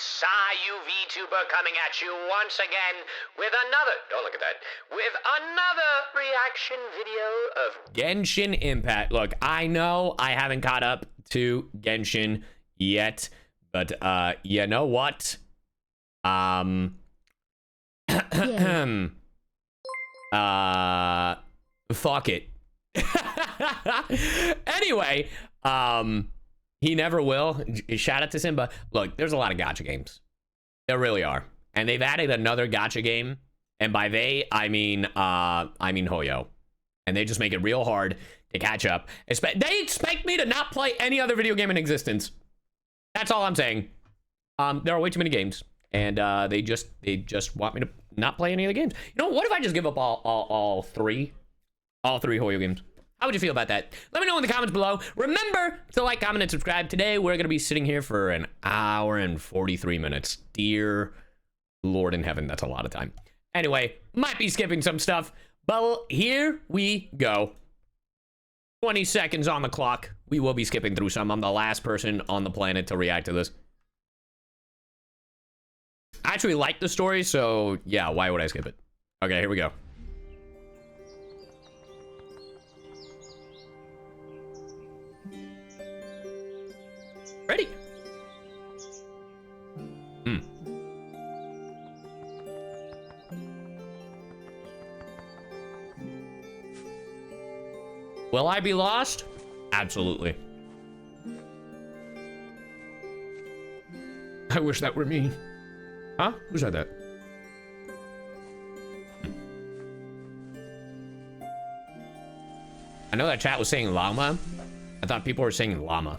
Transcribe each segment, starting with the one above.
Cyyuvtuber coming at you once again with another, don't look at that, with another reaction video of Genshin Impact. Look, I know I haven't caught up to Genshin yet, but you know what? Fuck it. Anyway, he never will. Shout out to Simba. Look, there's a lot of gacha games. There really are. And they've added another gacha game. And by they, I mean Hoyo. And they just make it real hard to catch up. They expect me to not play any other video game in existence. That's all I'm saying. There are way too many games. And they just want me to not play any of the games. You know, what if I just give up all three Hoyo games? How would you feel about that? Let me know in the comments below. Remember to like, comment, and subscribe. Today, we're going to be sitting here for an hour and 43 minutes. Dear Lord in heaven, that's a lot of time. Anyway, might be skipping some stuff, but here we go. 20 seconds on the clock. We will be skipping through some. I'm the last person on the planet to react to this. I actually like the story, so yeah, why would I skip it? Okay, here we go. Ready? Will I be lost? Absolutely. I wish that were me. Huh? Who said that? I know that chat was saying llama. I thought people were saying llama.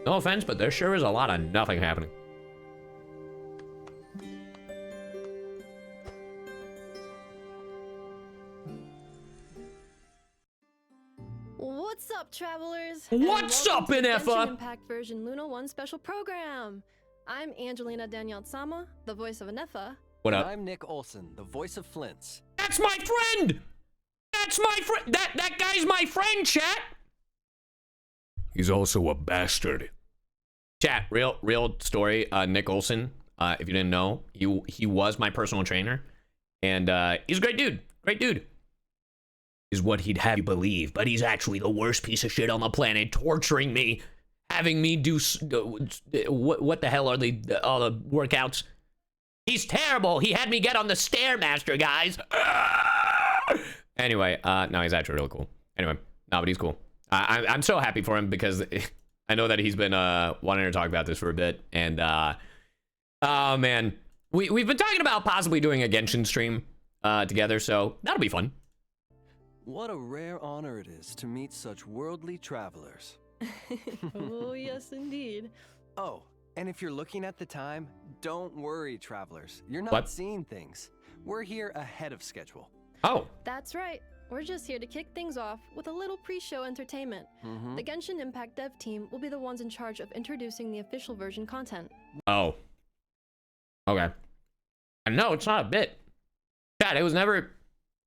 No offense, but there sure is a lot of nothing happening. What's up, travelers? What's up, NFA? Genshin Impact version Luna 1 special program. I'm Angelina Danielle-sama, the voice of Anefa. What up? And I'm Nick Olson, the voice of Flints. That's my friend! That's my friend! That guy's my friend, chat! He's also a bastard. Chat, real story. Nick Olson, if you didn't know, he was my personal trainer, and he's a great dude. Great dude. Is what he'd have you believe, but he's actually the worst piece of shit on the planet, torturing me, having me do what the hell are all the workouts? He's terrible. He had me get on the Stairmaster, guys. Anyway, no, he's actually really cool. Anyway, no, but he's cool. I'm so happy for him because I know that he's been wanting to talk about this for a bit, and oh man, we've been talking about possibly doing a Genshin stream together, so that'll be fun. What a rare honor it is to meet such worldly travelers. Oh, yes, indeed. Oh, and if you're looking at the time, don't worry, travelers. You're not What? seeing things. We're here ahead of schedule. Oh, That's right. We're just here to kick things off with a little pre-show entertainment. The Genshin Impact dev team will be the ones in charge of introducing the official version content. oh, okay. And no, it's not a bit. Chat, it was never.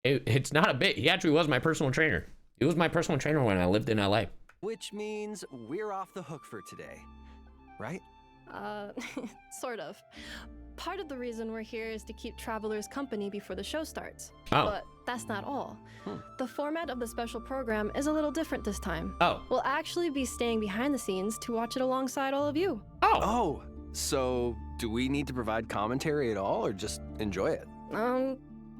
It's not a bit. He actually was my personal trainer. He was my personal trainer when I lived in LA. Which means we're off the hook for today, right? Sort of. Part of the reason we're here is to keep travelers company before the show starts. Oh. But that's not all. The format of the special program is a little different this time. Oh. We'll actually be staying behind the scenes to watch it alongside all of you. Oh. Oh, so do we need to provide commentary at all or just enjoy it?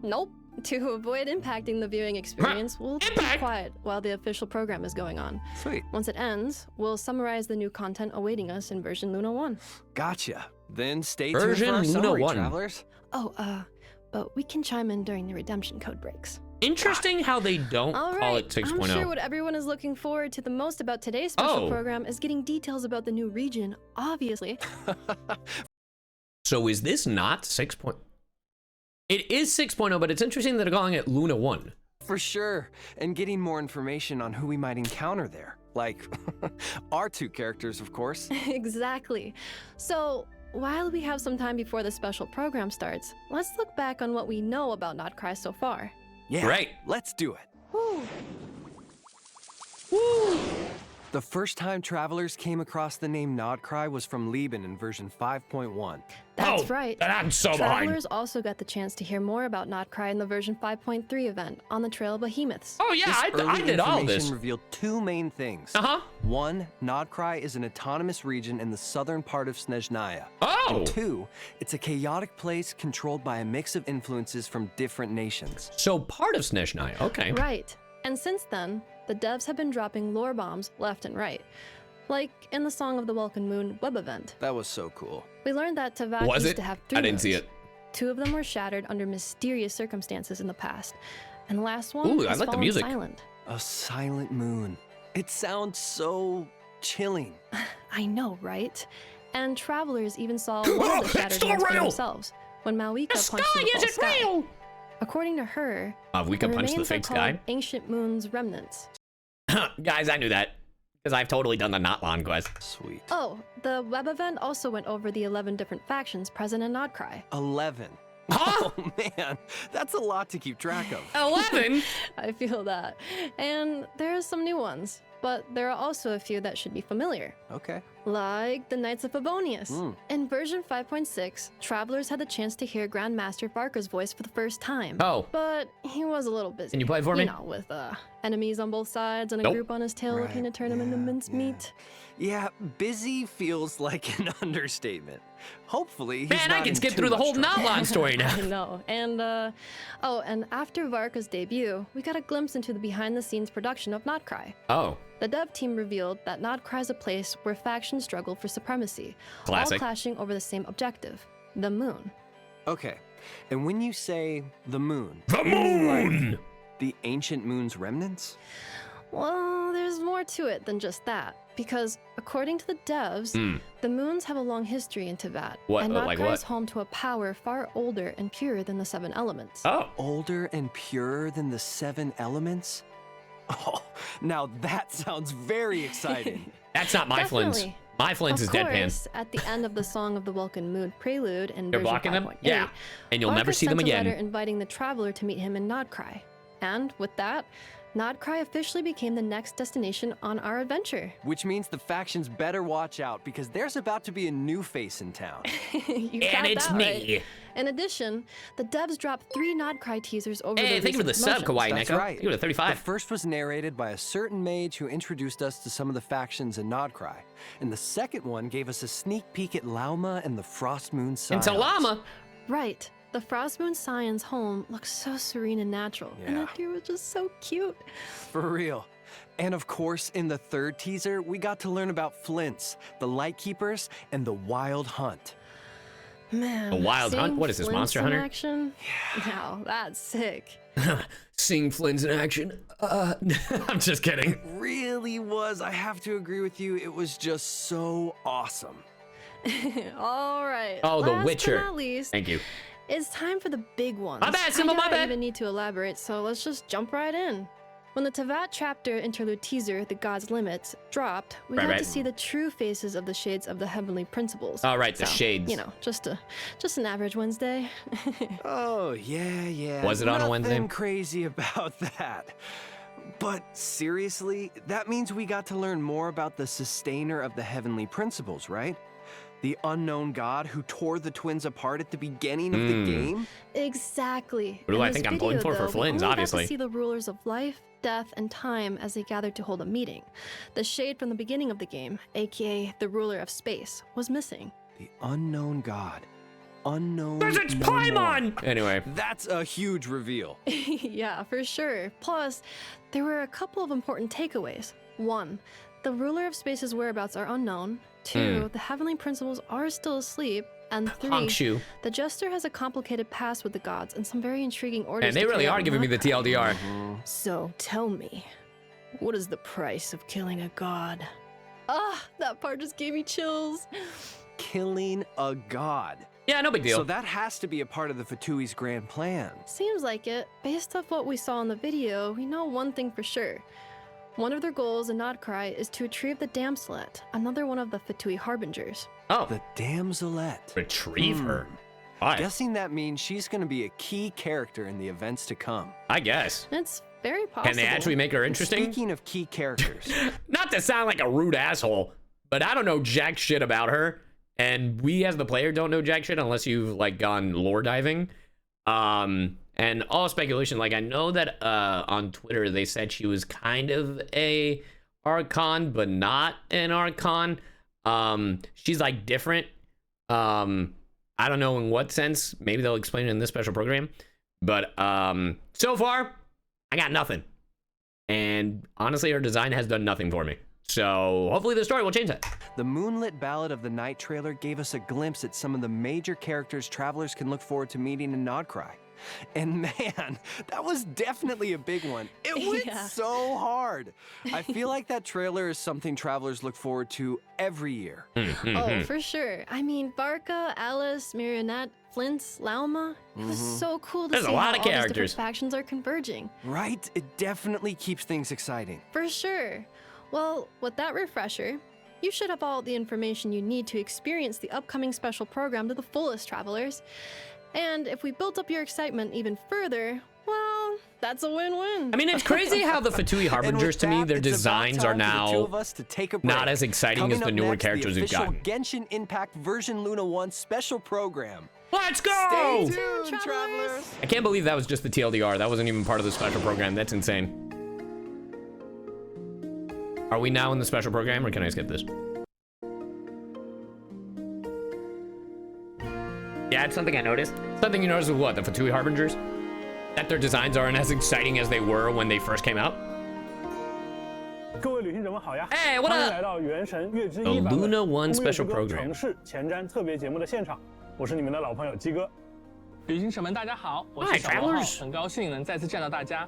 Nope. To avoid impacting the viewing experience, we'll keep Impact? quiet while the official program is going on. Sweet. Once it ends, we'll summarize the new content awaiting us in version Luna 1. Gotcha. Then stay Version tuned for our Luna summary, 1. travelers. Oh, but we can chime in during the redemption code breaks. Interesting how they don't All call right, it 6.0. I'm sure what everyone is looking forward to the most about today's special Oh. program is getting details about the new region, obviously. So is this not 6.0? It is 6.0, but it's interesting that they're calling it Luna 1. For sure. And getting more information on who we might encounter there. Like, our two characters, of course. Exactly. So, while we have some time before the special program starts, let's look back on what we know about Nod-Krai so far. Yeah, Great. let's do it. Whew. Woo! The first time travelers came across the name Nod-Krai was from Liban in version 5.1. That's right. I'm so Travelers also got the chance to hear more about Nod-Krai in the version 5.3 event on the Trail of Behemoths. Oh, yeah, This I early did all this. information revealed two main things. Uh-huh. One, Nod-Krai is an autonomous region in the southern part of Snezhnaya. Oh! And two, it's a chaotic place controlled by a mix of influences from different nations. So part of Snezhnaya, okay. Right. And since then, the devs have been dropping lore bombs left and right. Like in the Song of the Welkin Moon web event. That was so cool. We learned that Teyvat Was used it? to have 3 I didn't see moons. it. 2 of them were shattered under mysterious circumstances in the past. And the last one Ooh, I has like the fallen music. silent. A silent moon. It sounds so chilling. I know, right? And travelers even saw one of the shattered still ones for real! themselves when Malika punched through the false sky. According to her, We can the punch the remains are fake called sky. Ancient Moon's remnants. Guys, I knew that. Because I've totally done the Notlon quest. Sweet. Oh, the web event also went over the 11 different factions present in Nod-Krai. 11. Huh? Oh man, that's a lot to keep track of. 11? I feel that. And there are some new ones, but there are also a few that should be familiar. Okay. Like the Knights of Favonius. Mm. In version 5.6, travelers had the chance to hear Grandmaster Varka's voice for the first time. Oh. But he was a little busy. Can you play it for me? You know, with enemies on both sides and a Nope. group on his tail Right, looking to turn him into yeah, mincemeat. Yeah, busy feels like an understatement. Hopefully, he's Man, not I can in skip too through the much whole trouble. Notlon story now. I know. And, oh, and after Varka's debut, we got a glimpse into the behind-the-scenes production of Nod-Krai. Oh. The dev team revealed that Nod-Krai is a place where factions struggle for supremacy, all Classic. clashing over the same objective, the moon. Okay, and when you say the moon, The you mean, like, moon! the ancient moon's remnants? Well, there's more to it than just that, because according to the devs, the moons have a long history in Teyvat, What, and like Nod-Krai what? is home to a power far older and purer than the 7 elements. Oh. Older and purer than the 7 elements? Oh, now that sounds very exciting. That's not my Flint's. Definitely. My Flint's is Of deadpan. course, at the end of the Song of the Welkin Moon prelude in They're version blocking them? 5.8, Yeah. And you'll never Varka see them sent a letter again. inviting the traveler to meet him in Nod-Krai. And with that, Nod-Krai officially became the next destination on our adventure. Which means the factions better watch out because there's about to be a new face in town. You got And it's that me. right. In addition, the devs dropped 3 Nod-Krai teasers over Hey, the thank you for the recent sub, promotions. Kawaii That's Neko. right. Thank you for the The 35. first was narrated by a certain mage who introduced us to some of the factions in Nod-Krai. And the second one gave us a sneak peek at Lauma and the Frost Moon Scions. Into llama. Right. The Frost Moon Scion's home looks so serene and natural, and Yeah. that deer was just so cute. For real. And of course, in the third teaser, we got to learn about Flints, the Lightkeepers, and the Wild Hunt. Man, A wild hunt? seeing What is this, Flints Monster in Hunter? Action? Now that's sick. Seeing Flynn's in action. I'm just kidding. It really was, I have to agree with you, it was just so awesome. All right. Oh, The last Witcher. But not least, Thank you. it's time for the big ones. My bad, Simba, I my don't bad. even need to elaborate, so let's just jump right in. When the Teyvat chapter interlude teaser, The God's Limits, dropped, we got Right. to see the true faces of the shades of the heavenly principles. All right, the So, shades. You know, just an average Wednesday. Oh, yeah. Was it on a Wednesday? Nothing crazy about that. But seriously, that means we got to learn more about the sustainer of the heavenly principles, right? The unknown god who tore the twins apart at the beginning of the game? Exactly. What do In I this think I'm video, voting for though, Flynn's, we only obviously. Got to see the rulers of life, death, and time as they gathered to hold a meeting. The shade from the beginning of the game, aka the ruler of space, was missing. The unknown god. Unknown. Because it's no more. Paimon! Anyway. That's a huge reveal. Yeah, for sure. Plus, there were a couple of important takeaways. 1, the ruler of space's whereabouts are unknown. 2, the heavenly principles are still asleep. And 3, Honkshoe. the Jester has a complicated past with the gods and some very intriguing orders. And they to really carry out are in giving me the Nod-Krai. TLDR. So tell me, what is the price of killing a god? Ah, that part just gave me chills. Killing a god. Yeah, no big deal. So that has to be a part of the Fatui's grand plan. Seems like it. Based off what we saw in the video, we know one thing for sure. One of their goals in Nod-Krai is to retrieve the Damselet, another one of the Fatui Harbingers. Oh, The Damselette. retrieve her. Why? Guessing that means she's going to be a key character in the events to come. I guess. It's Very possible. Can they actually make her interesting? Speaking of key characters, Not to sound like a rude asshole, but I don't know jack shit about her, and we as the player don't know jack shit unless you've like gone lore diving. And all speculation, like I know that on Twitter they said she was kind of a Archon, but not an Archon. She's like different. I don't know in what sense. Maybe they'll explain it in this special program. But so far, I got nothing. And honestly, her design has done nothing for me. So hopefully the story will change that. the Moonlit Ballad of the Night trailer gave us a glimpse at some of the major characters travelers can look forward to meeting in Nod-Krai. And man, that was definitely a big one. It went Yeah. so hard. I feel like that trailer is something travelers look forward to every year. Oh, for sure. I mean, Barca, Alice, Marionette, Flint, Lauma. It was so cool to There's see a lot how of all these different characters. factions are converging. Right? It definitely keeps things exciting. For sure. Well, with that refresher, you should have all the information you need to experience the upcoming special program to the fullest, travelers. And if we built up your excitement even further, well, that's a win-win. I mean, it's crazy how the Fatui And Harbingers with to me, that, their it's about designs are time for the two now of us to take a not break. as exciting Coming as the up newer next, characters the we've official gotten. Genshin Impact version Luna 1 special program. Let's go! Stay tuned, tuned, travelers. travelers. I can't believe that was just the TLDR. That wasn't even part of the special program. That's insane. Are we now in the special program, or can I skip this? Yeah, it's something I noticed. Something you noticed with what? The Fatui Harbingers? That their designs aren't as exciting as they were when they first came out? 各位旅行者们好呀！ Hey, what 欢迎 up? 来到《原神月之 The 一》版本 Luna 1 攻略 special 之歌 program 城市前瞻特别节目的现场，我是你们的老朋友鸡哥。旅行者们，大家好，我 Hi, 是小罗浩， travelers. 很高兴能再次见到大家。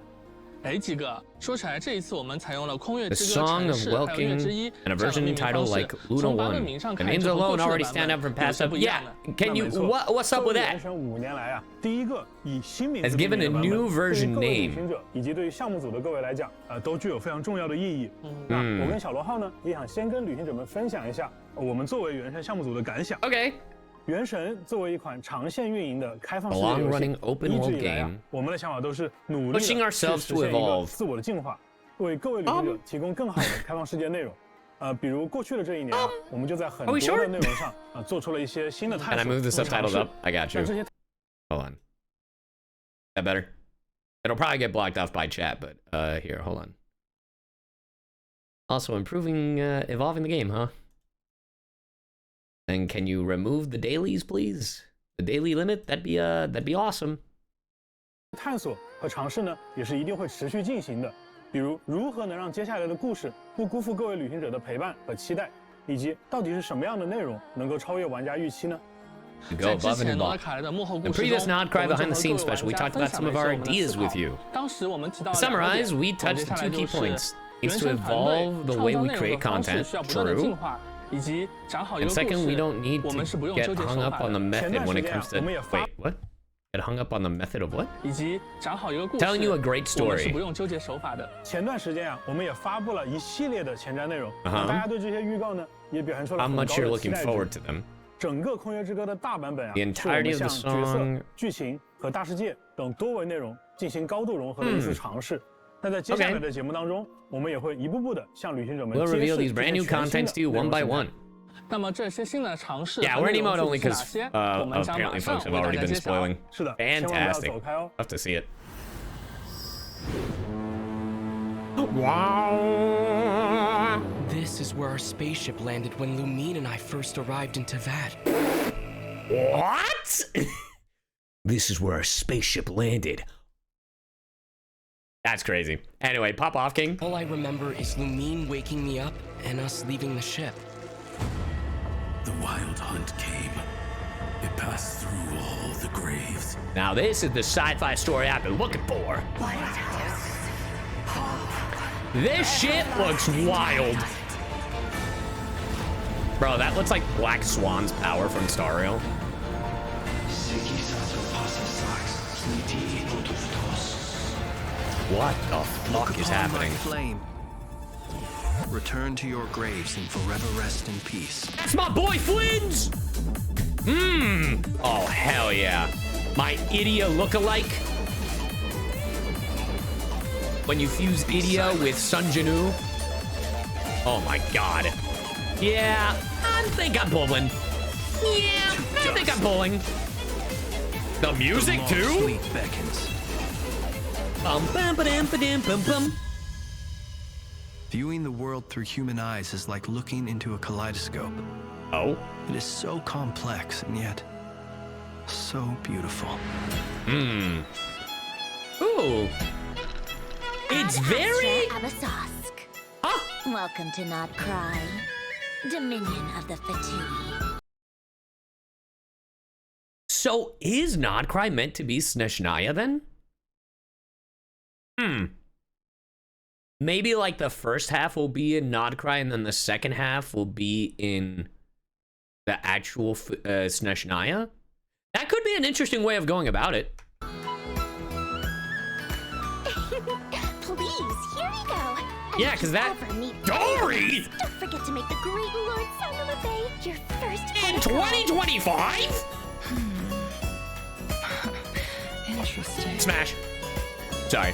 哎，鸡哥，说起来，这一次我们采用了空月 The 之歌 Song 城 of 市还有月 Welcking 之一 and a 这样的 version 命名 title 方式 like Luna 从版本 1. 名上 The 看， names 这和 alone 过去的 already 版 stand 本 out from 有 past 些 stuff. 不一 Yeah, 样的。 can 那 you 没错 what's up 作 with 为 that? 原神5年来啊，第一个以新名字 Has 命 given 名 a 的版 new 本， version 对于各位 name. 旅行者以及对于项目组的各位来讲，都具有非常重要的意义。那我跟小罗浩呢，也想先跟旅行者们分享一下我们作为原神项目组的感想。 Okay. 原神作为一款长线运营的开放 A 世界游戏， long-running open 一 world 直以来啊 game. 我们的想法都是努力地 Pushing 去 ourselves 实 to 现一个 evolve. 自我的进化，为各位旅行者提供更好的开放世界内容。比如过去的这一年啊，我们就在很 Are 多 we sure? 的内容上做出了一些新的 Can 探 I 索 move the 和尝 subtitles 试 up? I got 那 you. 这些 Hold on. That better? It'll probably get blocked off by chat, but here, hold on. Also improving, evolving the game, huh? And can you remove the dailies, please? The daily limit? That'd be awesome. 探索和尝试呢，也是一定会持续进行的。比如，如何能让接下来的故事不辜负各位旅行者的陪伴和期待，以及到底是什么样的内容能够超越玩家预期呢？ Go 在之 above and 前 beyond. 诺凯的幕后 In 故事 previous 中， Nod-Krai 我们就 behind the 和 scenes 各位 special, we 玩家 talked 分 about 享 some 了 of 一些 our 我们的 ideas 思 with 考 you. 当时我们提到 To 了两个 summarize, 点 we 接 touched 下 two 来 key 就是 points. 原 Needs to 神团队 evolve the 创 way 造 we 内容 create 的方式 content. 需要不断的进 True. 化，以及讲好一 And 个故 second, we 事， don't need 我 to 们是不用 get 纠结 hung 手 up 法 on the 的， method when it comes to... 前段时间啊，我们也发- Wait, what? Get hung up on the method of what? 以及讲好一个故事， Telling you a great 我们是 story. 不用纠结手法的。前段时间啊，我们也发布了一系列的前瞻内容， Uh-huh. 大家对这些预告呢，也表现出了 How 很高 much you're 的期 looking 待 forward 值。 to them. 整个《空月之歌》的大版本啊， The 是我 entirety 们 of the 向角色 song.、剧情和大世界等多维内容进行高度融合的一次尝试。那在接下来的节目当中，我们也会一步步的向旅行者们 We'll 揭 reveal 示 these 这 brand 些 new 全新 contents to 的 you 内 one 容 by 形态 one. 那么这些新的尝试 Yeah, 和 we're in 内 emote 容 only 具体是哪 because 些？我们将 apparently 马上 folks have 为大 already 家 been 揭晓。 spoiling. 是的，千万不要 Fantastic. 走开哦。 Love to see it. Wow. This is where our spaceship landed when Lumine and I first arrived in Tavad. What? This is where our spaceship landed. That's crazy. Anyway, pop off, King. All I remember is Lumine waking me up and us leaving the ship. The wild hunt came. It passed through all the graves. Now this is the sci-fi story I've been looking for. This shit looks wild. Bro, that looks like Black Swan's power from Star Rail. What the fuck is Upon my happening? flame. Return to your graves and forever rest in peace. That's my boy Flynn's! Oh, hell yeah. My idiot look-alike. when you fuse Idia with Sun Jinu. Oh my god. Yeah, I think I'm pulling. Yeah, I think I'm pulling. The music The long too? sleep beckons. Bum, bum, ba-dum, ba-dum, bum, bum. Viewing the world through human eyes is like looking into a kaleidoscope. Oh. It is so complex and yet so beautiful. Hmm. Ooh. It's very... Abasask. Huh? Welcome to Nod-Krai, Dominion of the Fatui. So is Nod-Krai meant to be Snezhnaya then? Maybe like the first half will be in Nod-Krai and then the second half will be in the actual Snezhnaya? That could be an interesting way of going about it. Please, here we go. Yeah, because that... Dory! Don't forget to make the great Lord Saint your first In 2025? Interesting. Smash. Sorry.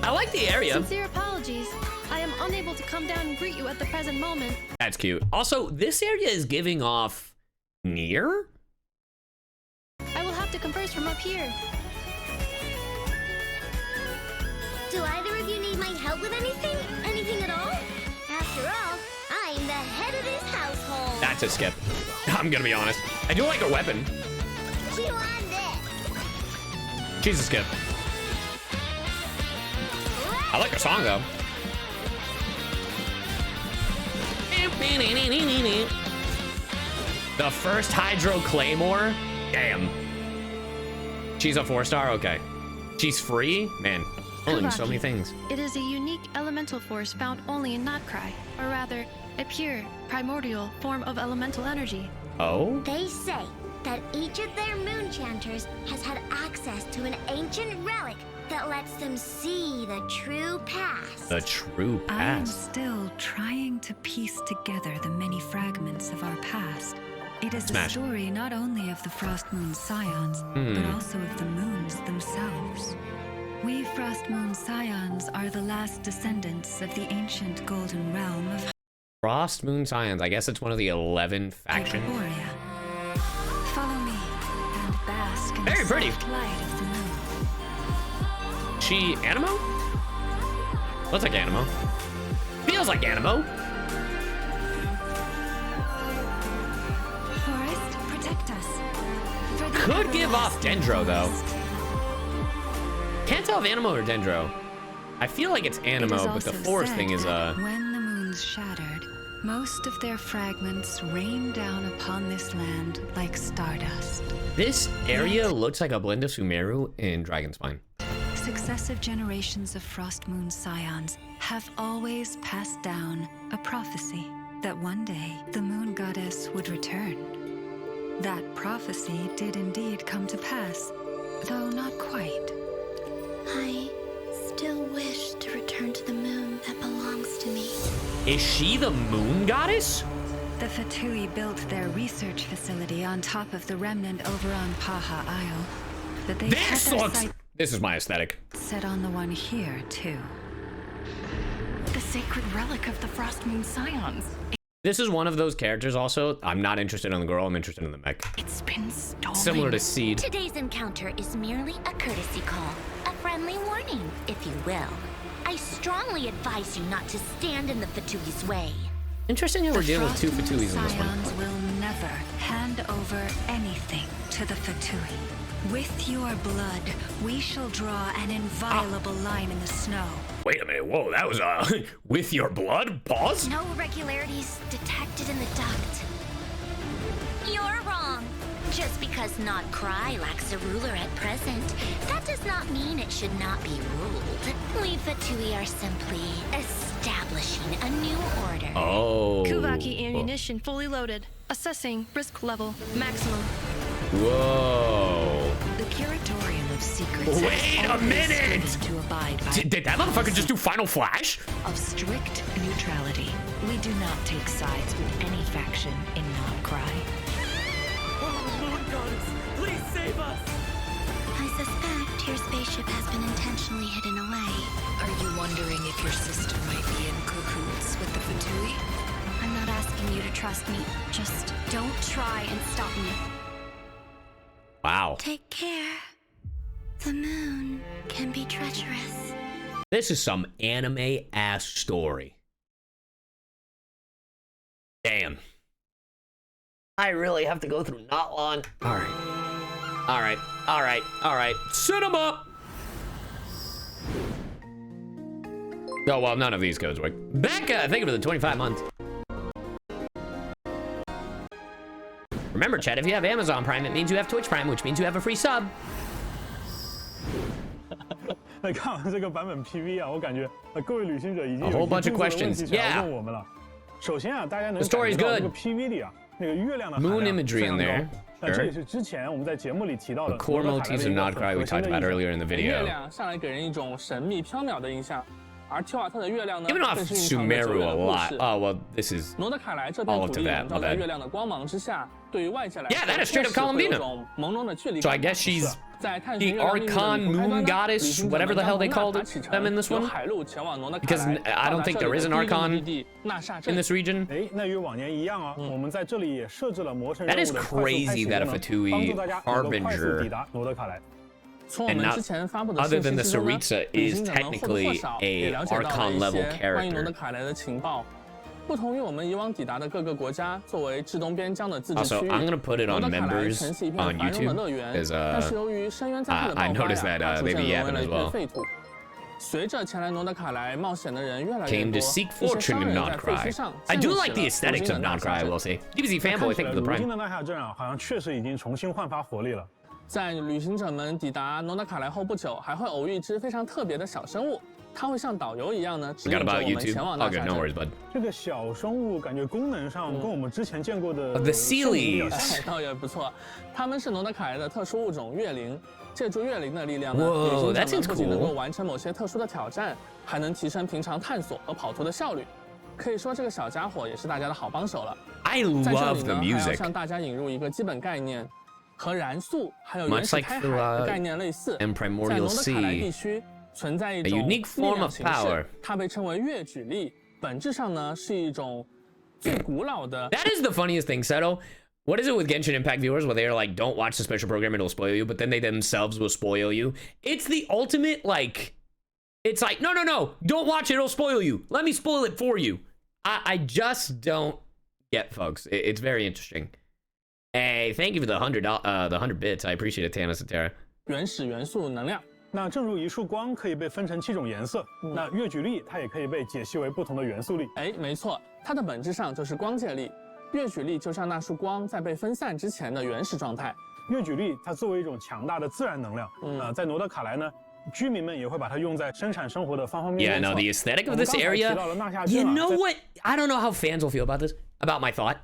I like the area. Sincere apologies. I am unable to come down and greet you at the present moment. That's cute. Also, this area is giving off near? I will have to converse from up here. Do either of you need my help with anything? Anything at all? After all, I'm the head of this household. That's a skip. I'm gonna be honest. I do like her weapon. Chew on this. She's a skip. I like her song though. The first Hydro Claymore? Damn. She's a 4-star? Okay. She's free? Man, pulling so many things. It is a unique elemental force found only in Nod-Krai, or rather, a pure, primordial form of elemental energy. Oh? They say that each of their moon chanters has had access to an ancient relic that lets them see the true past. The true I am past. still trying to piece together the many fragments of our past. It is Smash. a story not only of the Frost Moon Scions, but also of the moons themselves. We Frost Moon Scions are the last descendants of the ancient Golden Realm of Frost Moon Scions. I guess it's one of the 11 factions. Hyperborea. Follow me and bask in Very the pretty. soft light of the moon. She Animo? Looks like Animo. Feels like Animo. Forest, protect us. For the Could give off everlasting Dendro though. forest. Can't tell if Animo or Dendro. I feel like it's It Animo, is but the also fourth said thing is that when the moons shattered, most of their fragments rained down upon this land like stardust. this area looks like a blend of Sumeru and Dragonspine. Successive generations of Frost Moon Scions have always passed down a prophecy that one day the moon goddess would return. That prophecy did indeed come to pass, though not quite. I still wish to return to the moon that belongs to me. Is she the moon goddess? The Fatui built their research facility on top of the remnant over on Paha Isle, but they had This their looks... sights This is my aesthetic. set on the one here, too. The sacred relic of the Frost Moon Scions. This is one of those characters also. I'm not interested in the girl, I'm interested in the mech. It's been stolen. Similar to Seed. Today's encounter is merely a courtesy call, a friendly warning, if you will. I strongly advise you not to stand in the Fatui's way. Interesting how we're dealing with two Fatuis in this one. Scions will never hand over anything to the Fatui. With your blood, we shall draw an inviolable line in the snow. Wait a minute, whoa, that was with your blood? Pause? No irregularities detected in the duct. You're wrong. Just because Nod-Krai lacks a ruler at present, that does not mean it should not be ruled. We Fatui are simply establishing a new order. Oh. Kuvaki ammunition fully loaded. Assessing risk level maximum. Whoa. The Curatorium of Secrets. Wait a minute! To abide by Did that motherfucker just do Final Flash? of strict neutrality. We do not take sides with any faction in Nod-Krai. I suspect your spaceship has been intentionally hidden away. wondering if your sister might be in cahoots with the Fatui? I'm not asking you to trust me. Just don't try and stop me. Wow. Take care. The moon can be treacherous. This is some anime ass story. Damn. I really have to go through Notlon. All right. Set them up. Oh, well, none of these codes work. Becca, thank you for the 25 months. Remember, chat, if you have Amazon Prime, it means you have Twitch Prime, which means you have a free sub. 那看完这个版本 PV 啊，我感觉各位旅行者已经有 A whole bunch of 一个问题 questions. 想要 Yeah. 问我们了。首先啊，大家能 The story is 感觉到 good. 这个 PV 里啊，那个月亮的含 Moon 量 imagery 非常 in 高 there. 那这也是之前我们在节目里提到 The 的 core 罗德凯 motifs 的 of 一个 Nod-Krai we 很核心 talked 的 about 意象 earlier in the 月 video. 亮向来给人一种神秘缥缈的印象，而提瓦特的月亮呢， Giving off 更是蕴藏着久 Sumeru 远 a 的故 lot. 事。 Oh, well, this is 罗德凯莱这片 all 土 to 地 that. 笼罩 My 在 bad. 月亮的光芒之下，对于外界来说， Yeah, that is straight up 确实会有 Columbina. 种朦胧的距离 So 感。 I guess she's 在探 the 寻月亮秘密的 Archon 旅途开 Moon 端呢， Goddess, 旅行者 whatever 们 the 将 hell they 从 called 纳 it 萨启程 them in this 由 one. 海路前往罗德凯 Because 莱， I don't think there is an 到达这里 Archon 的第一个目的地纳萨镇 in this region. 哎，那与往年一样啊，我们在这里也设置了魔神任 That 务 is 的快速开 crazy 启 that a 功能， Fatui 帮助大家能够快速 harbinger 抵达罗德凯莱。从我 And 们 not 之前发布的 other 信 than the 息中呢， Tsaritsa 旅 is 行者们或多或 technically 少 a 也了解到 Archon 了一 level 些关于罗德 character. 凯莱的情报。不同于我们以往抵达的各个国家，作为至东边疆的自治 Also, 区域， I'm gonna put it 罗 on 德凯莱 members 曾是一 on 片繁荣的 YouTube 乐园， 'cause 但是由于深渊灾害的爆 I 发 noticed that 它逐 they 渐 be 沦为 yapping 了 as 一片 well. 废土。随着前来罗德凯莱冒险的人越来越 Came 多， to 一 seek 些 fortune 商 in 人在废墟 Nod-Krai. 上 I 建 do 立 like 起 the 了 aesthetics 如 of 今的纳萨 Nod-Krai, I 镇 will say. DBZ 看 fanboy, 起来 thank you for the 如今 prime. 的纳夏镇啊，好像确实已经重新焕发活力了。在旅行者们抵达罗德凯莱后不久，还会偶遇一只非常特别的小生物，它会像导游一样呢，指引 Forgot 着 about 我们 YouTube. 前往 Oh, 纳 good, 萨 no 镇。 worries, bud. 这个小生物感觉功能上跟我们之前见过的 The 生物比较 Sealies 像。哎，倒也不错，它们是罗德凯莱的特殊物种月灵。借助月灵的力量呢， Whoa, 旅 that 行 seems 者们不仅能够 cool. 完成某些特殊的挑战，还能提升平常探索和跑图的效率。可以说，这个小家伙也是大家的好帮手了。 I 在这 love 里 the 呢，还要 music. 向大家引入一个基本概念，和燃素还有 Much 原始 like 开海 the, 的概念类似。 and 在 Primordial 罗德凯莱 Sea. 地区存在一 A 种 unique 力 form 量 of 形式 power.，它被称为月举力，本质上呢是一种最古老的。 That is the funniest thing, Seto. What is it with Genshin Impact viewers where they're like, don't watch the special program, it'll spoil you, but then they themselves will spoil you? It's the ultimate, like, it's like, no, don't watch it, it'll spoil you. Let me spoil it for you. I just don't get, folks. It's very interesting. Hey, thank you for the 100 bits. I appreciate it, Tana Satara. 原始元素能量。那正如一束光可以被分成7种颜色，那月举力它也可以被解析为不同的元素力。哎，没错，它的本质上就是光界力。月举力就像那束光在被分散之前的原始状态。月举力它作为一种强大的自然能量，在罗德卡莱呢，居民们也会把它用在生产生活的方方面 Yeah, 面。 no, the aesthetic of this area. You know what? I don't know how fans will feel about this, about my thought.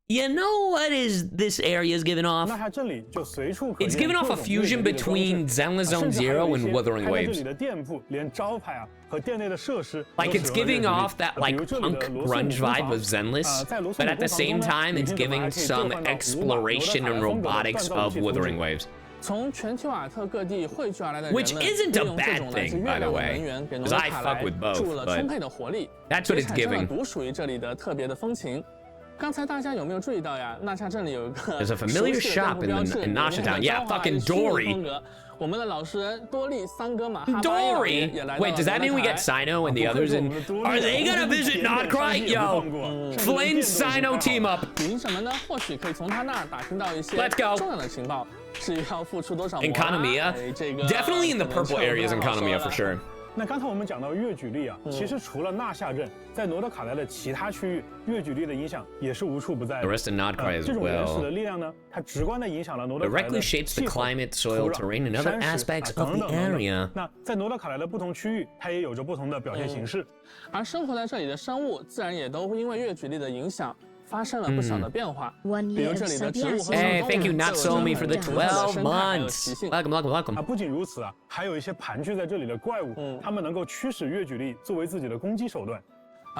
You know what is this area is giving off? 纳夏镇里就随处可见 It's giving off a 各种 fusion 月举力的装置 between Zenless 甚 Zone 至还有 Zero 一些 and Wuthering 开在这 Waves. 里的店铺，连招牌啊和店内的设施 Like 都 it's 使用了月 giving 举力 off that 比 like 如这里 punk 的罗素 grunge 米工 vibe 坊 of Zenless, 在罗素 but 米 at the 工坊 same 中呢 time 旅 it's 行者们还 giving 可以 some 兑换到5 exploration 把 and 罗德卡莱 robotics 风格的 of 锻造武器 Wuthering 图纸 Waves. 从全提瓦特各地汇聚而来的人们， Which isn't a 利用这 bad 种来自 thing, 月 by the 亮的 way, 能源，给罗 'cause 德 I 卡 fuck 莱 with both, 注入了 but 充沛的活力， that's what 也 it's 产生了 giving. 独属于这里的特别的风情。刚才大家有没有注意到呀？纳夏镇里有一个 There's a familiar 熟悉的 shop 店铺 in 标志 Nasha 里面 Town. 有 Yeah, 着豪华 fucking 虚拟 Dory. 风格。我们的老实人多利桑哥马哈巴耶老爷 Dory? 也来到了 Wait, does that mean we 罗德 get 凯莱 Sino and the others? And are they gonna visit Nod-Krai? Yo, Flynn Sino team up. 旅行者们呢，或许可以从他那儿打听到一些 Let's go. 重要的情报。至于要付出多少 Enconomia? 哎这个 Definitely in the 可能 purple 就不 areas 太好 Enconomia 说 for 了 sure. 那刚才我们讲到月举力啊，其实除了纳夏镇，在罗德卡莱的其他区域，月举力的影响也是无处不在 The 的。 rest of Nod-Krai as 这种原始 well. 的力量呢，它直观地影响了罗德卡莱 Directly 的 shapes the 气候、 climate, soil, 土壤 terrain, and other 山石 aspects 啊 of 等 the 等等等 area. 那在罗德卡莱的不同区域，它也有着不同的表现形式。而生活在这里的生物，自然也都因为月举力的影响，发生了不小的变化。比如这里的植物和 Hey, 动物 thank you, 都有 Natsomi, for the 独特的 12 生态还有 months. 习性。 Welcome, welcome, welcome. 不仅如此啊，还有一些盘踞在这里的怪物，它们能够驱使月举力作为自己的攻击手段。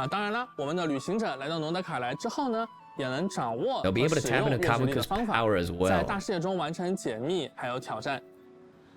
当然了，我们的旅行者来到罗德卡莱之后呢，也能掌握 They'll be 和 able to 使 tap 用 into 月举力的 Kabuki's 方法， power as 在 well. 大世界中完成解密还有挑战。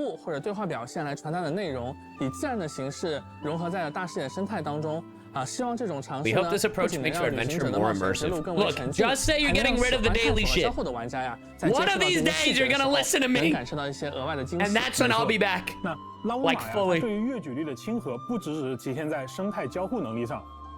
物或者对话表现来传达的内容，以自然的形式融合在了大视野生态当中。希望这种尝试 We 呢， hope this 不 approach 仅能 makes 让 your 旅行 adventure 者的 more 冒险之 immersive. 路更为 Look, 沉浸， just say you're 还能 getting 让 rid of 喜 the 欢探 daily 索 shit. 之后的玩家呀，在接 One 触 of 到 these 这些 days 细节 you're 的时 gonna 候 listen to 能 me. 感受到一些额外的惊喜。 And that's when I'll be back. 那拉乌 Like 马呀， fully. 它对于乐举力的亲和，不只是体现在生态交互能力上，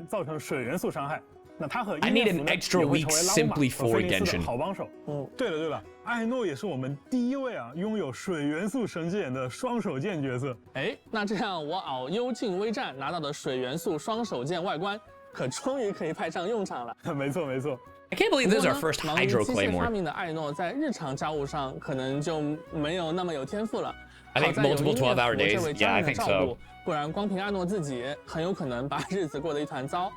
人造成水元素伤害。那他和 I 伊 need 涅 an 芙呢 extra 也会 week 成为拉 simply 乌玛和 for 菲尼斯 Genshin 的好帮手。对了，艾诺也是我们第一位拥有水元素神剑的双手剑角色。那这样我熬幽静微战拿到的水元素双手剑外观，可终于可以派上用场了。没错。I can't believe this is our first 忙于 Hydro 机械发 Claymore. 明的艾诺在日常家务上可能就没有那么有天赋了。I think 好在有 multiple 伊涅 12-hour 夫这 days. 位 Yeah, 家 I 人的 think 照 so. 顾，不然光凭艾诺自己很有可能把日子过得一团糟。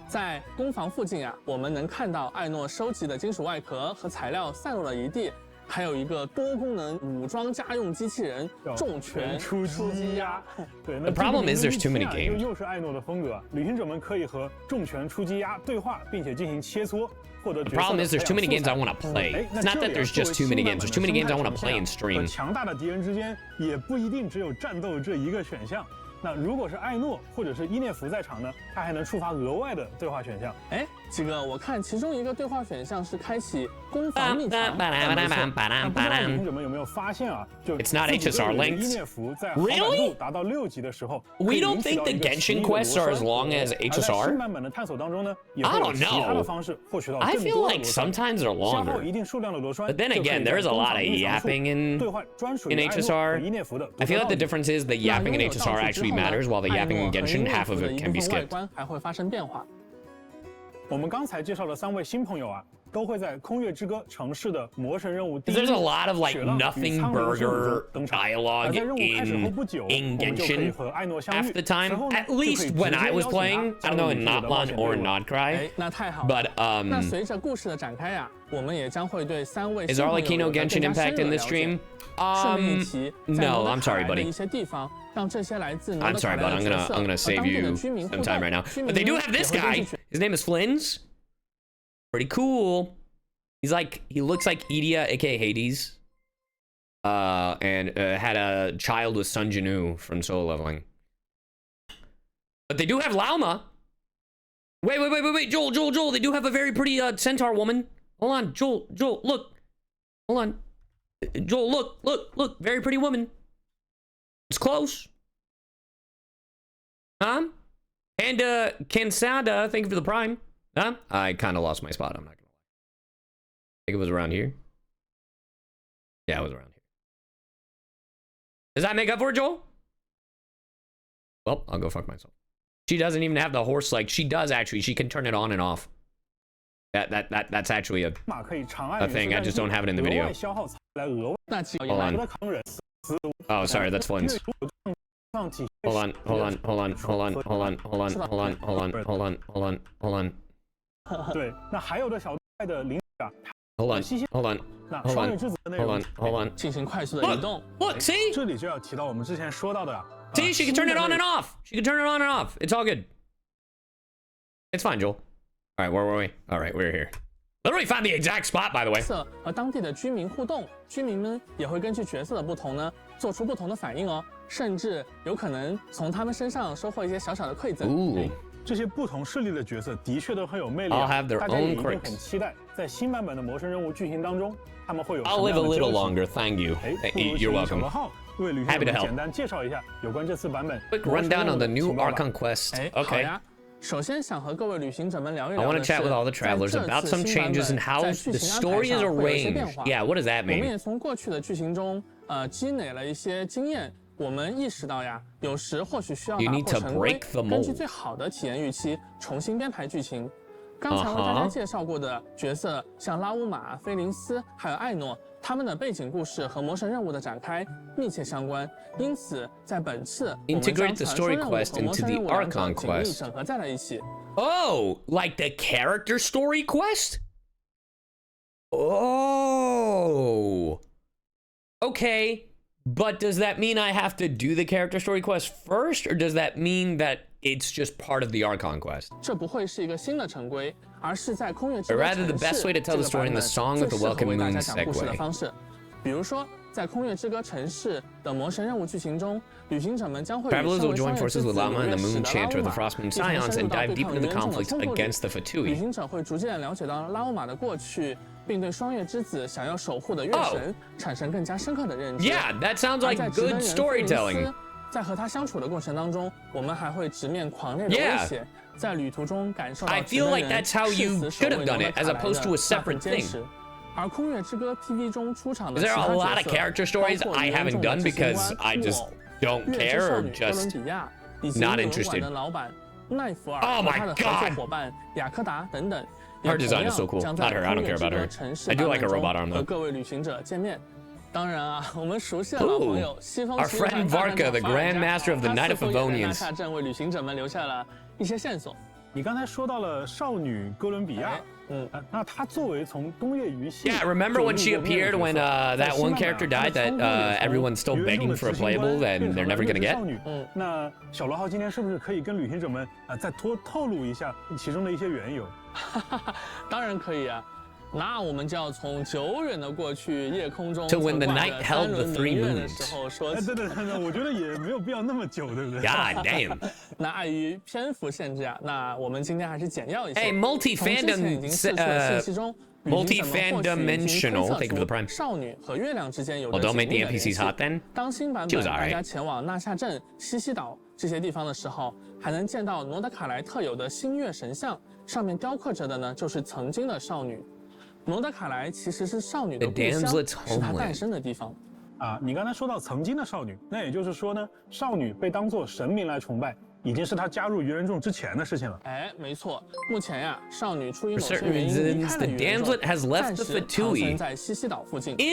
在工房附近啊，我们能看到艾诺收集的金属外壳和材料散落了一地，还有一个多功能武装家用机器人重拳出击鸭。对，那 The problem is there's too many 这个 games. 又是艾诺的风格，旅行者们可以和重拳出击鸭对话，并且进行切磋，获得角色 The 的 problem is there's too many 培养 games I 素 want 材 to play. 哎 It's 那 not 这 that 里啊 there's 作为 just too many 新版 games. 本 There's 的 too many 生 games I 态 want to 呈 play 现 and 和 stream. 强大的敌人之间也不一定只有战斗这一个选项。那如果是艾诺或者是伊涅弗在场呢，他还能触发额外的对话选项。哎，几个，我看其中一个对话选项是开启攻防密藏。不知道旅行者们有没有发现啊？就 It's not HSR 伊 linked. 涅弗在好感度达到6级的时候 We don't think the Genshin quests are as long as 而在 HSR? 新版本的探索当中呢，也 I 会有 don't 其他的 know. 方式获取到 I 更 feel 多的 like 螺栓。 sometimes they're 消耗 longer. 一定数量的螺栓。 But then again, there's a lot of yapping in 兑换专属于 in 艾诺和 HSR. 伊涅弗的独 I 特 feel like 道 the 具 difference is the 那 yapping 拥 in 有道 HSR 具之 actually 后呢 matters, while the 艾 yapping 诺 in 和伊 Genshin, 涅 half 弗 of 的 it 一 can be 部分外 skipped. 观还会发生变化。我们刚才介绍的3位新朋友啊，都会在《空月之歌》城市的魔神任务第一 There's a 日 lot of like 雪浪与 nothing 苍灵之舞 burger 中登场。 dialogue 而在任务开始后不久， in 我们就可以 Genshin 和艾诺相 half 遇。 the time. 随后呢 At 就可以 least when 直 I 接 was 邀请 playing, 他 I 加 don't 入 know 旅 in 行者的冒 Notlan 险 or 队伍。 Nod-Krai, 哎，那太好了。 but 那随着故事的展开呀，我们也将会对3位 is 新朋友 Arlecchino 有着 Genshin 更加深 Impact 入 in 的 this 了解。 stream? 顺便一提，在 No, 诺 I'm 德 sorry, 卡莱的 buddy. 一些地方，让这些来自诺 I'm 德 sorry, 卡 but 莱 I'm 的 gonna 角色 I'm gonna 和 save 当地的 you 居民互 some time 动 right now. 居 But 民 they do 们 have 也 this 会根 guy. 据 His name is Flins. Pretty cool. He looks like Idia, aka Hades. And had a child with Sun Jinu from solo leveling. But they do have Lauma. Wait, Joel. They do have a very pretty centaur woman. Hold on, Joel, look. Hold on. Joel, look. Very pretty woman. It's close. Huh? And Kansada, thank you for the prime. Huh? I kind of lost my spot, I'm not gonna lie. I think it was around here. Yeah, it was around here. Does that make up for it, Joel? Well, I'll go fuck myself. She doesn't even have the horse like she does actually. She can turn it on and off. That's actually a thing. I just don't have it in the video. 那几个 Hold on. Oh, sorry, that's Flynn's. Hold on.对，那还有的小队的领导啊， Hold on. 进行快速的移动。 Look, see? 这里就要提到我们之前说到的啊。 See, she can turn it on and off. She can turn it on and off. It's all good. It's fine, Joel. All right, where were we? All right, we're here. Literally found the exact spot, by the way. 色和当地的居民互动，居民们也会根据角色的不同呢，做出不同的反应哦，甚至有可能从他们身上收获一些小小的馈赠。 Ooh. 这些不同势力的角色的确都很有魅力 All 啊， have their 大家也 own 一定 quirks. 很期待，在新版本的魔神任务剧情当中，他们会有什 I'll 么 live 样 a 的 little 交集 longer. Thank you. 哎， You're 小 welcome. 罗浩为旅行 Happy 者 to 们 help. 简单介绍一下有关这次版本 Quick 魔神 rundown 任务 on the 的 new 情报吧 Archon quest. 哎，好 Okay. 呀。首先想和各位旅行者们聊一 I 聊 want 的 to 是， chat with all the 在 travelers 这 about 次 some 新版 changes in 本 how 在 the 剧情安排 story is 上会有一些变 arranged. 化。 Yeah, what does that 我们 mean? 也从过去的剧情中，积累了一些经验。我们意识到呀，有时或许需要 You 打 need 破 to 陈规 break the，根据 mold. 最好的体验预期重新编排剧情。刚才为大家介绍过的角色，像拉乌玛、菲林斯还有艾诺，他们的背景故事和魔神任务的展开密切相关，因此在本次我们将 Integrate the 传说 story 任务 quest 和魔 into 神 the 任务两者 Archon 紧密 quest. 整合在了一起。 Oh, like the character story quest? Oh. Okay. But does that mean I have to do the character story quest first, or does that mean that it's just part of the Archon quest? 这不会是一个新的城规，而是在空月之 Or 歌 rather, the 城 best 市 way to 这 tell 个 the story 版 in the 本 Song 最 of the 适合 Welcome 为大 Moon 家讲故事的 segue. 方式。比如说，在空月之歌城市的魔神任务剧情中，旅行者们将会与 Travelers 身 will 为 join 双月之 forces 子 with Lama and the 有 Moon 认识的拉 Chanter 乌 of the 玛， Frost Moon 一同 Scions 深入 and 到 dive 对 deep 抗 into the 严重的 conflict 冲突里。 against the 旅 Fatui. 行者会逐渐了解到拉乌玛的过去，并对双月之子想要守护的月神产生更加深刻的认知。 Yeah, that sounds 而 like 在职能 good 人菲林 storytelling. 斯，在和他相处的过程当中，我们还会直面狂烈的威 Yeah. 胁，在旅途中感受到 I 职 feel 能 like 人 that's how 誓 you 死守 should 卫 have done 诺 it, 德 as 卡莱 opposed to a 的那份 separate 坚 thing. 持。而空月之歌 PV 中出场的 Is 其 there 他 a 角 lot of 色， character stories 包括 I 严 haven't 重的 done 执行 because 官 I just 我 don't 月之 care 少 or 女哥伦 just 比亚，以及 not 旅游馆 interested? 的老板奈福尔 Oh 和 my 他的合 God 作伙伴雅科达等等，也 Her 同 design is so 样 cool. 将 Not 在 her, I don't 空月 care 之 about 歌 her. 城市 I do 版 like 本 a 中 robot arm 和 though. 各位旅行者见面。当然啊，我们熟悉的老朋友西方 Our friend Varka, the Grandmaster of the Knight of Favonians. 纳夏镇为旅行者们留下了一些线索。你刚才说到了少女哥伦比亚，那她作为从东野鱼系 Yeah, remember when she appeared when that one character died that everyone's still begging for a playable and they're never gonna get? 那小罗号今天是不是可以跟旅行者们再透露一下其中的一些缘由？当然可以啊。那我们就要从久远的过去夜空中 To when the night held the 3 moons. 对，我觉得也没有必要那么久，对不对 God damn. 那碍于篇幅限制啊，那我们今天还是简要一些。Hey, multi-fandom, thank you for the prime. 少女和月亮之间有 Well, don't make the NPCs hot then. 当新版本大家前往纳夏镇、西西岛这些地方的时候，还能见到诺德卡莱特有的星月神像，上面雕刻着的呢就是曾经的少女。诺德卡莱其实是少女的故乡，是她诞生的地方。你刚才说到曾经的少女，那也就是说呢，少女被当作神明来崇拜，已经是她加入愚人众之前的事情了。哎，没错，目前呀，少女出于某些 For certain 原因离开 reasons, 了 the 愚人 Damslet 众， has left 暂 the 时藏 Fatui. 身在西西岛附近。那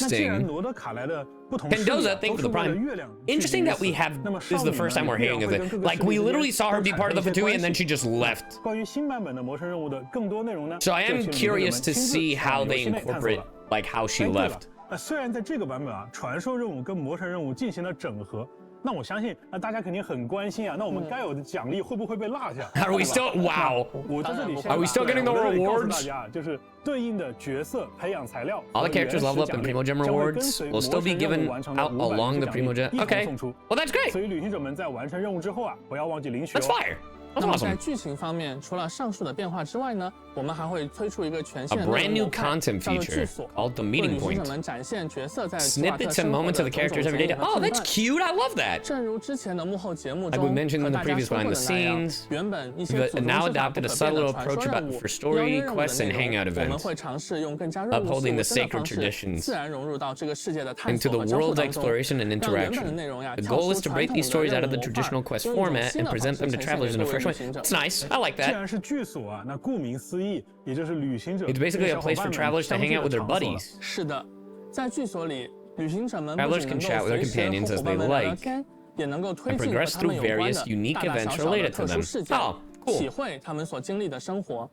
既然 Interesting. 罗德卡莱的不同势力 Pendoza, 都 thank you 是 for the 为了 prime. 月亮 Interesting that we have. This is the first time we're hearing of it. Like we literally saw her be part of the Fatui and then she just left. 关于新版本的魔神任务的更多内容呢 So I am curious to see how they 游戏内探索 incorporate 了。 like how she 对了 left. 虽然在这个版本传说任务跟魔神任务进行了整合，那我相信大家肯定很关心啊，那我们该有的奖励会不会被落下 Are we still? Wow. 我在这里先 Are we still getting the 告诉 rewards? 大家，就是对应的角色培养材料 All the characters level up in Primogem rewards will still be given out along the Primogem. Okay. Well, that's great. 所以旅行者们在完成任务之后不要忘记领取 That's fire. 那 That's 么在 awesome. 剧情方面，除了上述的变化之外呢，我们还会推出一个全 A 新的 brand 内 new 容模块 content 叫做 feature 剧所， called the 为 meeting 旅行者 point. 们展现角色在 Snippets and moments of the characters every day. Oh, that's cute. I love that. 正如之前的幕后节目 Like 中 we mentioned in 和 the 大家 previous 说 behind 过 the 的那样 scenes, 原本一些 But 祖宗 now 之法不 adopted a 可 subtle 变的传 approach 说 about 任务 for 邀 story 约任务的 quests and 内容 hangout 我们 events, 会尝试用更加润物 upholding the 细无声的 sacred 方式， traditions 自然融入到这个世界的探 into 索 the 和交互 world's 当中， exploration and 让原本的 interaction. 内容呀 The 跳 goal 出 is to 传 break 统 these 的 stories 任 out of 务 the 模块， traditional quest 用一种 format 新 and 的方 present 式 them to 呈现 travelers 给 in a 各位 fresh 旅 way. 行者。 It's nice. I like 既 that. 然是剧所那顾名思义，也就是旅行者 It's basically a 跟 place 小 for 伙伴们 travelers to 相聚 hang out 的 with their 场所了 buddies. 是的，在剧所里，旅行者们不 Travelers 仅 can 能 chat 够 with their 随时 companions 和 as 伙伴 they 们聊聊 like 天，也能够推 and 进和 progress 他们 through 有关 various 的 unique 大大 events 小小的 related to 特殊 them. 事件， Oh, cool. 体会他们所经历的生活。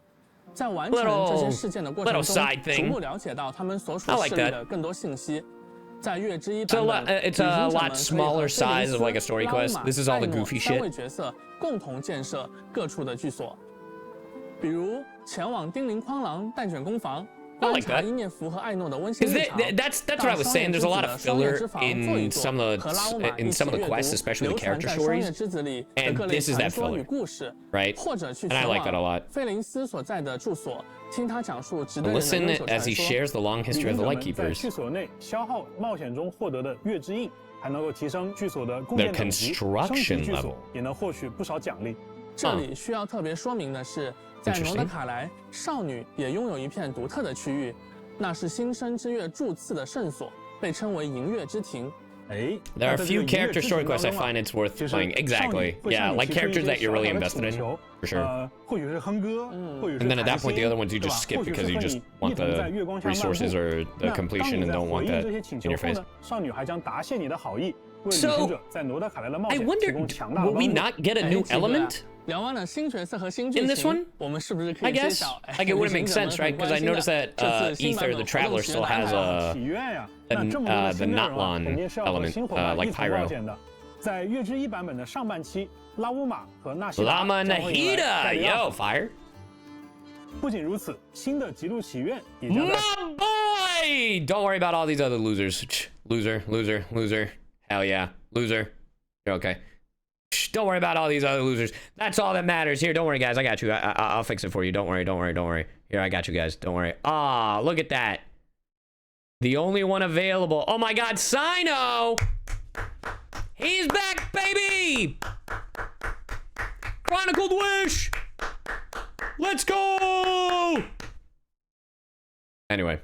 在完成这 Little- 些事件的过程 little 中， side 逐 thing. 步了解到他们所属 I like 势力 that. 的更多信息。在月之一 It's a 版 lot. 本， It's a lot smaller size of like a story 拉 quest. 玛 This is all the 艾诺 goofy 三位 shit. 角色共同建设各处的居所，比如前往叮铃哐啷蛋卷工坊。 I 观 like 察 that. 伊涅芙和艾诺的温馨 Because 日常。 that's what I was saying. There's a lot of filler in some of 和拉乌 the 玛 in 一起 some of the 阅 quests, 读 especially 流 the 传 character 在双月 stories. 之子里的 And 各类 this is 传 that 说与 filler, 故事， right? 或者去 And I 前 like that a 往 lot. 费林斯所在的住所，听他讲述值得人的 Listen 悠久 as 传 he 说。 shares the long 旅 history 行 of 者 the 们在 Lightkeepers, 剧所内消耗冒险中获得的月之印，还能够提升剧所的贡献 Their 等级，升 construction 级剧 level 所也能获取不少奖励。这里需要特别说明的是，在 Interesting 诺德卡莱，少女也拥有一片独特的区域，那是新生之月柱次的圣所，被称为银月之庭。哎， there are 那 a 在这 few 个银月 character 之 story 庭当 quests I 中啊 find it's worth 就是 playing. 少女 Exactly. 会向 Yeah, 你 like 提出一 characters 些 that you're 小 really 小的 invested 请 in, 求 for sure. 或许是哼歌，或许是 And then at 谈 that point, the 心 other ones you 对 just 吧 skip 或许 because 是 you 和 just 你 want 一同在 the 月光下漫步 resources or the 那当 completion 你 and 在 don't 回 want 应 that 这些请 in 求 your 后 face. 呢，少女还将答谢你的好意，为旅 So, 行者在罗德卡莱的冒 I 险提供 wonder, 强大的 will 帮 we 助。 not get a new 哎，奇怪 element? 聊完了新角色和新剧 In this 情 one? 我们是不是可 I 以揭 guess. 晓？ Like it wouldn't make sense, right? Because I noticed that 这次新版 Ether, 本 the 活动 Traveler, 期的 still 安 has 排啊 a 祈愿呀， the 那这么多的 the 新内容啊 Notlon 肯定是要和 element, 新伙伴 like 一起冒 Pyro. 险的。在月之一版本的上半期，拉乌玛和纳西达 Lama 将会迎来 Nahida, 赛利奥 yo, fire. 不仅如此，新的极路祈愿也将在 My boy! Don't worry about all these other losers. Loser, loser, loser. Hell yeah, loser. You're okay. Don't worry about all these other losers. That's all that matters. Here, don't worry, guys. I got you. I'll fix it for you. Don't worry, don't worry, don't worry. Here, I got you guys. Don't worry. Ah, look at that. The only one available. Oh my God, Sino! He's back, baby! Chronicled Wish! Let's go! Anyway.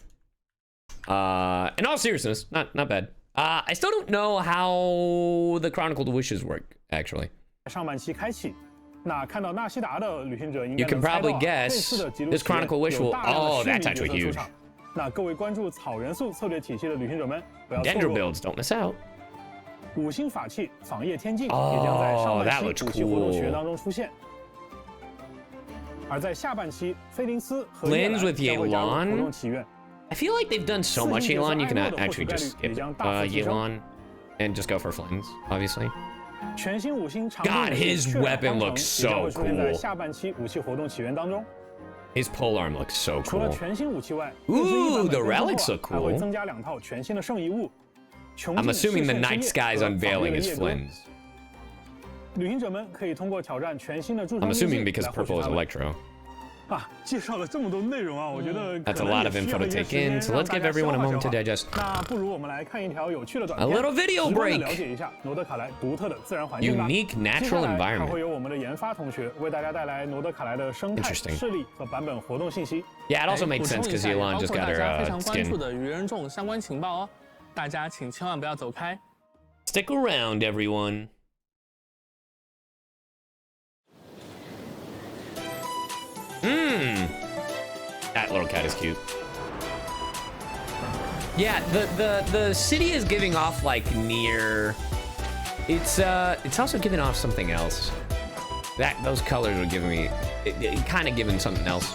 In all seriousness, not bad. I still don't know how the Chronicled Wishes work, actually. 上半期开启。那看到纳西达的旅行者应该 You can 能猜到 probably 这 guess 次的极路 this 祈愿 Chronicle Wish 有 will. 大量的 Oh, 虚拟 that's 角 actually 色出 huge. 场那各位关注草元素策略体系的旅行者们，不要错 Dendro 过。 builds, don't miss out. 5星法器仿叶天境也将在上半期武器活动起源当中出现。而在下半期，菲林斯和叶兰 Blends 将 with 会加入 Yelan 活动起源。 I feel like they've done so much Yelan, you can actually just skip Yelan and just go for Flins, obviously. 全新5星长 God, his weapon looks so 也将会出现在 cool. 下半期武器活动起源当中。 His polearm looks so 除了 cool. 全新武器外 Ooh, the 更新版本 relics 更 look 后还会 cool. 增加2套全新的圣遗物。穷 I'm 尽 assuming the 视线 Night 之夜 Sky's 和仿 unveiling 月的 is 夜歌 Flins. 旅行者们可以通过挑战全新的驻 I'm 场秘 assuming 境 because 来获取 purple is 它们。 Electro. 啊，介绍了这么多内容啊，我觉得 That's a lot of info to take in, so let's give everyone a moment to digest. 那不如我们来看一条有趣的短 A 片， little video 直观地 break. 了解一下罗德卡莱独特的自然环境吧。 Unique 接下 natural 来还 environment. 会有我们的研发同学为大家带来罗德卡莱的生态、 Interesting. 势力和版本活动信息。 Yeah, it also 补 makes 充 sense 一 because 下，也 Yelan 包 just 括 got 大家非 her 常关注 skin. 的愚人众相关情报哦，大家请千万不要走开。 Stick around, everyone. That little cat is cute. Yeah, the city is giving off like near. It's also giving off something else. Those colors are giving me it kind of giving something else.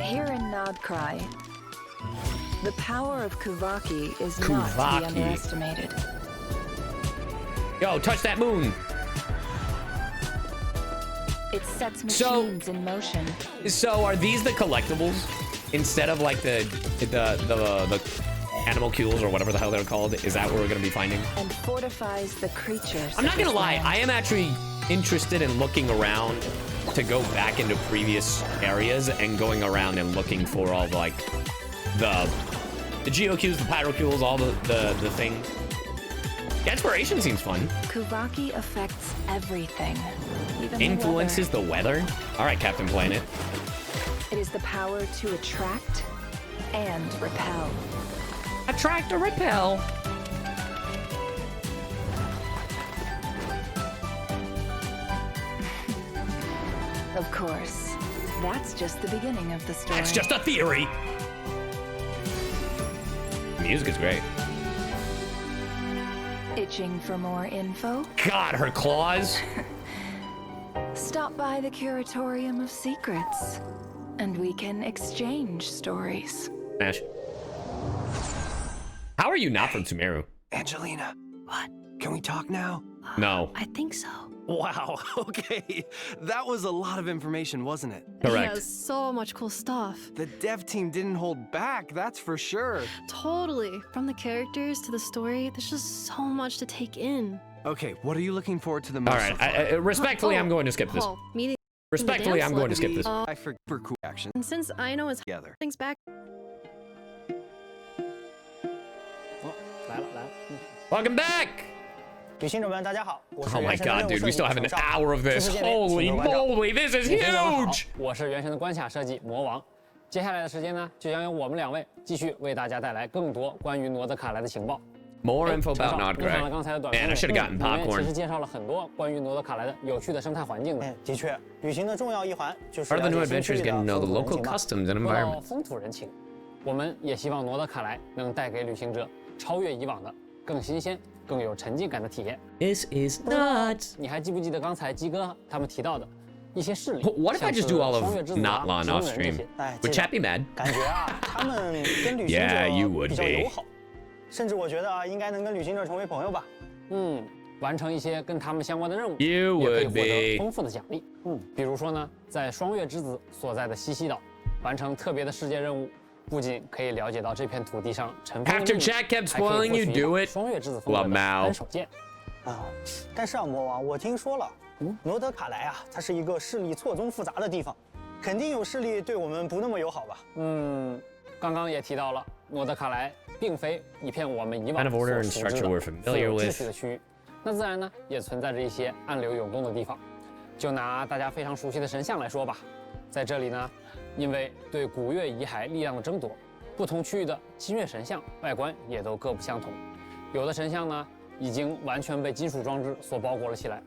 Here in Nod-Krai, the power of Cyyuvtuber is not to Cyyuvtuber. be underestimated. Yo, touch that moon. It sets So- machines in motion. So are these the collectibles instead of like the animalcules or whatever the hell they're called? Is that what we're gonna be finding? And fortifies the creatures. I'm not of gonna this lie, land. I am actually interested in looking around to go back into previous areas and going around and looking for all like the geocues, the pyrocules, all the things. The exploration seems fun. Cyyuvtuber affects everything. Even Influences the weather. All right, Captain Planet. the weather. It is the power to attract and repel. Attract or repel. Of course, that's just the beginning of the story. That's just a theory. Music is great. Itching for more info? God, her claws. Stop by the Curatorium of Secrets, and we can exchange stories. Smash. How are you not from Sumeru? Angelina, What? can we talk now? No. I think so. Wow, okay. That was a lot of information, wasn't it? Correct. Yeah, so much cool stuff. The dev team didn't hold back, that's for sure. Totally. From the characters to the story, there's just so much to take in. Okay, what are you looking forward to the most? All right. Respectfully, I'm going to skip this. Oh, meeting Respectfully, I'm going to skip this. I forget for cool action and since I know it's together. things back. 来了来了， Welcome back. 旅行者们大家好，我是 Oh my 原神的 god, 任务 dude, 设 we 计 still have an 程少 hour of 初 this. 次见面， Holy 请多关照 moly, this is 旅行者们好 huge. 我是原神的关卡设计魔王。接下来的时间呢，就将由我们2位继续为大家带来更多关于罗德卡莱的情报。 More 哎 info 程 about 少你看了 Nod-Krai. 刚才的短 Man, I 片 should have gotten 里面其 popcorn. 实介绍了很多关于罗德卡莱的有趣的生态环境的。的确，旅行的重要一环就是 Part of the new 了解 adventure 新 is 区域 getting to 的 know the 风土人 local 情吧。 customs and 说到 environment. 风土人情，我们也希望罗德卡莱能带给旅行者超越以往的、更新鲜、更有沉浸感的体验。 This is nuts. 你还记不记得刚才鸡哥他们提到的一些势力？ What if I just do all of 像是双月之子啊 Notlan 植物 off 人这 stream? 些 哎， Would 记 chat 得 be mad? 感觉啊，他们跟旅行 Yeah, you 者 would 比较 be. 友好，甚至我觉得啊，应该能跟旅行者成为朋友吧。完成一些跟他们相关的任务， You 也可以 would 获得 be. 丰富的奖励。比如说呢，在双月之子所在的西西岛完成特别的世界任务，不仅可以了解到这片土地上尘封的 After 秘密 chat kept 还可以 spoiling 获 you 取 do 一 it. 把双月之子风格的 Lamau 单手剑。啊，但是啊，魔王，我听说了，罗德卡莱啊，它是一个势力错综复杂的地方，肯定有势力对我们不那么友好吧？刚刚也提到了，诺德卡莱并非一片我们以往 Kind of order and 所熟知 structure we're 的 familiar 富有秩 with. 序的区域，那自然呢也存在着一些暗流涌动的地方。就拿大家非常熟悉的神像来说吧，在这里呢，因为对古月遗骸力量的争夺，不同区域的金月神像外观也都各不相同。有的神像呢已经完全被金属装置所包裹了起来，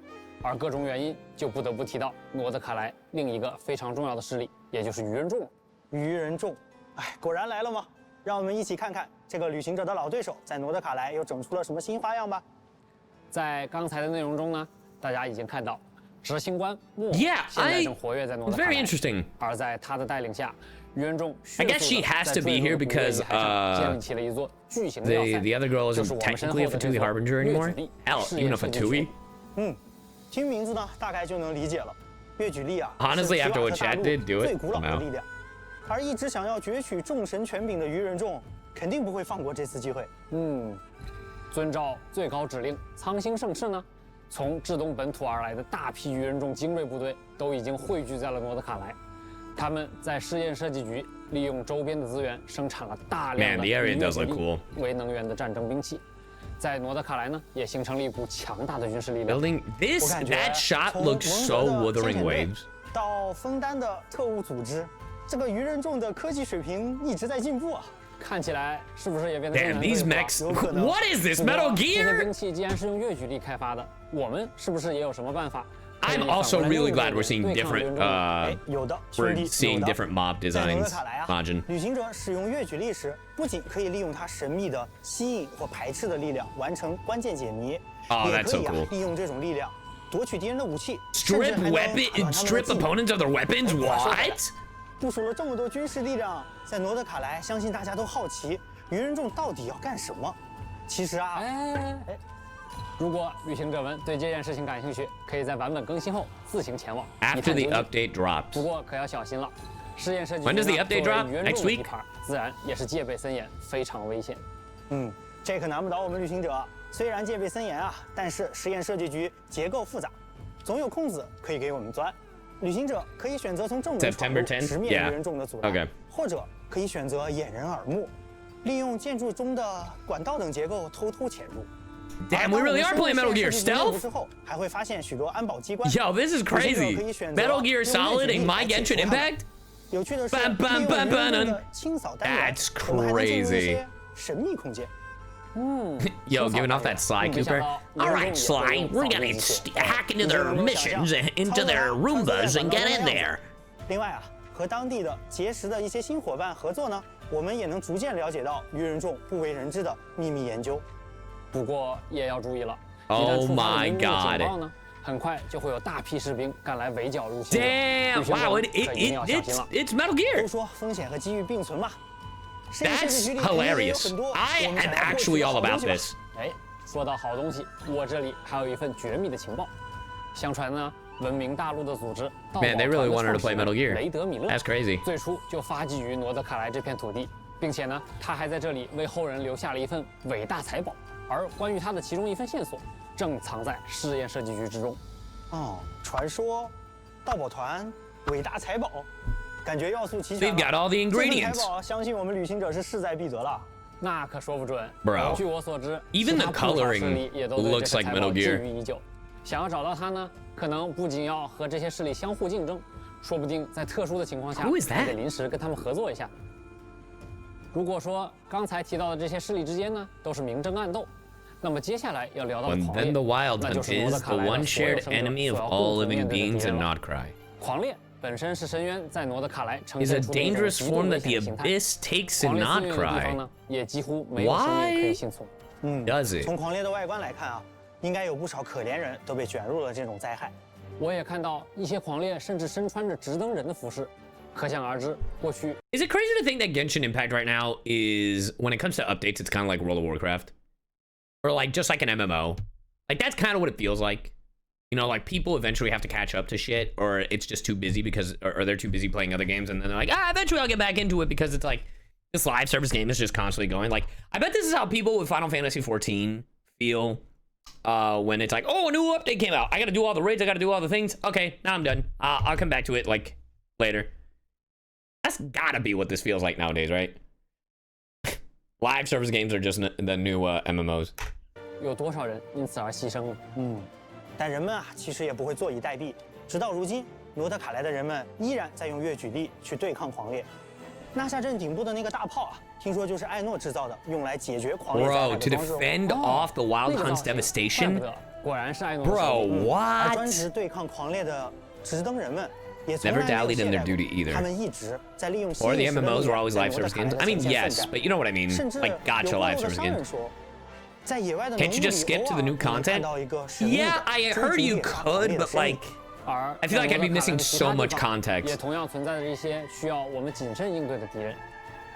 而各种原因就不得不提到诺德卡莱另一个非常重要的势力，也就是鱼人众。鱼人众，哎，果然来了吗？让我们一起看看这个旅行者的老对手在诺德卡莱又整出了什么新花样吧。在刚才的内容中呢，大家已经看到执行官莫 Yeah, 现在正活跃在诺德卡 very 莱， interesting. 而在他的带领下，鱼人众 I guess she has to be here because 建立起了一座巨型的要塞。 the other girl 就 isn't 是我们身后 technically 的 a 这 Fatui 座 Harbinger 越 anymore. 举力 Hell, 试 even 验 a 设计 Fatui. 嗯，听名字呢，大概就能理解了。越举力啊 Honestly, 是 after what 希瓦特大 Chad 陆 did, do it. 最古老的 Somehow. 力量，而一直想要攫取众神权柄的鱼人众，肯定不会放过这次机会。遵照最高指令，苍星盛世呢，从至东本土而来的大批鱼人众精锐部队都已经汇聚在了诺德卡莱。他们在试验设计局利用周边的资源，生产了大量 Man, 的 the area 以 does 越 look 举力 cool. 为能源的战争兵器。在诺德卡莱呢，也形成了一股强大的军事力量。 Building this, 我感觉 that shot 从 looks so 蒙德的 Wuthering 先遣队 Waves. 到枫丹的特务组织，这个鱼人众的科技水平一直在进步啊。看起来是不是也变得 Damn, 更 these 难对付 mechs. 了有可能 What is this, 不过 Metal 这些 Gear? 兵器既然是用越举力开发的，我们是不是也有什么办法？ I'm also really glad we're seeing different, 有的，兄 we're 弟， seeing 有的。 different mob 在诺德 designs. 卡莱啊， Majin. 旅行者使用越举力时，不仅可以利用它神秘的吸引或排斥的力量完成关键解谜， Oh, 也 that's 可 so 以啊 cool. 利用这种力量夺取敌人的武器，甚 Strip 至还能打断 weapon, 他们的 strip 技能 opponents of their weapons. 话说回来 What? 部署了这么多军事力量，在诺德卡莱，相信大家都好奇，鱼人众到底要干什么？其实啊，如果旅行者们对这件事情感兴趣，可以在版本更新后自行前往。 After 一 the 探究竟 update drops. 不过可要小心了，试验设计 When does the 呢 update 作为 drop? 鱼人 Next 众的 week? 地盘，自然也是戒备森严，非常危险。这可难不倒我们旅行者。虽然戒备森严啊，但是实验设计局结构复杂，总有空子可以给我们钻。旅行者可以选择从正门闯入 September 10th? 直面鱼人众的阻拦 Yeah. Okay. 或者可以选择掩人耳目，利用建筑中的管道等结构偷偷潜入。 Damn, we really are playing Metal Gear 之 Stealth. 后还会发现许多安保机关。 Yo, this is 旅行者 crazy. 可以选择 Metal Gear 用 Solid 越举 and 力 My 来解 Genshin 除它们 Impact? 有趣的是， Bam, 利 bam, 用 bam, 鱼人 bam. 众的清扫单元 That's 我们还能进入一 crazy. 些神秘空间。 Yo, giving off that Cyyuvtuber. All right, Sly, we're gonna hack into their missions, into their Roombas, and get in there. 另外啊，和当地的结识的一些新伙伴合作呢，我们也能逐渐了解到鱼人众不为人知的秘密研究。不过也要注意了，一 Oh 旦触发了 my 明目的 god. 警报呢，很快就会有大批士兵赶来围剿入侵者。 Damn! 旅行者 Wow, 们可一定要小心了。 it's Metal Gear. 都说风险和机遇并存嘛。实验设 That's 计局里肯定也有 hilarious. 很多 I 我们 am 想要获取 actually 的 all 好东 about 西吧 this. 说到好东西，我这里还有一份绝密的情报。相传呢，文明大陆的组织盗宝 Man, they 团 really 的 wanted to 创始 play 人 Metal Gear. 雷德米勒 That's crazy. 最初就发迹于诺德卡莱这片土地，并且呢，他还在这里为后人留下了一份伟大财宝。而关于他的其中一份线索，正藏在试验设计局之中。传说盗宝团伟大财宝，感觉要素齐全。 They've got all the 这份 ingredients. 财宝，相信我们旅行者是势在必得了。那可说不准。 Bro, 据我所知 even 其 the 他不少势 coloring 力也都对 looks 这 like 个财宝 Metal 觊 Gear. 觎已久。想要找到它呢，可能不仅要和这些势力相互竞争，说不定在特殊的情况下 Who is that? 还得临时跟他们合作一下。如果说刚才提到的这些势力之间呢，都是明争暗斗，那么接下来要聊到的 When 狂 then 猎， the Wild 那就 Hunt 是诺德 is 卡 the 莱的 one 所有 shared 生者 enemy of 所要 all 共同 living 面对的 beings 敌人 in 了。 Nod-Krai. 狂猎本身是深渊在诺德卡莱呈 Is a 现出的一种 dangerous 极度 form 危 that 险 the 的形态。 Abyss takes in 狂猎肆虐的地方 Nod-Krai. 呢，也几乎没有生命可以 Why 幸存。 does it? 从狂猎的外观来看啊，应该有不少可怜人都被卷入了这种灾害。我也看到一些狂猎甚至身穿着直登人的服饰，可想而知，过去 Is it crazy to think that Genshin Impact right now is, when it comes to updates, it's kind of like World of Warcraft? Or like, just like an MMO? Like, that's kind of what it feels like. You know, like, people eventually have to catch up to shit, or it's just too busy because, or they're too busy playing other games, and then they're like, eventually I'll get back into it because it's like, this live service game is just constantly going. Like, I bet this is how people with Final Fantasy XIV feel when it's like, oh, a new update came out. I gotta do all the raids, I gotta do all the things. Okay, now I'm done. I'll come back to it, like, later. That's gotta be what this feels like nowadays, right? Live service games are just the new MMOs. 有多少人因此而牺牲了？但人们啊，其实也不会坐以待毙。直到如今，诺德卡莱的人们依然在用越举力去对抗狂猎。纳夏镇顶部的那个大炮啊，听说就是艾诺制造的，用来解决狂猎灾害 Bro, 的 to 方式。 defend off the Wild Hunt's devastation? 果然是爱诺的 Bro, 手笔。 what? 而专职对抗狂烈的直登人们也从 Never 来没有 dallied in 懈 their 怠 duty 过 either. 他们一直在利用 Or the 新时的 MMOs 力 were 量 always 在 live 罗德 service 卡莱 games. 的 I mean, 前线奋 yes, 战 but you know what I mean. 甚至 Like 有 gacha 光 live 荣的 service 商人 games. 说，在野外的 Can't you 浓雾 just 里 skip to 偶 the 尔 new 能看 content? 到一个神秘的 Yeah, I 终 heard 极 you 猎杀 could, 行列的 but 身影 like, 而 I feel like I'd be missing so much 也 context. 同样存在着一些需要我们谨慎应对的敌人。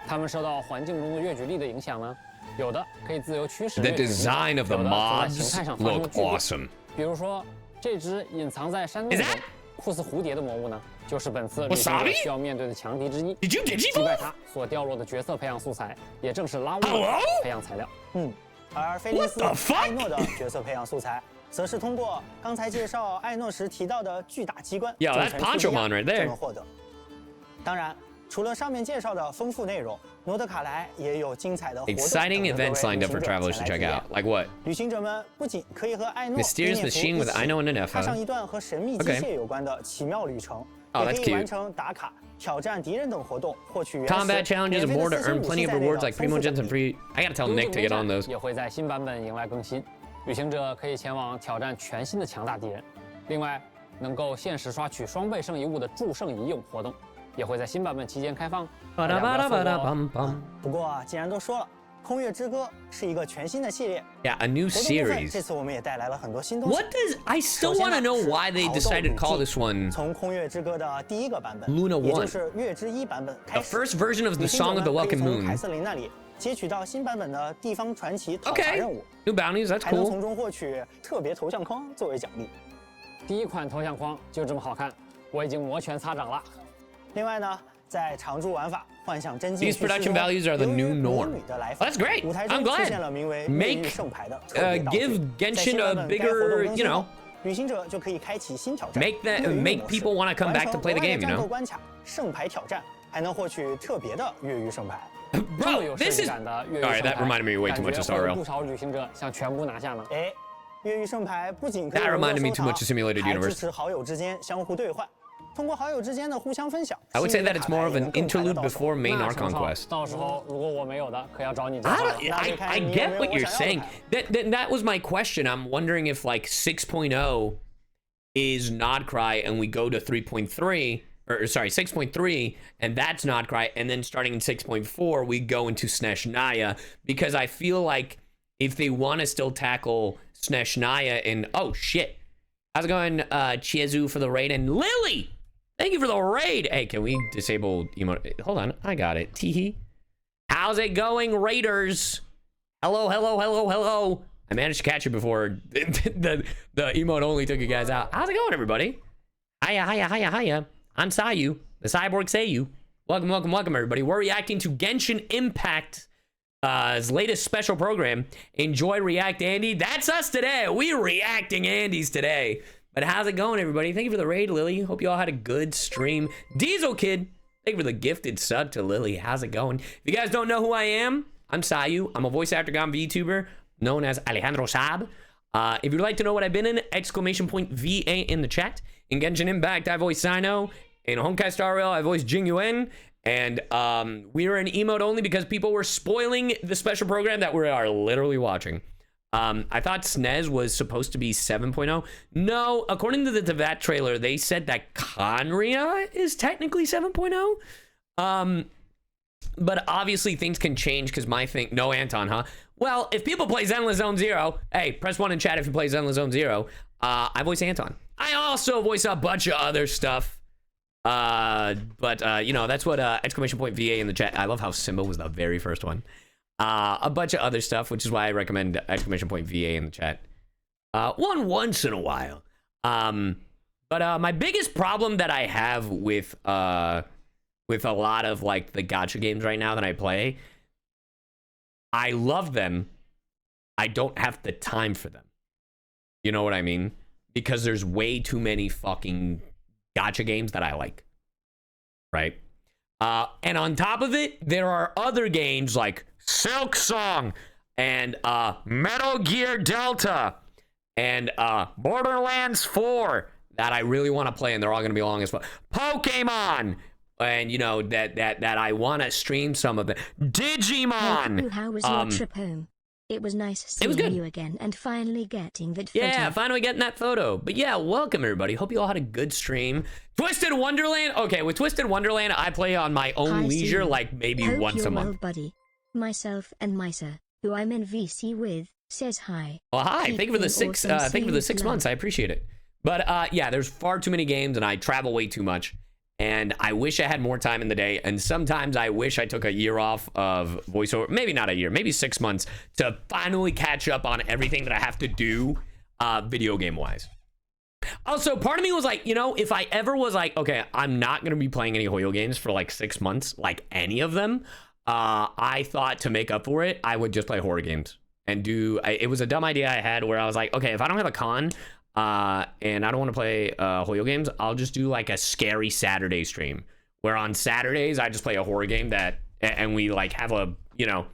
他们受到环境中的越举力的影响呢，有的可以自由驱使 The 越举力， design of the 有的则在形 mobs 态上发生 look 巨变。 awesome. 比如说，这只隐藏在山洞中酷似蝴蝶的魔物呢，就是本次旅行者需要面对的强敌之一。击败它所掉落的角色培养素材，也正是拉乌的培养材料。而菲利斯·艾诺的角色培养素材，则是通过刚才介绍艾诺时提到的巨大机关 Yo, that's 组成 Ponchomon right there. 就能获得。当然，除了上面介绍的丰富内容，诺德卡莱也有精彩的活动 Exciting events lined up for travelers to check out. Like what? 旅行者们不仅可以和艾诺 Mysterious machine with Aino and an 踏上 Effa. 一段和神秘机械有关的奇妙旅程， Oh, 也 that's 可以 cute. 完成打卡、挑战敌人等活动，获取原始 Combat challenges and 免费的 more to 私信 earn 武器 plenty of 在内的 rewards like 丰富 primogens 奖 and 励 free. I gotta tell Nick to get on those. 也会在新版本迎来更新，旅行者可以前往挑战全新的强大敌人。另外，能够限时刷取双倍圣遗物的祝圣遗俑活动，也会在新版本期间开放。大家不要错过哦。不过啊，既然都说了，《空月之歌》是一个全新的系列 Yeah, a new 活动部分 series. 这次我们也带来了很多新东西。 What does I still want to know why they decided to call this one 从《空月之歌》的第一个版本 Luna 也 One 就是月之一版本开 The 始。 first version of the Song of the 旅行者 Welcome 们可以从凯 Moon. 瑟琳那里接取到新版本的地方传奇讨伐 Okay, 任务， new bounties. That's 还能 cool. 从中获取特别头像框作为奖励。第一款头像框就这么好看，我已经摩拳擦掌了。另外呢，在常驻玩法幻想真境 These production values are the new norm. 的来访 That's great. 舞台 I'm 中出现 glad. 了名为越狱 Make 圣牌的特别道具 give 在 Genshin 新版 a 本该活动 bigger, 更 you 新后 know, 旅行者就可以开启新挑战 make that 越狱 make 模式 people want to come back to play the 完成 game. You 额外的战斗 know, 关卡、圣牌挑战，还能获取特别的越狱圣牌。 bro, this is. 的 All right, that reminded me way too much of Star 不 Rail. 少旅行者想全部拿下呢。哎，越狱圣牌不仅可以 That 融入 reminded me 收 too much 藏 of Simulated 还支 Universe. 持好友之间相互兑换，通过好友之间的互相分享。 I would say that it's more of an 新的卡牌也 interlude 能更快地到手 before main 那 arc 程少 conquest. 到时候如果我没有的，可要找你介绍 I 了 don't. I get what you're saying. That was my question. I'm wondering if like 6.0 is Nod-Krai and we go to 3.3, or sorry, 6.3, and that's Nod-Krai, and then starting in 6.4 we go into Snezhnaya, because I feel like if they want to still tackle Snezhnaya and oh shit, how's it going, Cyyuvtuber for the raid, and Lily, thank you for the raid. Hey, can we disable emote? Hold on, I got it. Teehee. How's it going, Raiders? Hello, hello, hello, hello. I managed to catch you before the emote only took you guys out. How's it going, everybody? Hiya, hiya, hiya, hiya. I'm Cyu, the cyborg Cyu. Welcome, welcome, welcome, everybody. We're reacting to Genshin Impact his latest special program. Enjoy React Andy. That's us today. We're reacting Andy's today. But how's it going, everybody? Thank you for the raid, Lily. Hope you all had a good stream. Diesel Kid, thank you for the gifted sub to Lily. How's it going? If you guys don't know who I am, I'm Cyu. I'm a voice actor gone VTuber known as Alejandro Saab. If you'd like to know what I've been in, exclamation point VA in the chat. In Genshin Impact, I voice Sino. In Honkai Star Rail, I voice Jing Yuan. And we were in emote only because people were spoiling the special program that we are literally watching. I thought SNES was supposed to be 7.0. No, according to the Tevat trailer, they said that Conria is technically 7.0. But obviously things can change because my thing... No, Anton, huh? Well, if people play Zenless Zone Zero, hey, press 1 in chat if you play Zenless Zone Zero. I voice Anton. I also voice a bunch of other stuff. But you know, that's what exclamation point VA in the chat. I love how Simba was the very first one. A bunch of other stuff, which is why I recommend exclamation point VA in the chat. Once in a while. But my biggest problem that I have with a lot of like the gacha games right now that I play, I love them. I don't have the time for them. You know what I mean? Because there's way too many fucking gacha games that I like. Right? And on top of it, there are other games like Silk Song and Metal Gear Delta and Borderlands 4 that I really want to play, and they're all going to be long as fuck. Pokemon, and you know that I want to stream some of it. Digimon. How was your trip home? It was nice It was seeing good. you again and finally getting that Yeah, photo. finally getting that photo. But yeah, welcome everybody. Hope you all had a good stream. Twisted Wonderland. Okay, with Twisted Wonderland, I play on my own Hi, leisure, Steve. like maybe Hope once you're a month. well, buddy. Myself and Misa, who I'm in VC with, says hi. Well, hi. Keep Thank you for the being six. awesome. Thank you for the See 6 you months. I appreciate it. But yeah, there's far too many games, and I travel way too much. And I wish I had more time in the day. And sometimes I wish I took a year off of voiceover. Maybe not a year. Maybe 6 months to finally catch up on everything that I have to do, video game wise. Also, part of me was like, you know, if I ever was like, okay, I'm not gonna be playing any Hoyo games for like 6 months, like any of them. I thought to make up for it, I would just play horror games and do. It was a dumb idea I had where I was like, okay, if I don't have a con. And I don't want to play Hoyo games, I'll just do like a scary Saturday stream where on Saturdays I just play a horror game that, and we like have a, you know,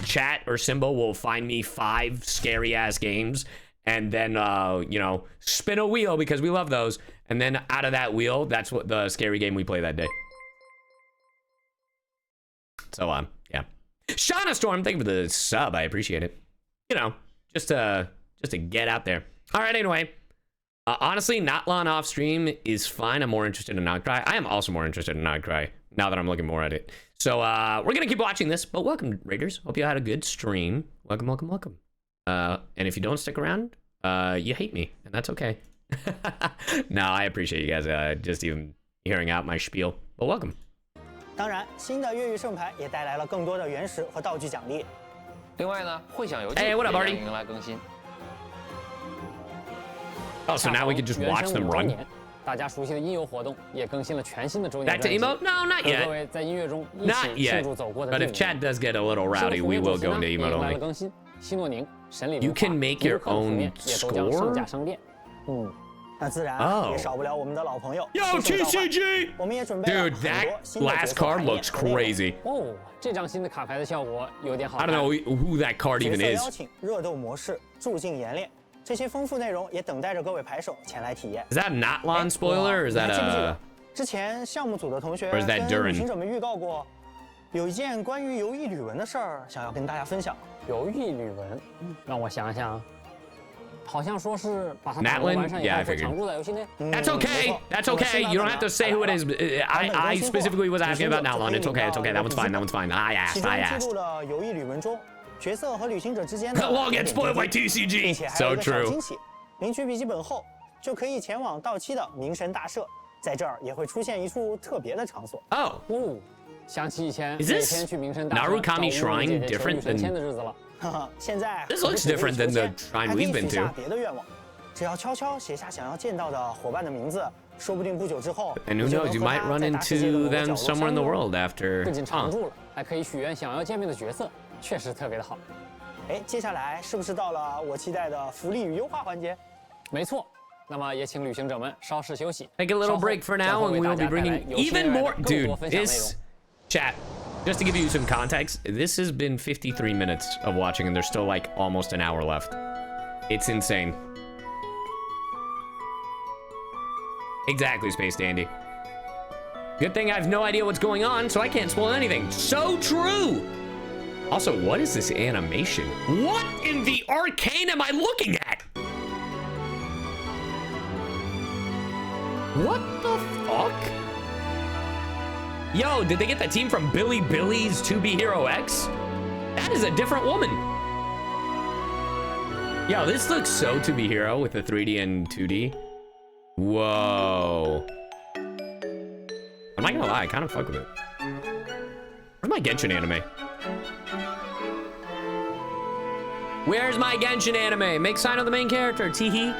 chat or Simbo will find me 5 scary ass games and then you know, spin a wheel because we love those, and then out of that wheel, that's what the scary game we play that day. So yeah, Shauna Storm, thank you for the sub, I appreciate it. You know, just to get out there. All right, anyway, honestly, not long off stream is fine. I'm more interested in Nod-Krai. I am also more interested in Nod-Krai now that I'm looking more at it. So we're going to keep watching this, but welcome, Raiders. Hope you had a good stream. Welcome, welcome, welcome. And if you don't stick around, you hate me, and that's okay. No, I appreciate you guys just even hearing out my spiel, but welcome. 当然，新的越狱圣牌也带来了更多的原石和道具奖励。另外呢，会享游记 Hey, what up, 也 Artie? 将迎来更新。 Oh, so now we can just watch them run. 大家熟悉的音游活动也更新了全新的周年 Back to 专辑 emo? No, not 和 yet. 各位在音乐中一 Not 起 yet. 庆祝走过的 But 队 if 伍 chat does get a little 新的 rowdy, 封 we 面 will 主题 go 呢 into 也 emo 迎来了 only. 更新，希诺宁、神里 You 文 can 化 make your 游客的封面 own 也都将上 score? 架商店。那自然 Oh. 也少不了我们的老朋友 Yo, 新手召唤 TCG! 我们也准备了 Dude, 很多 that 新的角 last 色 card 排列 looks 和内容 crazy. 哦，这张新的卡牌的效果有点好 I 看。 don't know who that card 角 even 色 is. 邀请、热斗模式、助进演练，这些丰富内容也等待着各位牌手前来体验。 Is that not Lon spoiler, or is 你还 that 记不记 a... 得之前项目组的同学 Or is that 跟 Durin? 旅行者们预告过，有一件关于游艺旅文的事儿，想要跟大家分享。游艺旅文，让我想想，好像说是把它 Natlin? 打磨完善以 Yeah, 后 I 会 figured. 常驻在游戏内。 That's okay. That's okay. You don't have to say who it is. I specifically was asking about Natlin. It's okay. It's okay. That one's fine. That one's fine. I 其 asked. 中 I 记 asked. 录了游艺旅文中角色和旅行者之间的 Won't get 点 spoiled by 滴 TCG. 并且还 So 有一个小 true. 惊喜。领取笔记本后，就可以前往到期的冥神大社，在这儿也会出现一处特别的场所。 Oh. 哦，想起以前每 Is this 天去名神大社 Narukami 找乌 Shrine 姐姐求 different 女神 than- 签的日子了。哈哈，现在 This 可不 looks 只可以 different than 求 the 签 shrine 还可以 we've been 许下 to. 别的愿望，只要悄悄写下想要见到的伙伴的名字，说不定不久之后， And who 你就 knows? 能 You 和 might 他 run 在大世界的某 into 个 them 角落 somewhere in the 相遇 world after. 不仅常 Huh. 驻了，还可以许愿想要见面的角色，确实特别的好。哎，接下来是不是到了我期待的福利与优化环节？没错，那么也请旅行者们稍事休息。 Take a little break for now, and we will be bringing even more. Dude, this chat. Just to give you some context, this has been 53 minutes of watching, and there's still like almost an hour left. It's insane. Exactly, Space Dandy. Good thing I have no idea what's going on, so I can't spoil anything. So true! Also, what is this animation? What in the arcane am I looking at? What the fuck? Yo, did they get the team from Billy Billy's 2B Hero X? That is a different woman. Yo, this looks so 2B Hero with the 3D and 2D. Whoa. I'm not gonna lie, I kind of fuck with it. Where's my Genshin anime? Where's my Genshin anime? Make sign of the main character, teehee.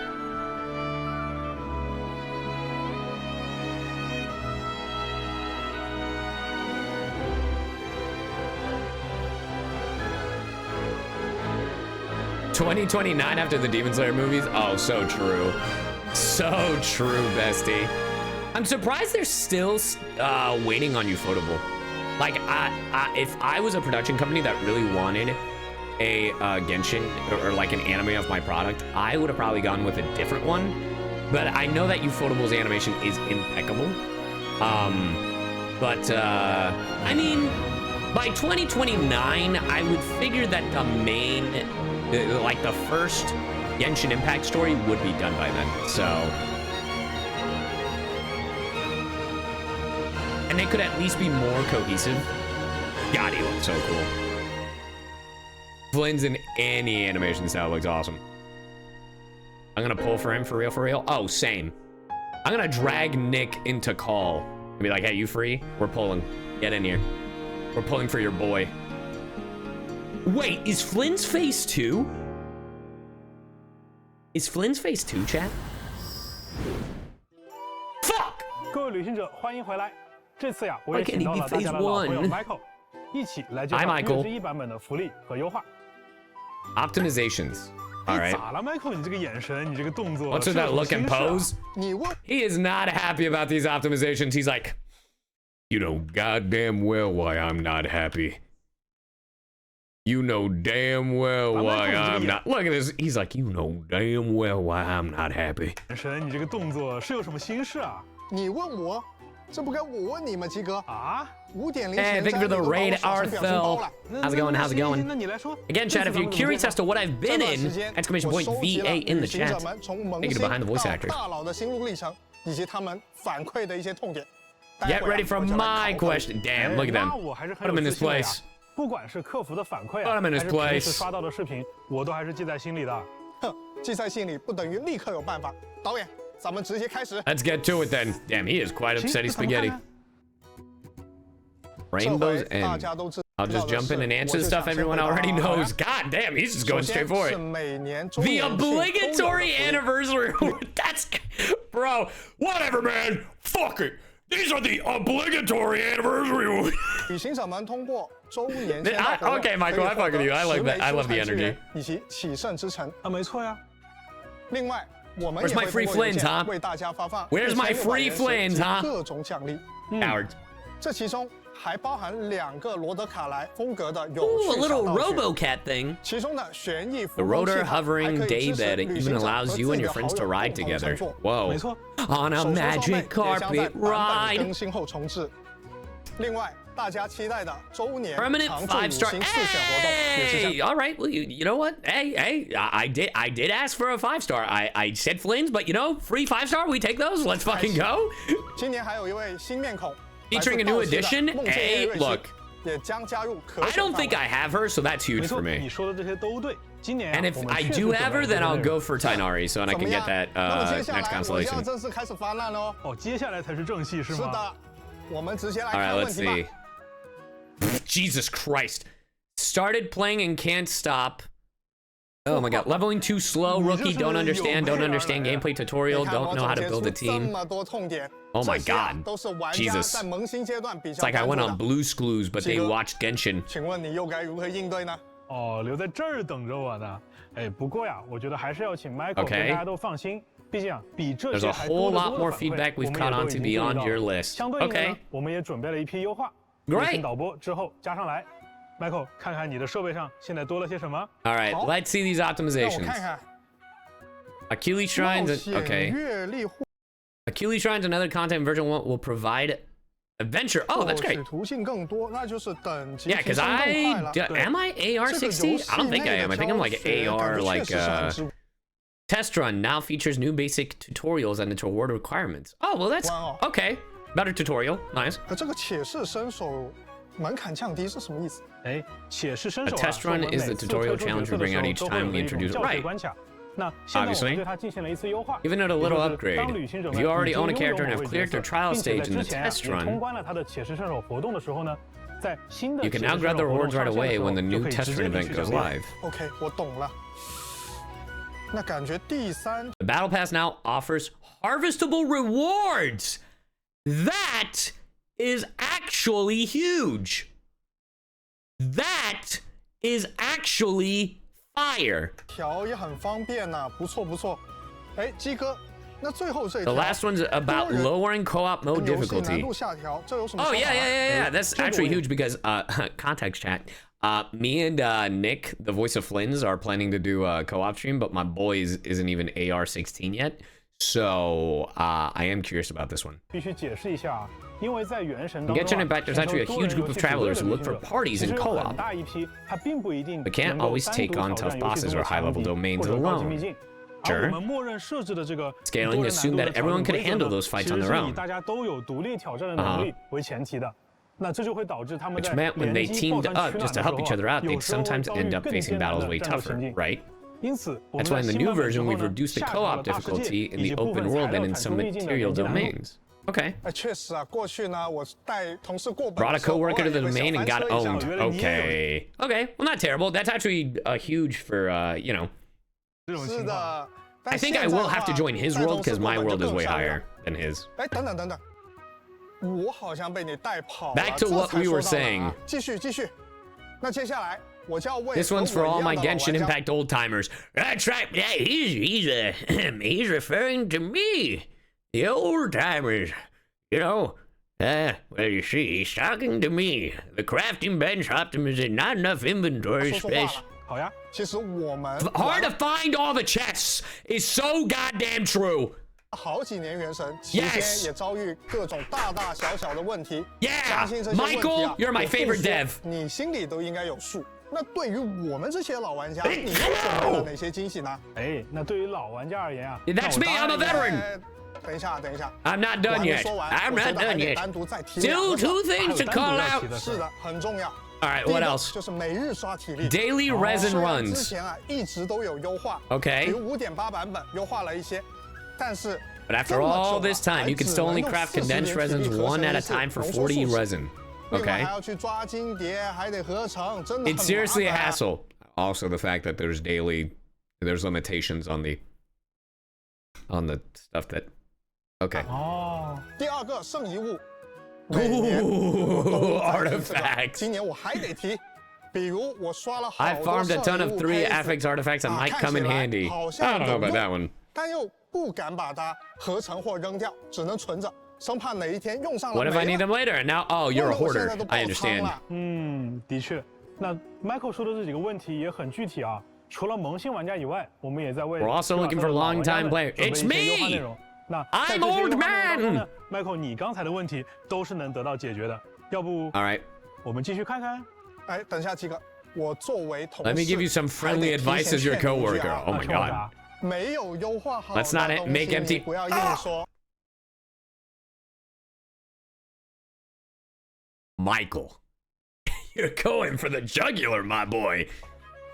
$2029 after the Demon Slayer movies? Oh, so true. So true, bestie. I'm surprised they're still waiting on Ufotable. Like, if I was a production company that really wanted a Genshin or like an anime of my product, I would have probably gone with a different one. But I know that Ufotable's animation is impeccable. I mean, By 2029, I would figure that the main, like the first Genshin Impact story would be done by then. So, and they could at least be more cohesive. God, he looks so cool. Flynn's in any animation style looks awesome. I'm gonna pull for him for real, for real. Oh, same. I'm gonna drag Nick into call and be like, hey, you free? We're pulling. Get in here. We're pulling for your boy. Wait, is Flynn's face too? Is Flynn's face too, chat? Fuck! 各位旅行者，欢迎回来。这次呀，我也请到了大家的老朋友 Michael， 一起来介绍月之1版本的福利和优化。Optimizations. All right. 咋了 ，Michael？ 你这个眼神，你这个动作。What's with that look and pose? He is not happy about these optimizations. He's like, you know goddamn well why I'm not happy. You know damn well why I'm not. Look at this. He's like, you know damn well why I'm not happy. 眼神，你这个动作是有什么心事啊？你问我，这不该我问你吗，鸡哥？啊？5.0 Hey, thank you for the raid, Arthel. How's it going? How's it going? Again, chat, if you're curious as to what I've been in, exclamation point VA in the chat. Thank you to Behind the Voice Actors. Get ready for my question. Damn, look at them. Put them in this place. 不管是客服的反馈啊，还是平时刷到的视频，我都还是记在心里的。哼，记在心里不等于立刻有办法。导演，咱们直接开始。 Let's get to it then. Damn, he is quite upsetty spaghetti. Rainbows and I'll just jump in and answer the stuff everyone already knows. God damn, he's just going straight for it. The obligatory anniversary. That's, bro, whatever, man. Fuck it. These are the obligatory anniversary. Okay, Michael, I fuck with you. I like that. I love the energy. Where's my free Flynn's, huh? Where's my free Flynn's, huh? Cowards. 这其中还包含2个罗德卡莱风格的有 Ooh, a 趣 little 小道具。 RoboCat thing. 其中的旋翼 The rotor hovering daybed even allows you and your friends to ride together. Whoa. On a magic carpet ride. 更新后重置。另外，大家期待的周年 Permanent 常驻 5-star. 5星试选活动也即将 Hey, all right. Well, you know what? Hey, I did ask for a 5-star. I said Flynn's, but you know, free 5-star. We take those. Let's fucking go. 今年还有一位新面孔。 Featuring a new addition? Hey, look. 也将加入可 I don't think I have her, so that's huge for me. 你说的这些都对。今年 And if I do have her, then I'll go for Tainari, so then I can get that 那么接下 next 来我就 constellation. 要正式开始发难喽。哦，接下来才是正戏是吗？是的，我们直接来 All right, 看问 let's 题吧。 see. Jesus Christ. Started playing and can't stop. Oh my god. Leveling too slow. Rookie. Don't understand gameplay tutorial. Don't know how to build a team. Oh my god. Jesus. It's like I went on Blue Screws, but they watched Genshin. 请问你又该如何应对呢？哦，留在这儿等着我呢。哎，不过呀，我觉得还是要请 Michael 跟大家都放心。毕竟啊，比这 There's 些 a 还 whole 多得 lot 多 more 的反馈， feedback 我 we've 们 caught 也都 on 已 to 经 be 注意 on 到 your 了。 list. 相对应的呢 Okay. 我们也准备了一批优化，也 Great. 请导播之后加上来。Michael， 看看你的设备上现在多了些什么。 All right, let's see these 让我 optimizations. 看看。 Achilles Shrines, 冒险 okay. 阅历户 Achilles Shrines, another content version 1 will provide adventure. Oh, that's 获 great. 取途径更多，那就是等级 Yeah, 提 because 升更快 I 了。 am I AR 60? I don't think I am. I think I'm like AR like test run now features new basic tutorials and its reward requirements. Oh well, that's okay. Better tutorial, nice. 这个且是身手门槛降低是什么意思？哎，且是身 A 手啊 test run 是我们 is the 每次 tutorial 推出 challenge 角 we 色的 bring 时 out 候 each 都会 time 有 we 一种 introduce it. 教学 Right. 关卡。那现在我 Obviously. 们对它进行了一次优化， Giving it a 也 little 就是 upgrade. 当旅行者 If 们 you already 已经 own a 拥有 character and 某 have 位 cleared 角 the 色， trial 并且 stage 在 in the 之前 test 也通 run, 关了它的且是身手活动的时候呢，在新的 you 且 can 是 now 身 grab 手 the 活动 rewards 上 right 线的 away 时候 when the 就 new 可以 test 直 run 接 event 去 goes 奖励。 live. OK， 我懂了。那感觉第三 The Battle Pass now offers harvestable rewards. That is actually huge. That is actually fire. 条也很方便呐，不错不错。哎，鸡哥，那最后这一 The 条 last one's about lowering co-op mode 游戏难 difficulty. 度下调，这有什么 Oh 说法 yeah, 吗？ yeah. That's actually huge because context chat. Me and Nick, the voice of Flynn's, are planning to do a co-op stream, but my boy isn't even AR 16 yet. So I am curious about this one. 必须解释一下啊，因为在原神 In 当中 Genshin Impact, there's actually a huge group of travelers who look for 其 parties in 实有 co-op, 很大一批，它并不一定 but can't 能够 always 单 take 独 on 挑 tough 战游戏 bosses 中 or 的 high-level 场地 domains 或者高级 alone. 秘境。而我 Sure. 们默认设置的这个 Scaling 多人难 assumed 度 that 的挑 everyone 战 could 规则 handle 呢 those 其 fights 实 on 是 their 以 own, 大家都有独立挑战的能力为前提的。那这就会导致他们 which 在 meant when 联 they 机爆 teamed 团 up 取暖 just 的 to 时 help 候 each other 啊， out, 有 they'd 时候会 sometimes 遭 end 遇 up 更 facing 艰难 battles 的 way 战斗 tougher, 情境。 right? 因此，我 That's 们 why 在 in the 新 new 版本之 version 后 we've 呢， reduced the 下调了 co-op 大世界 difficulty in 以及 the 部 open 分 world 材料 and in 产 some 出秘境的 material 联机难度。 domains. Okay. 确实啊，过去呢，我带同事过本 Brought a 的时候，偶 coworker 尔 to 也 the 会小 domain and 翻 got 车一下。 owned. Okay. Okay. Well, not terrible. That's actually huge for, you know. 是的， I 但 think 现 I 在 will 的 have to 话 join his 带 world 同事 because 过 my 本就 world is 更 way 善良 higher than his. 哎，等等等等，我好像被你带跑了。 Back to 这 what 才 we 说 were 到哪 saying. 继续继续。那接下来我就要为 This 和 one's for 我 all 一 my 样的老 Genshin 玩家 Impact old timers. That's right. Yeah, he's referring to me, the old timers. You know, well, you see, he's talking to me. The crafting bench optimization, not enough inventory 说话 space. 了。好呀，其实我们 Hard to find all the chests is so goddamn true. 好几年原神，期间 Yes 也遭遇各种大大小小的问题。 Yeah 相信这些问题 Michael, 啊 you're my 我不 favorite 说 dev 你心里都应该有数。那对于我们这些老玩家，你又准备了哪些惊喜呢？哎，那对于老玩家而言啊 That's 那 me, 我 I'm a 当然 veteran. 等一下，等一下 I'm not 我 done 还没 yet. 说完 I'm 我觉 not 得还 done 得 yet. 单独再提两 Still 个事儿 two things to call out. 是的，很重要。 All right, 第一 what 个 else? 就是每日刷体力 Daily resin 虽然之 runs. 前啊一直都有优化 Okay 比如5.8版本优化了一些，但是 But after all this time, you can still only craft condensed resins one at a time for 40 resin. 另外 Okay? 还要去抓金蝶，还得合成，真的很 It's 麻 seriously a 烦啊 hassle. Also, the fact that there's limitations on the stuff that. Okay. 哦，第二个圣遗物，每年我都在提这个 artifacts 今年我还得提，比如我刷了好 I 多 farmed a ton 圣遗 of 物 3 胚子 affix artifacts that 啊 might 看 come 起 in 来 handy. 好 I 像 don't know 有 about 用 that one. 但又不敢把它合成或扔掉，只能存着，生怕哪一天用上了 What if I 没 need 了 them later? And now, oh, you're a 或者我现 hoarder. 在都爆 I 仓 understand. 了。的确，那 Michael 说的这几个问题也很具体啊。除了萌新玩家以外，我们也在为 We're also looking for 老玩家 long-time 们 players. 准备 It's 一些优化 me! 内容。那 I'm 在这些优化 old 内容当中 man! 呢，Michael，你刚才的问题都是能得到解决的。要不 All right. 我们继续看看？哎，等一下，鸡哥，我作为同事 Let me give you some friendly 还得提前 advice as your 劝你一句啊 coworker. Oh my god. 没有优化好 Let's not 的东 make 西 empty- 你不要硬说。 Michael, you're going for the jugular, my boy.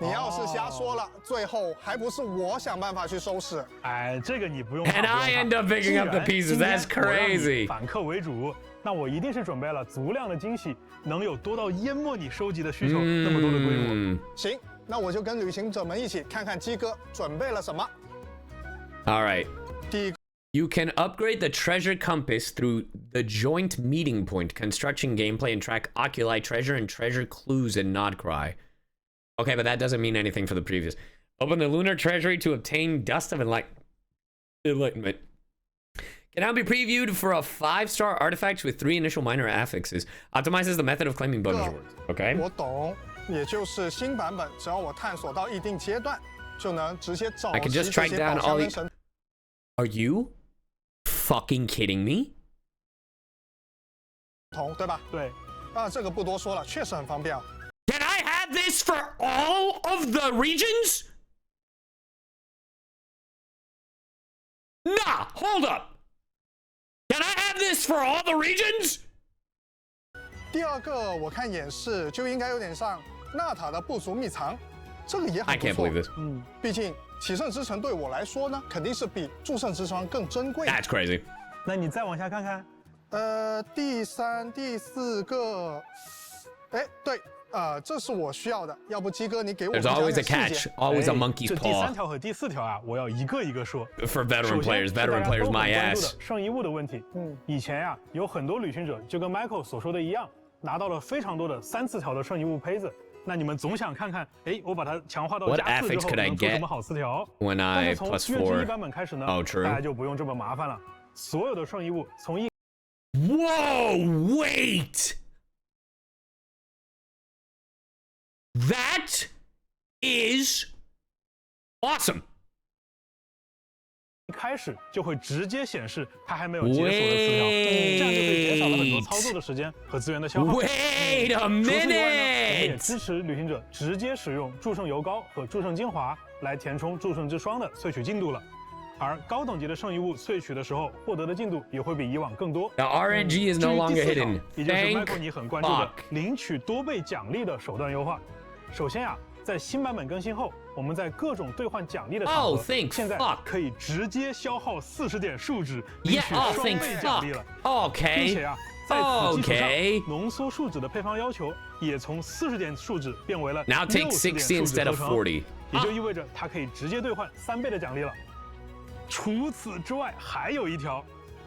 你要是瞎说了，最后还不是我想办法去收拾。哎，这个你不用 And 怕。 I end up picking up the pieces. That's 既然我让你 crazy. 反客为主，那我一定是准备了足量的惊喜，能有多到淹没你收集的需求那么多的规模。行，那我就跟旅行者们一起看看鸡哥准备了什么。 All right. 第一个 You can upgrade the treasure compass through the joint meeting point, construction gameplay, and track oculi treasure and treasure clues in Nod-Krai. Okay, but that doesn't mean anything for the previous. Open the lunar treasury to obtain dust of enlightenment. Can now be previewed for a 5-star artifact with 3 initial minor affixes. Optimizes the method of claiming bonus rewards. Okay. 我懂，也就是新版本，只要我探索到一定阶段，就能直接找 I can 齐 just 这 track 些 down 宝 all 箱 the. 跟神 Are you fucking kidding me? 童，对吧？对。啊，这个不多说了，确实很方便啊。 Can I have this for all of the regions? Nah, hold up. Can I have this for all the regions? 第二个我看演示就应该有点像纳塔的部族秘藏，这个也 I 很不 can't 错 believe。this. 毕竟启圣之城对我来说呢，肯定是比祝圣之城更珍贵的。 That's crazy. 那你再往下看看。第3、第4个，哎，对，这是我需要的，要不鸡哥你给我 There's 讲 always a 讲细节 catch, always a monkey's 这第3 paw 条和第4条啊，我要一个一个说。 for veteran 首先 players. 是 Veteran 大家 players, 都很 my 关注 ass. 的圣遗物的问题。以前呀，有很多旅行者就跟 Michael 所说的一样，拿到了非常多的3次条的圣遗物胚子。那你们总想看看，哎，我把它强化到 What 加4 affix 之后 could I 能出什 get 么好词条？ when 但 I 是从 plus 月之 4? 1版本开始呢， Oh, true. 大家就不用这么麻烦了。所有的圣遗物从一 Whoa, wait. That is awesome. 开始就会直接显示它还没有解锁的词条，这样就可以减少了很多操作的时间和资源的消耗。 Wait a 除此以外呢，我们也 minute！ 支持旅行者直接使用祝圣油膏和祝圣精华来填充祝圣之霜的萃取进度了。而高等级的圣遗物萃取的时候获得的进度也会比以往更多。 The RNG is no longer hidden. 也就是 Thank Michael 你很关注的领取多倍奖励的手段优化。首先啊，在新版本更新后，我们在各种兑换奖励的场合，现在可以直接消耗40点数值领取双倍奖励了。OK， 并且啊，在此基础上，浓缩树脂的配方要求也从40点数值变为了Now take 60 60 instead of 40， 也就意味着它可以直接兑换3倍的奖励了。除此之外，还有一条。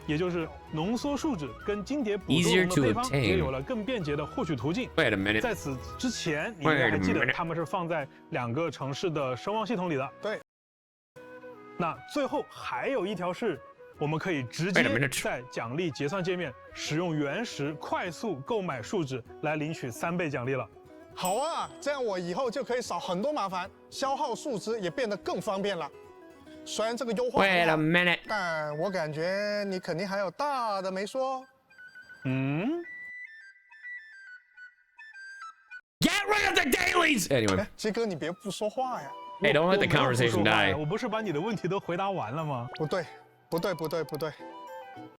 也就是浓缩树脂跟金蝶捕捉龙的配方也有了更便捷的获取途径。Wait a minute， 在此之前，你应该还记得它们是放在2个城市的声望系统里的。对。那最后还有一条是，我们可以直接在奖励结算界面使用原石快速购买树脂来领取3倍奖励了。好啊，这样我以后就可以少很多麻烦，消耗树脂也变得更方便了。 虽然这个优化， Wait a minute， 但我感觉你肯定还有大的没说。Get rid of the dailies. Anyway， 鸡哥，你别不说话呀。Hey, don't let the conversation die. 我不是把你的问题都回答完了吗？不对，不对，不对，不对。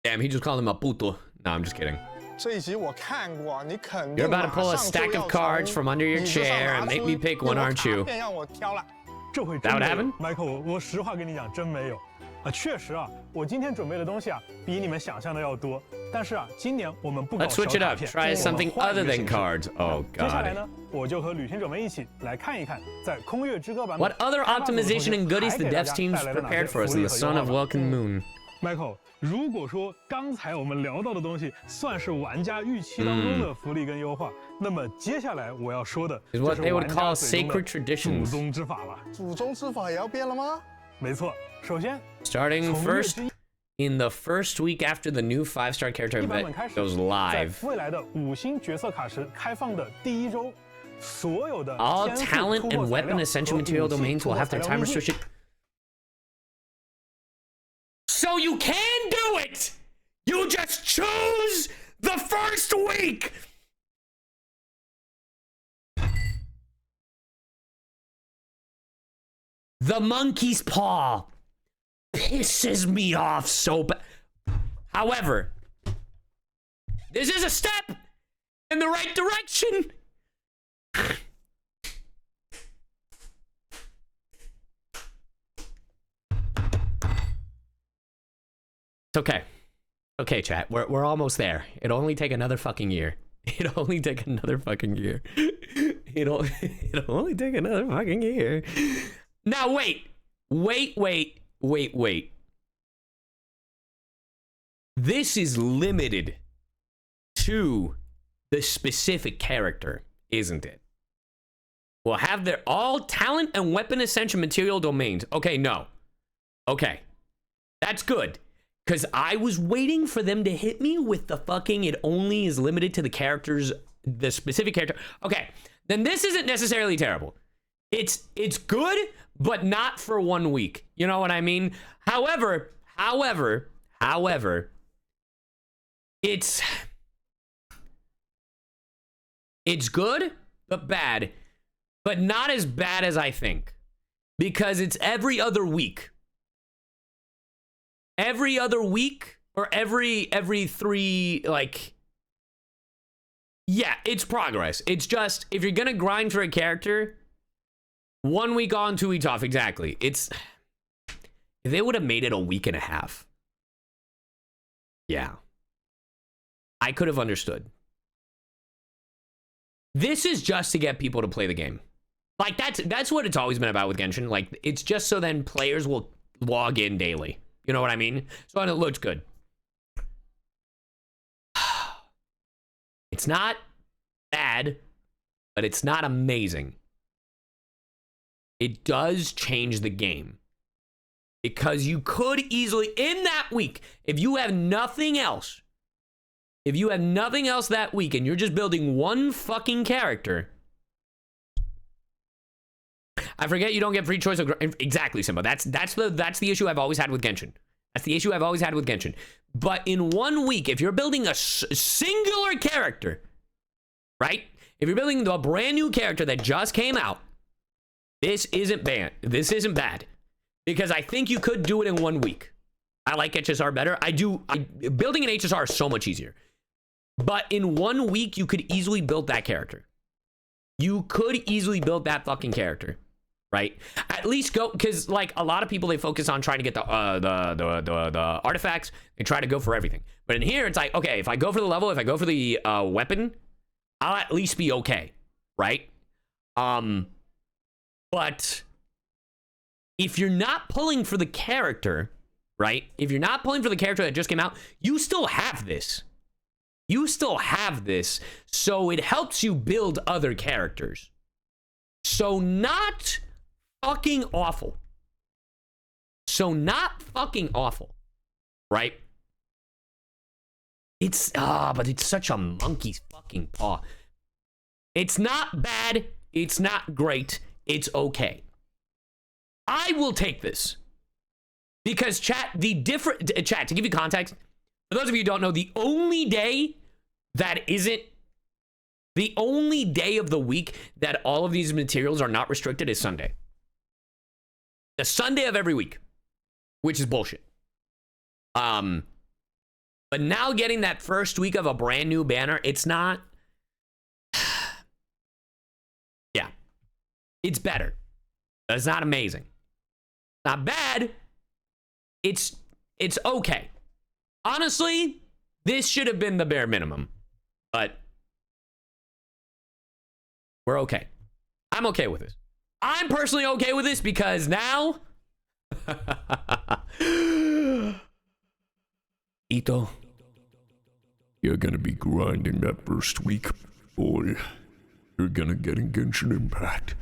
Damn, he just called him a puto. No, I'm just kidding. 这一集我看过，你肯定 You're about to pull a stack of cards from under your chair and make me pick one, aren't you? 便让我挑了。 这回真没有 Michael， 我实话跟你讲，真没有。确实啊，我今天准备的东西啊，比你们想象的要多。但是啊，今年我们不搞 Let's switch it up. Try something other than cards. Oh 接下来 God. 呢，我就和旅行者们一起来看一看，在空月之歌版本 What other optimization and goodies the devs teams prepared for us in the Son of Welcome Moon? Michael， 如果说刚才我们聊到的东西算是玩家预期当中的福利跟优化，那么接下来我要说的就是玩家嘴中的祖宗之法了。祖宗之法也要变了吗？没错，首先 starting first in the first week after the new 5-star character event goes live. 在未来的5星角色卡池开放的第1周，所有的 all talent and weapon essential material domains will have their time restriction. So you can do it! You just choose the first week! The monkey's paw pisses me off so bad. However, this is a step in the right direction. It's okay. Okay, chat. We're almost there. It'll only take another fucking year. It'll only take another fucking year. It'll only take another fucking year. Now wait. This is limited to the specific character, isn't it? We'll have their all talent and weapon essential material domains. Okay, no. Okay. That's good. Because I was waiting for them to hit me with the fucking it only is limited to the characters, the specific character. Okay, then this isn't necessarily terrible. It's good, but not for 1 week. You know what I mean? However, it's good, but bad. But not as bad as I think. Because it's every other week. Every other week or every 3, like, yeah, it's progress. It's just, if you're gonna grind for a character, 1 week on, 2 weeks off, exactly. It's, if they would have made it a week and a half, yeah, I could have understood. This is just to get people to play the game. Like, that's what it's always been about with Genshin. Like, it's just so then players will log in daily. You know what I mean? So it looks good. It's not bad, but it's not amazing. It does change the game. Because you could easily, in that week, if you have nothing else that week and you're just building one fucking character, I forget you don't get free choice of exactly, Simba. That's the issue I've always had with Genshin. That's the issue I've always had with Genshin. But in 1 week, if you're building a singular character, right? If you're building a brand new character that just came out, this isn't bad. This isn't bad. Because I think you could do it in 1 week. I like HSR better. Building an HSR is so much easier. But in 1 week, you could easily build that character. You could easily build that fucking character, right? At least go, because like a lot of people, they focus on trying to get the artifacts. They try to go for everything. But in here, it's like, okay, if I go for the level, if I go for the weapon, I'll at least be okay, right? But if you're not pulling for the character, right? If you're not pulling for the character that just came out, you still have this. You still have this, so it helps you build other characters. So not fucking awful. So not fucking awful, right? But it's such a monkey's fucking paw. It's not bad. It's not great. It's okay. I will take this. Because chat, to give you context, for those of you who don't know, the only day of the week that all of these materials are not restricted is Sunday. The Sunday of every week, which is bullshit. But now getting that first week of a brand new banner, it's not. Yeah. It's better. It's not amazing. Not bad. It's okay. Honestly, this should have been the bare minimum. But we're okay. I'm okay with this. I'm personally okay with this because now Ito, you're gonna be grinding that first week, boy. You're gonna get in Genshin Impact,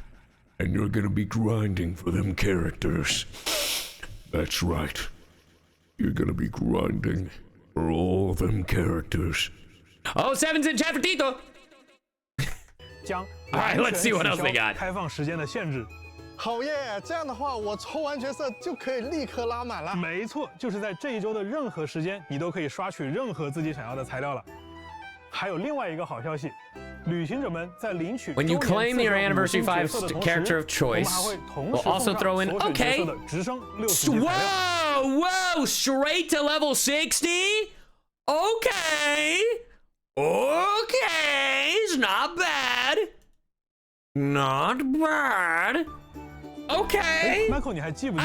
and you're gonna be grinding for them characters. That's right. You're gonna be grinding for all them characters. Oh, Seven's in chat for Tito. Alright, let's see what else they got. 开放时间的限制。好耶！这样的话，我抽完角色就可以立刻拉满了。没错，就是在这一周的任何时间，你都可以刷取任何自己想要的材料了。还有另外一个好消息，旅行者们在领取 When you claim your anniversary 5 character of choice, we'll also throw in okay. Whoa, straight to level 60? Okay. Okay, it's not bad. Not bad. Okay. I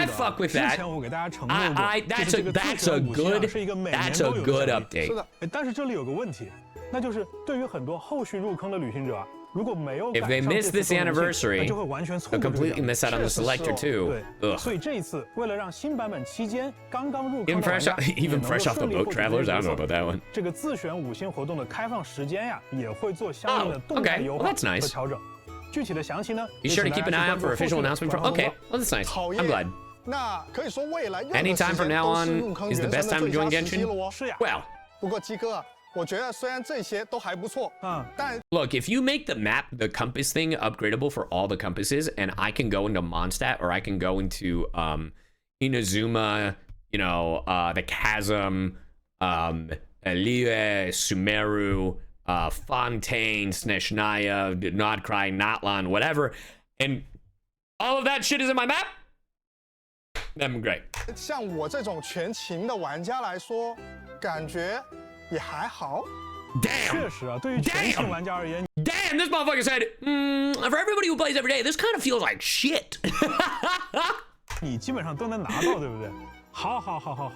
fuck with that. That's a good update. 是的，但是这里有个问题，那就是对于很多后续入坑的旅行者啊，如果没有 If they miss this anniversary, 就会完全错 they'll 过这个 completely miss out on the selector too. 对，所以这一次为了让新版本期间刚刚入坑 Even 的玩 fresh 家 even fresh off the boat travelers, I don't know about that one. 这个自选5星活动的开放时间呀，也会做相应的动态优化和调整。具体的详情呢 Be sure to keep an eye out for official announcement from. Okay, well that's nice. I'm glad. 那可以说未来 Anytime from now on is the best time to join Genshin. Well, 不过鸡哥，我觉得虽然这些都还不错，但 look, if you make the map, the compass thing upgradable for all the compasses, and I can go into Mondstadt or I can go into Inazuma, you know, the Chasm, Liyue, Sumeru, Fontaine, Sneshnaya, Nod-Krai, Notlan, whatever, and all of that shit is in my map. Then great. 像我这种全勤的玩家来说，感觉也还好。Damn. 确实啊，对于全勤玩家而言 Damn, this motherfucker said, for everybody who plays every day, this kind of feels like shit. 你基本上都能拿到，对不对？好。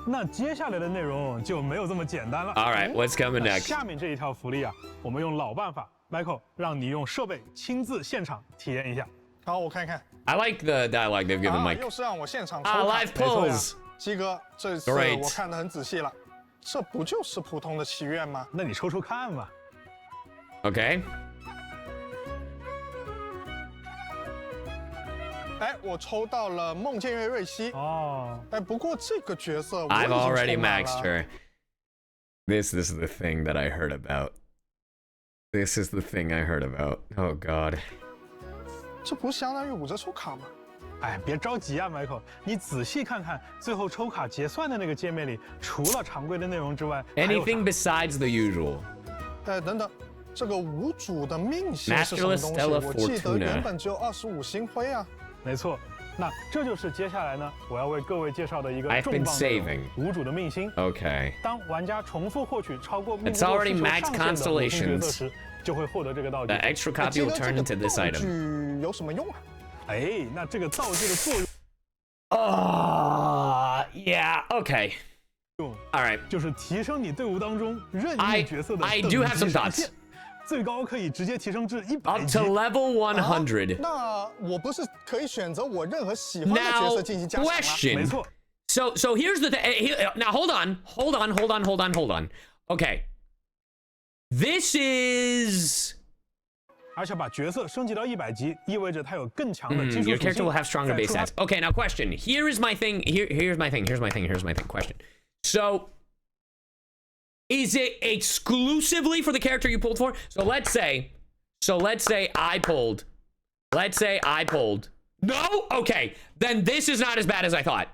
那接下来的内容就没有这么简单了。All right, what's coming next? 下面这一条福利啊，我们用老办法 ，Michael 让你用设备亲自现场体验一下。好，我看看。 I like the dialogue they've given Mike. 又是让我现场抽 live pulls. 鸡哥，这次 Great. 我看得很仔细了，这不就是普通的祈愿吗？那你抽抽看嘛。Okay. 哎，我抽到了梦见月瑞希。哦。哎，不过这个角色 I've already maxed her. This is the thing that I heard about. This is the thing I heard about. Oh god. 这不相当于5折抽卡吗？哎，别着急啊 ，Michael， 你仔细看看最后抽卡结算的那个界面里，除了常规的内容之外 ，anything besides the usual。等等，这个无主的命星是什么东西？我记得原本只有25星辉啊。没错。 那这就是接下来呢，我要为各位介绍的一个重磅内容——无主的命星。Okay. 当玩家重复获取超过命中 It's already 需求 maxed 上限的五星角 constellations. 色时，就会获得这个道具。 The extra copy will turn into this item. 道具有什么用啊？哎，那这个道具的作用，yeah, okay. All right. 就是提升你队伍当中任意角色的等 I 级 do have some 上 thoughts. 限。 最高可以直接提升至100 Up to level 100. 那我不是可以选择我任何喜欢的角色进行加强吗？ Question. 没错。 So here's the thing. Now hold on. Okay. This is. 而且把角色升级到100级，意味着它有更强的基础 Your 属性。 character will have stronger base stats. Okay, now question. Here is my thing. Here's my thing. Question. So. Is it exclusively for the character you pulled for? So let's say I pulled. No? Okay. Then this is not as bad as I thought.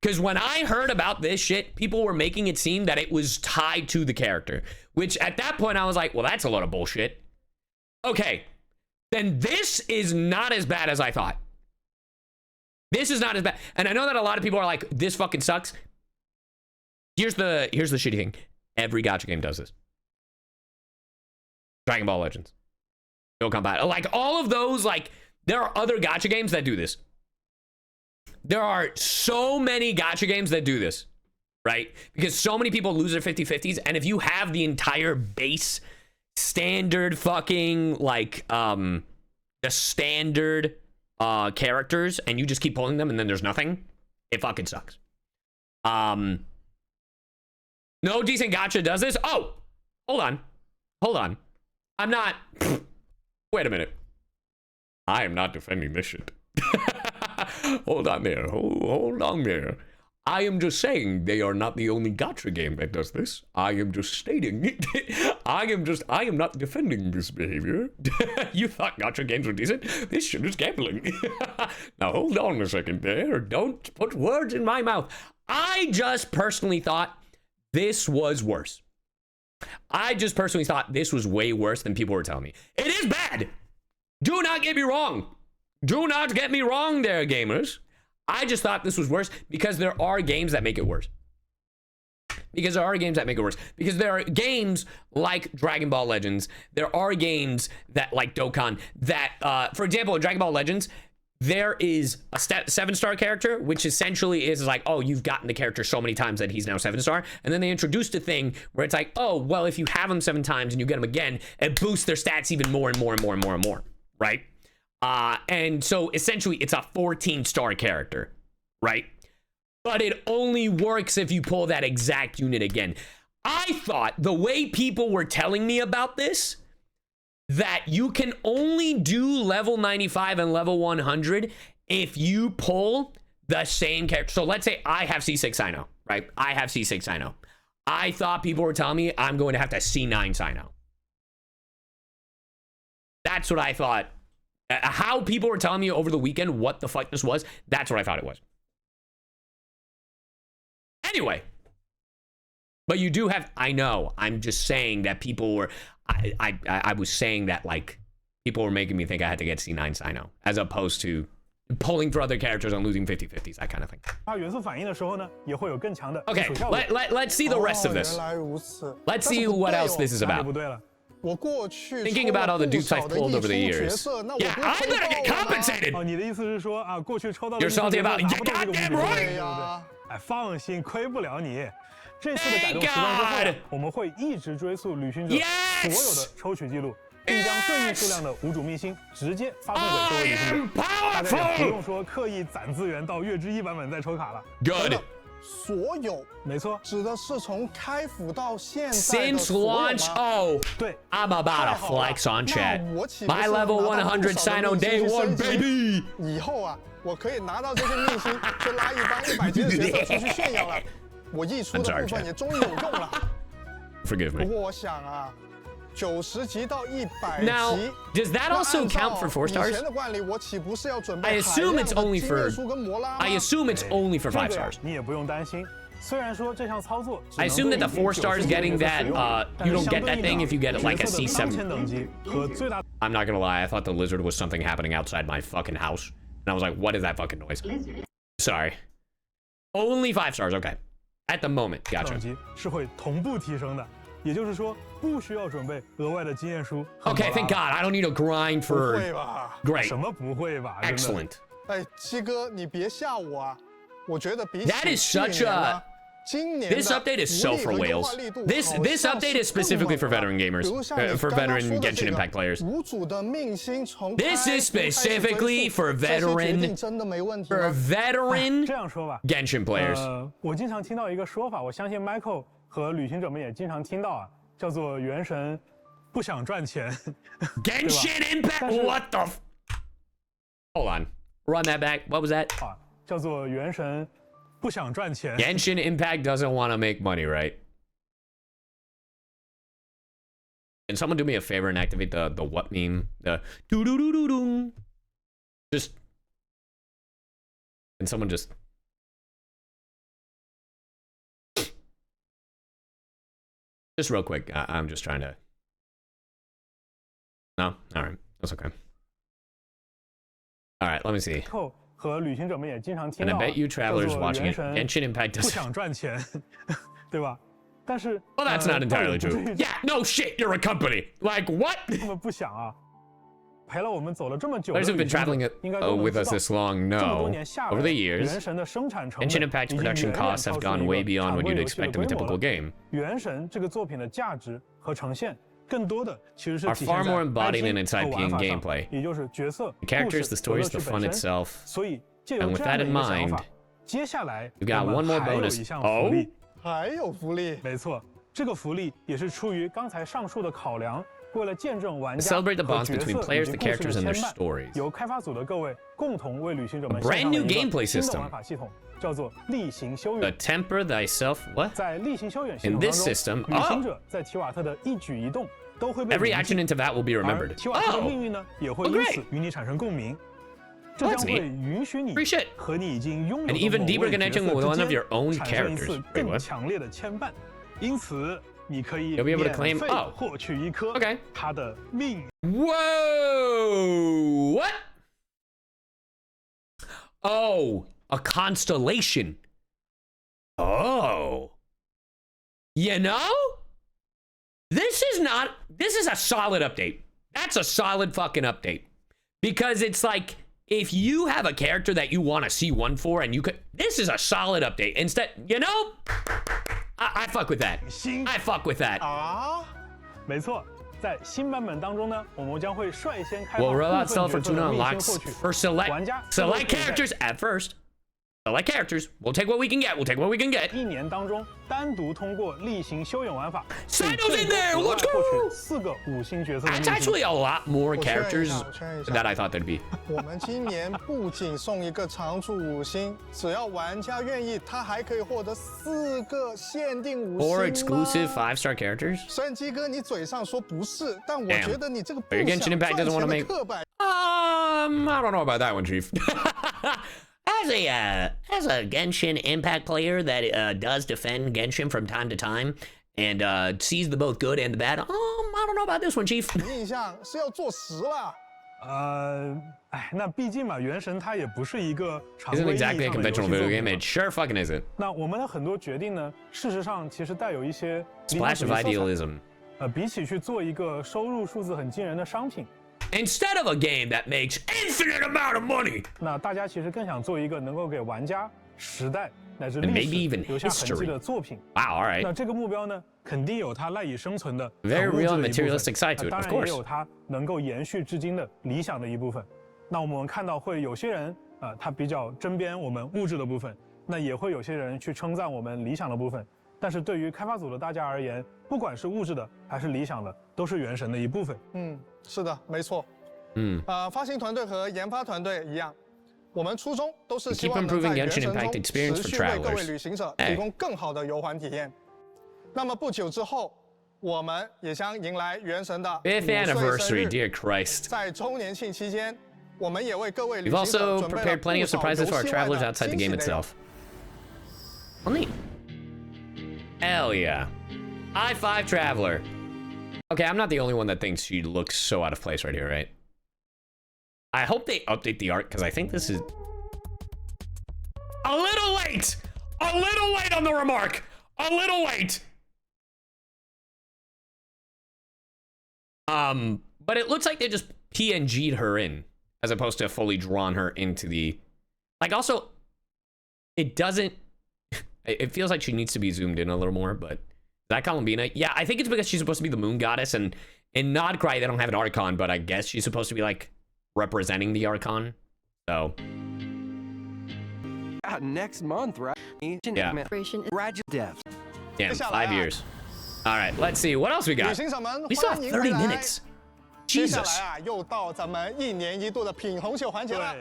Because when I heard about this shit, people were making it seem that it was tied to the character. Which at that point I was like, well, that's a lot of bullshit. Okay. Then this is not as bad as I thought. This is not as bad. And I know that a lot of people are like, this fucking sucks. Here's the shitty thing. Every gacha game does this. Dragon Ball Legends. No Combat. Like all of those, like there are other gacha games that do this. There are so many gacha games that do this, right? Because so many people lose their 50/50s, and if you have the entire base standard fucking like the standard characters and you just keep pulling them and then there's nothing, it fucking sucks. No decent gacha does this. Oh, hold on. I'm not. Wait a minute. I am not defending this shit. Hold on there. Hold on there. I am just saying they are not the only gacha game that does this. I am just stating. I am not defending this behavior. You thought gacha games were decent? This shit is gambling. Now hold on a second there. Don't put words in my mouth. I just personally thought this was worse. I just personally thought this was way worse than people were telling me. It is bad. Do not get me wrong. Do not get me wrong there, gamers. I just thought this was worse because there are games that make it worse. Because there are games like Dragon Ball Legends. There are games that like Dokkan that, for example, in Dragon Ball Legends, there is a 7-star character, which essentially is like, oh, you've gotten the character so many times that he's now 7-star. And then they introduced a thing where it's like, oh, well, if you have him 7 times and you get him again, it boosts their stats even more and more and more and more and more, right? And so essentially it's a 14-star character, right? But it only works if you pull that exact unit again. I thought the way people were telling me about this, that you can only do level 95 and level 100 if you pull the same character. So let's say I have C6 Sino, right? I have C6 Sino. I thought people were telling me I'm going to have to C9 Sino. That's what I thought. How people were telling me over the weekend what the fuck this was, that's what I thought it was. Anyway. But you do have, I know, I'm just saying that people were, I was saying that like people were making me think I had to get C9 Sino as opposed to pulling for other characters and losing 50/50s, that kind of thing. Okay, let's see the rest of this. Let's see what else this is about. Thinking about all the dupes I've pulled over the years. Yeah, I better get compensated! You're salty about it? You're goddamn right! 放心，亏不了你。这次的改动时段之后，我们会一直追溯旅行者所有的抽取记录，并将对应数量的无主秘星直接发送给各位旅行者。大家也不用说刻意攒资源到月之1版本再抽卡了。Good. 所有，没错，指的是从开服到现在的 Since launch, oh, 对 I'm about to flex on chat. My level 100 Sino day 1, baby. 以后啊，我可以拿到这些秘星，就拉一帮100级的角色出去炫耀了。我溢出的部分也终于有用了。Forgive me. 不过我想啊， 90级到100 Now, 级。 does that also count for 4 以 stars? 前的惯例，我岂不是要准 I 备 assume it's only 海 for. 量的经验书跟摩拉吗 I assume it's only for 5 stars. 你也不用担心。虽然说这项操作 I assume that the 4 stars getting that, you don't get that thing if you get like a C7. I'm not gonna lie, I thought the lizard was something happening outside my fucking house. And I was like, what is that fucking noise? Sorry. Only 5 stars, okay. At the moment, gotcha. 是会同步提升的，也就是说不需要准备额外的经验书。 Okay, thank God. I don't need to grind 不 for. 会吧？ Great. 什么不会吧？ Excellent. 哎，七哥，你别吓我啊！我觉得比 That is 起 such 去年 a. 呢，今年的 This update is so 福 for 利和优 whales. 化力度 This 好 this 像 update 是 is 更 specifically for 猛了 veteran gamers, 比如像你 for 刚刚 veteran 说的 Genshin 这个 Impact players. 无主的命星从 This is 开服开始追溯 specifically for 这些决 veteran 定真的没问题 for 吗？ veteran 这样说吧 Genshin players. 我经常听到一个说法，我相信 Michael 和旅行者们也经常听到啊，叫做元神不想赚钱。Genshin Impact. What the? Hold on. Run that back. What was that? 叫做元神不想赚钱。 Genshin Impact doesn't want to make money, right? Can someone do me a favor and activate the what meme? The doo doo doo doo doo. Just. Can someone just. Just real quick. I'm just trying to. No? Alright. That's okay. Alright, let me see. 和旅行者们也经常听 And 到 I bet you travelers watching it, 元 Genshin Impact 不 doesn't. 想赚钱，对吧？但是 Well, that's not entirely true. 但也不至于 Yeah, no shit, you're a company. Like, what? 他们不想啊，陪了我们走了这么久 Players 的 have 旅 been 行 traveling 者，应该 it, 都能 with 知 us 道 this long. 这么多 No. 年下 Over 来 the，years, 原神的生产成本 Genshin Impact's 已经 production 远远 costs 超 have 出 gone 一 way 个 beyond 常 what 规 you'd 游戏的 expect in a 规模 typical 了。 game. 原神这个作品的价值和呈现，更多的其实是 Are 体现 far 在 more embodied in 爱 its 情和 IP 玩 and 法上 gameplay. 也就是角色、 The characters, the 故 stories, 事 the 和乐 fun 趣本身。 itself. 所以借 And 由 with 这样 that 的 in 一个想 mind, 法，接下来 you got 我 one 们 more 还有 bonus. 一项 Oh? 福利。还有福利，没错，这个福利也是出于刚才上述的考量，为了见证玩家 Celebrate the 和 bonds 角色 between 以 players, 及 the 故事 characters, 的 and their 牵绊， stories. 由开发组的各位共同为旅行者们 A brand 献上了 new 一个 gameplay 新的 system. 玩法系统，叫做例行修 The 远。 temper thyself. What? 在例行修远系 In 统当 this 中， system, 旅行 oh, 者在提瓦特的一举一动都会被 every 铭记 action into that will be 而 remembered. 提瓦特的 Oh, 命运呢，也会 Oh, 因 great. 此与你产生共鸣。这 Well, 将 that's 会 neat. 允许你 Free shit. 和你已经拥有的 An even 某 deeper 位角 connection 色 with one 之 of your 间 own 产生一次 characters. Wait, 更 what? 强烈的牵绊。因此，你可以 You'll be able to 免 claim- 费 oh. 获取一颗 Okay. 它的命。 Whoa! What? Oh, a constellation. Oh. You know? This is a solid update. That's a solid fucking update. Because it's like, if you have a character that you want to see one for and you could, this is a solid update. Instead, you know, I fuck with that. I fuck with that. 啊，没错，在新版本当中呢，我们将会率先开放 We'll 部 roll 分 out 角 Cell for 色的 Tuna 秘辛 unlocks 获取。 for 玩家 select characters at first. Select characters. We'll take what we can get. We'll take what we can get. 一年当中单独通过例行修远玩法， Cyto's in there. 额外 Let's 获 go. 取4个5星角色的 That's 秘辛。 actually a lot more 我确认一 characters 下，我确认一下。 that I thought there'd be. 我们今年不仅送一个常驻5星，只要玩家愿意，他还可以获得4个限定5星 Or exclusive 吗 5-star characters. 虽然鸡哥你嘴上说不是，但我 Damn. 觉得你这个不 But 想 Genshin 赚 Impact 钱 doesn't wanna 的 make- 刻板。I don't know about that one, Chief. As a Genshin Impact player that does defend Genshin from time to time and sees the both good and the bad, I don't know about this one, Chief. 印象是要做实了。那毕竟嘛，原神它也不是一个常 Isn't 规意义 exactly a 上的游戏 conventional 作 video 品 game. 嘛 It sure fucking isn't. 那我们的很多决定呢，事实上其实带有一些理想 Splash 主 of 义色彩 idealism. 比起去做一个收入数字很惊人的商品， Instead of a game that makes infinite amount of money. 那大家其实更想做一个能够给玩家时代乃至 And 历 maybe 史 even 留下痕迹 history. 的作品。 Wow, all right. 那这个目标呢，肯定有它赖以生存的 Very 很物质 real 的 and 一部分 materialistic side to it, 当 of 然也 course. 有它能够延续至今的理想的一部分。那我们看到会有些人他比较针砭我们物质的部分，那也会有些人去称赞我们理想的部分。但是对于开发组的大家而言，不管是物质的还是理想的，都是原神的一部分。是的，没错。发行团队和研发团队一样，我们初衷都是希望能在原神中持续为各位旅行者提供更好的游玩体验。那么不久之后，我们也将迎来原神的 5th 5岁生 anniversary, 日。 dear Christ. 在周年庆期间，我们也为各位旅 We've 行者 also 准备了 prepared plenty 不 of 少 surprises 游 for our 戏外 travelers 的 outside the 惊喜 game 内容。 itself. Well, neat. Hell yeah. I-5 Traveler. Okay, I'm not the only one that thinks she looks so out of place right here, right? I hope they update the art, because I think this is a little late! A little late on the remark! A little late! But it looks like they just PNG'd her in, as opposed to fully drawn her into the... Like, also, it doesn't... It feels like she needs to be zoomed in a little more, but... Is that Columbina? Yeah, I think it's because she's supposed to be the moon goddess, and in Nod-Krai, they don't have an Archon, but I guess she's supposed to be, like, representing the Archon. So... Next month, right? Yeah. Death. Damn, 5 years. All right, let's see. What else we got? 旅行者们， We still 欢 have 迎 30 回来。 minutes. 接下 Jesus. 来啊，又到咱们1年1度的品红秀环节了。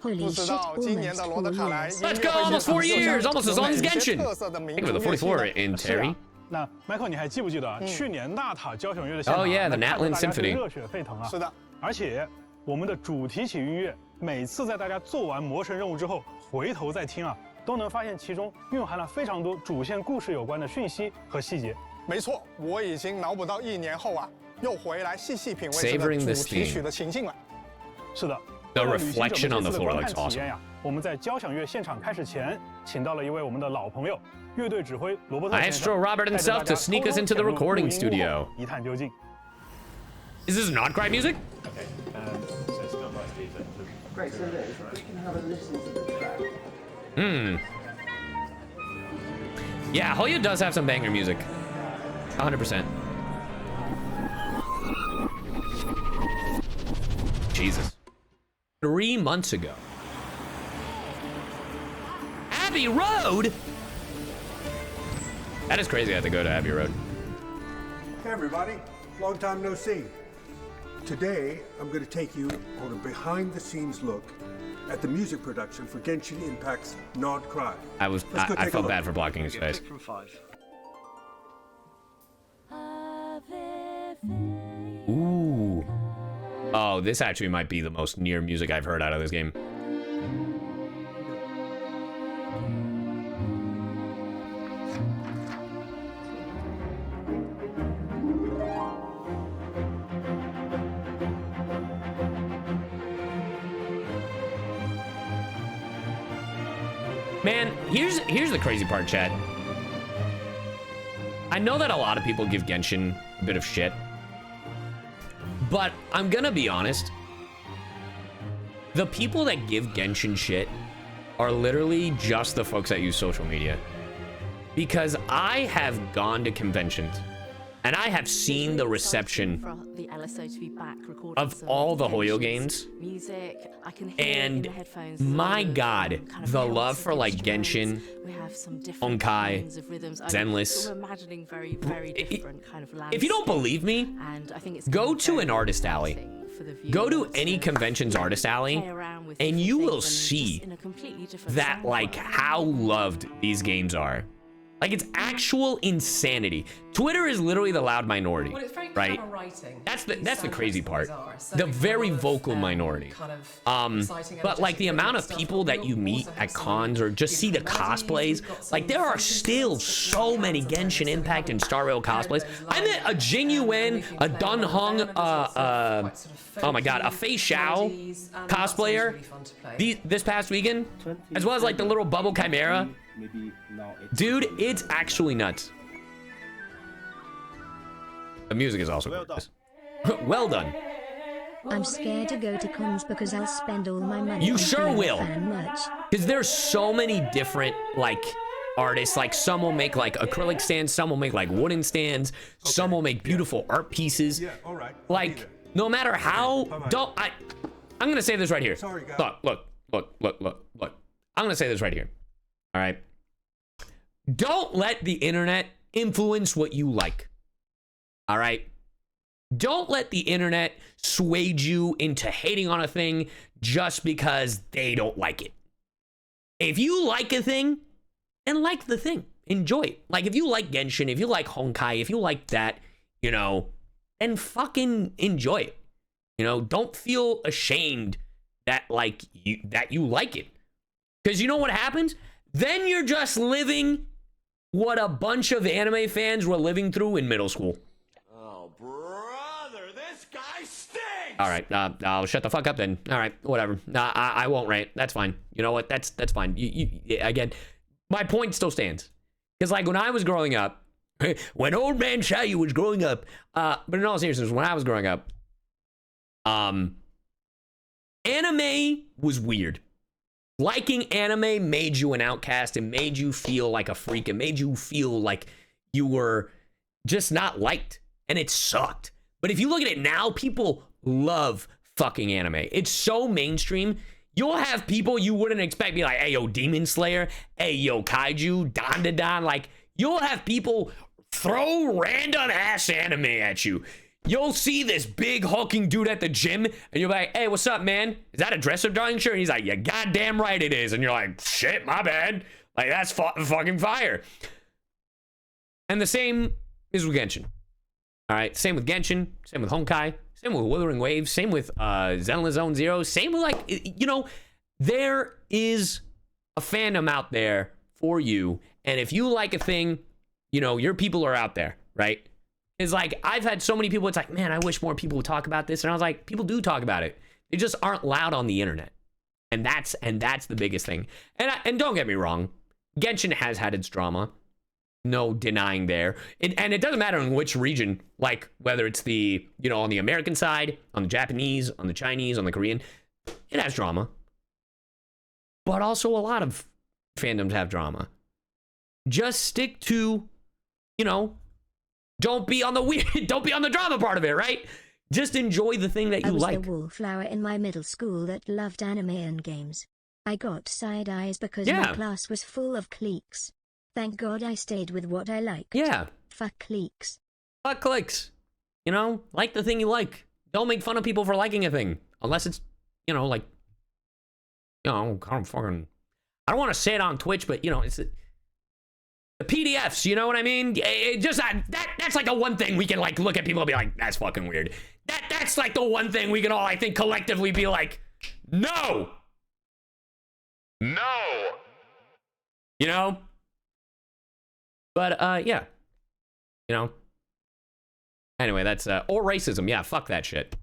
Holy 不知 shit, 道今年 almost 的罗德 4卡莱 years. 音 Let's 乐 go, 会 almost 4 years, 就 almost 像 as long as 有哪些 Genshin. 特色的民 Think of 族 the 乐器呢 44 in 是啊 Terry. 那 Michael， 你还记不记得啊？去年纳塔交响乐的现场 Oh yeah, the 那看得 Natlan 大家是 Symphony. 热血沸腾啊！是的，而且我们的主题曲音乐，每次在大家做完魔神任务之后，回头再听啊，都能发现其中蕴含了非常多主线故事有关的讯息和细节。没错，我已经脑补到1年后啊，又回来细细品味这 Savoring 个 this 主题 theme. 曲的情境了。是的 The 为了旅行者们 reflection on the 这次的 floor 观 looks 看体验呀，我们在交响乐现场开始前，请到了一位我们的老朋友，乐队指挥罗伯特先生 Maestro Robert 带着 himself 大家 to sneak us 偷偷 into the 潜入 recording 录音屋后 studio. 一探究竟。 Is this Nod-Krai music? Great, so Liz, we can have a listen to the track. Yeah, Hoya does have some banger music. 100%. Jesus. 3 months ago. Abbey Road? That is crazy I have to go to Abbey Road. Hey everybody, long time no see. Today, I'm going to take you on a behind-the-scenes look at the music production for Genshin Impact's Nod-Krai. I felt bad for blocking his face. Ooh. Oh, this actually might be the most near music I've heard out of this game. Man, here's the crazy part, Chad. I know that a lot of people give Genshin a bit of shit, but I'm gonna be honest. The people that give Genshin shit are literally just the folks that use social media. Because I have gone to conventions and I have seen the reception of all the Hoyo games. And my god, the love for like Genshin, Honkai, Zenless. If you don't believe me, go to an artist alley. Go to any convention's artist alley and you will see that like how loved these games are. Like, it's actual insanity. Twitter is literally the loud minority, right? That's the crazy part. The very vocal minority. But like the amount of people that you meet at cons or just see the cosplays, like there are still so many Genshin Impact and Star Rail cosplays. I met a Jingyuan, a Dunhong, oh my god, a Fei Xiao cosplayer this past weekend, as well as like the little bubble chimera. Dude, it's actually nuts. The music is also gorgeous. Well done. I'm scared to go to cons because I'll spend all my money. You on sure will. merch. Because there's so many different like artists. Like some will make like acrylic stands, some will make like wooden stands, some will make beautiful art pieces. Yeah, all right. Like no matter how I'm gonna say this right here. Sorry, guys. Look. I'm gonna say this right here. All right. Don't let the internet influence what you like. All right. Don't let the internet sway you into hating on a thing just because they don't like it. If you like a thing, then like the thing. Enjoy it. Like if you like Genshin, if you like Honkai, if you like that, you know, and fucking enjoy it. You know, don't feel ashamed that like you like it. Because you know what happens? Then you're just living what a bunch of anime fans were living through in middle school. Oh, brother, this guy stinks! All right, I'll shut the fuck up then. All right, whatever. I won't rant. That's fine. You know what? That's fine. Again, my point still stands. Because like when I was growing up, when old man Cyu was growing up, but in all seriousness, when I was growing up, anime was weird. Liking anime made you an outcast. It made you feel like a freak. It made you feel like you were just not liked. And it sucked. But if you look at it now, people love fucking anime. It's so mainstream. You'll have people you wouldn't expect be like, hey, yo, Demon Slayer. Hey, yo, Kaiju, Dandadan. Like, you'll have people throw random ass anime at you. You'll see this big hulking dude at the gym, and you'll be like, hey, what's up, man? Is that a dress-up drawing shirt? And he's like, yeah, goddamn right it is. And you're like, shit, my bad. Like, that's fucking fire. And the same is with Genshin. All right, same with Genshin, same with Honkai, same with Wuthering Waves, same with Zenless Zone Zero, same with, like, you know, there is a fandom out there for you. And if you like a thing, you know, your people are out there, right? It's like, I've had so many people, it's like, man, I wish more people would talk about this. And I was like, people do talk about it. They just aren't loud on the internet. And that's the biggest thing. And don't get me wrong, Genshin has had its drama. No denying there. And it doesn't matter in which region, like whether it's the, you know, on the American side, on the Japanese, on the Chinese, on the Korean, it has drama. But also a lot of fandoms have drama. Just stick to, you know, don't be on the drama part of it, right? Just enjoy the thing that you like. I was the wallflower in my middle school that loved anime and games. I got side eyes because my class was full of cliques. Thank God I stayed with what I liked. Yeah. Fuck cliques. Fuck cliques. You know, like the thing you like. Don't make fun of people for liking a thing. Unless it's, you know, like, you know, I don't want to say it on Twitch, but, you know, it's the PDFs, you know what I mean? It just that's like the one thing we can like look at people and be like, that's fucking weird. That's like the one thing we can all, I think, collectively be like, no. You know? But yeah. You know? Anyway, that's or racism. Yeah, fuck that shit.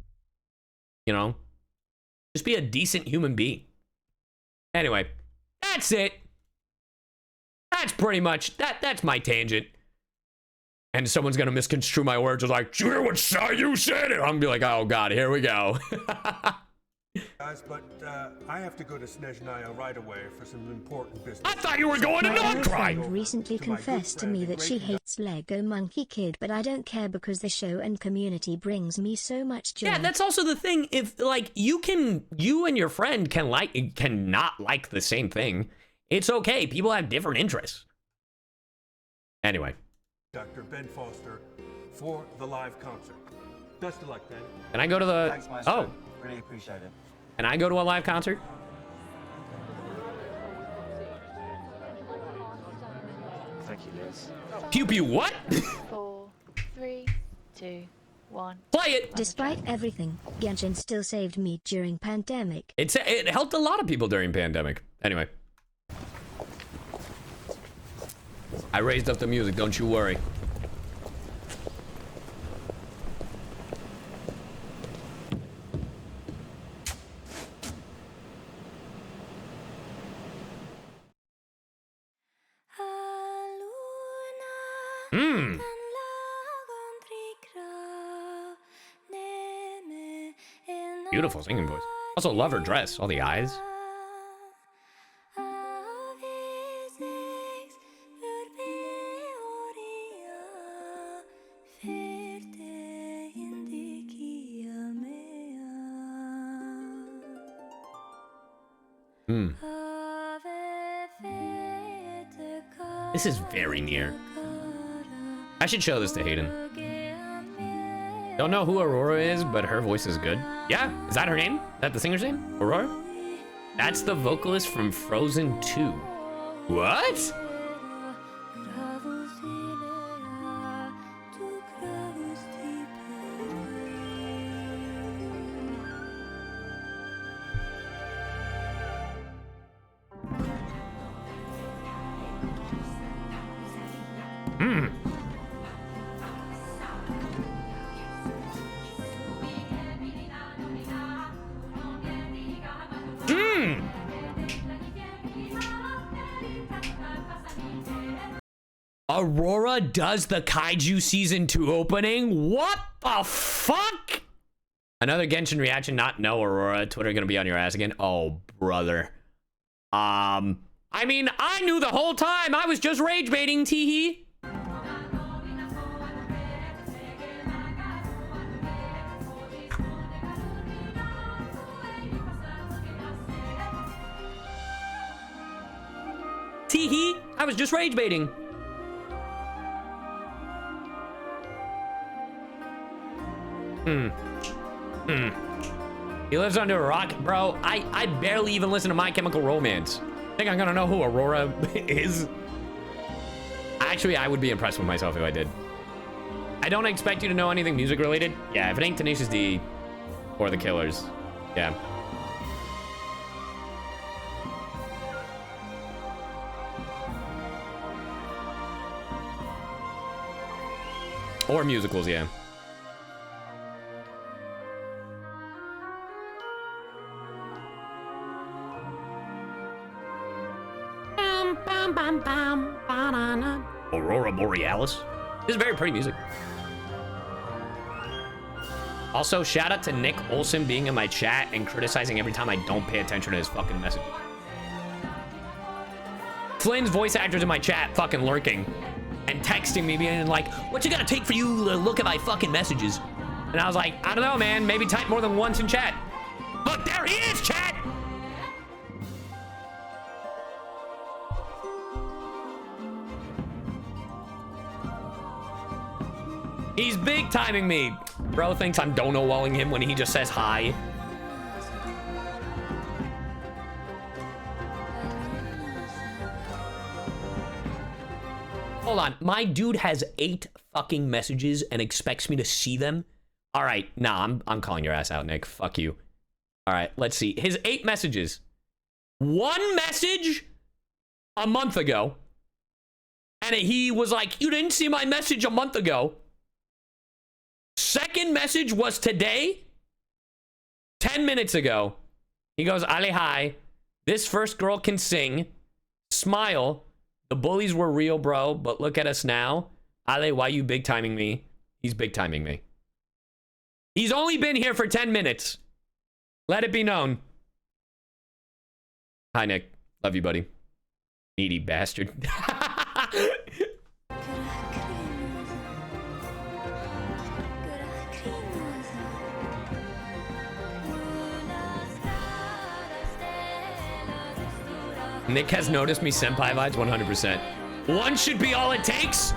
You know? Just be a decent human being. Anyway, that's it. That's pretty much, that's my tangent. And someone's gonna misconstrue my words as like, you hear what Cyu said? And I'm gonna be like, oh god, here we go. Guys, but I have to go to Snezhnaya right away for some important business. I thought you were going to Nod-Krai! My friend recently confessed to me that she hates Lego Monkey Kid, but I don't care because the show and community brings me so much joy. Yeah, that's also the thing. If, like, you and your friend cannot like the same thing. It's okay. People have different interests. Anyway. Dr. Ben Foster for the live concert. Best of luck, Ben. Can I go to the... Thanks, Maestro. Really appreciate it. Can I go to a live concert? Thank you, Liz. Pew pew what? 4, 3, 2, 1. Play it! Despite everything, Genshin still saved me during pandemic. It helped a lot of people during pandemic. Anyway. I raised up the music, don't you worry. Beautiful singing voice. Also love her dress, all the eyes. This is very near. I should show this to Hayden. Don't know who Aurora is, but her voice is good. Yeah, is that her name? Is that the singer's name? Aurora? That's the vocalist from Frozen 2. What? Aurora does the Kaiju Season 2 opening? What the fuck? Another Genshin reaction, not no Aurora. Twitter gonna be on your ass again. Oh, brother. I mean, I knew the whole time. I was just rage baiting, teehee. Teehee, I was just rage baiting. He lives under a rock, bro. I barely even listen to My Chemical Romance. Think I'm gonna know who Aurora is? Actually, I would be impressed with myself if I did. I don't expect you to know anything music related. Yeah, if it ain't Tenacious D or The Killers, yeah. Or musicals, yeah. Aurora Borealis. This is very pretty music. Also, shout out to Nick Olson being in my chat and criticizing every time I don't pay attention to his fucking messages. Flynn's voice actors in my chat fucking lurking and texting me being like, "What's it gonna take for you to look at my fucking messages?" And I was like, I don't know, man. Maybe type more than once in chat. Look, there he is, chat! He's big timing me. Bro thinks I'm dono-walling him when he just says hi. Hold on. My dude has 8 fucking messages and expects me to see them. All right. Nah, I'm calling your ass out, Nick. Fuck you. All right. Let's see. His 8 messages. 1 message a month ago. And he was like, "You didn't see my message a month ago." Second message was today, 10 minutes ago. He goes, "Ale, hi. This first girl can sing. Smile. The bullies were real, bro, but look at us now. Ale, why you big timing me?" He's big timing me. He's only been here for 10 minutes. Let it be known. Hi, Nick. Love you, buddy. Needy bastard. Nick has noticed me senpai vibes 100%. 1 should be all it takes?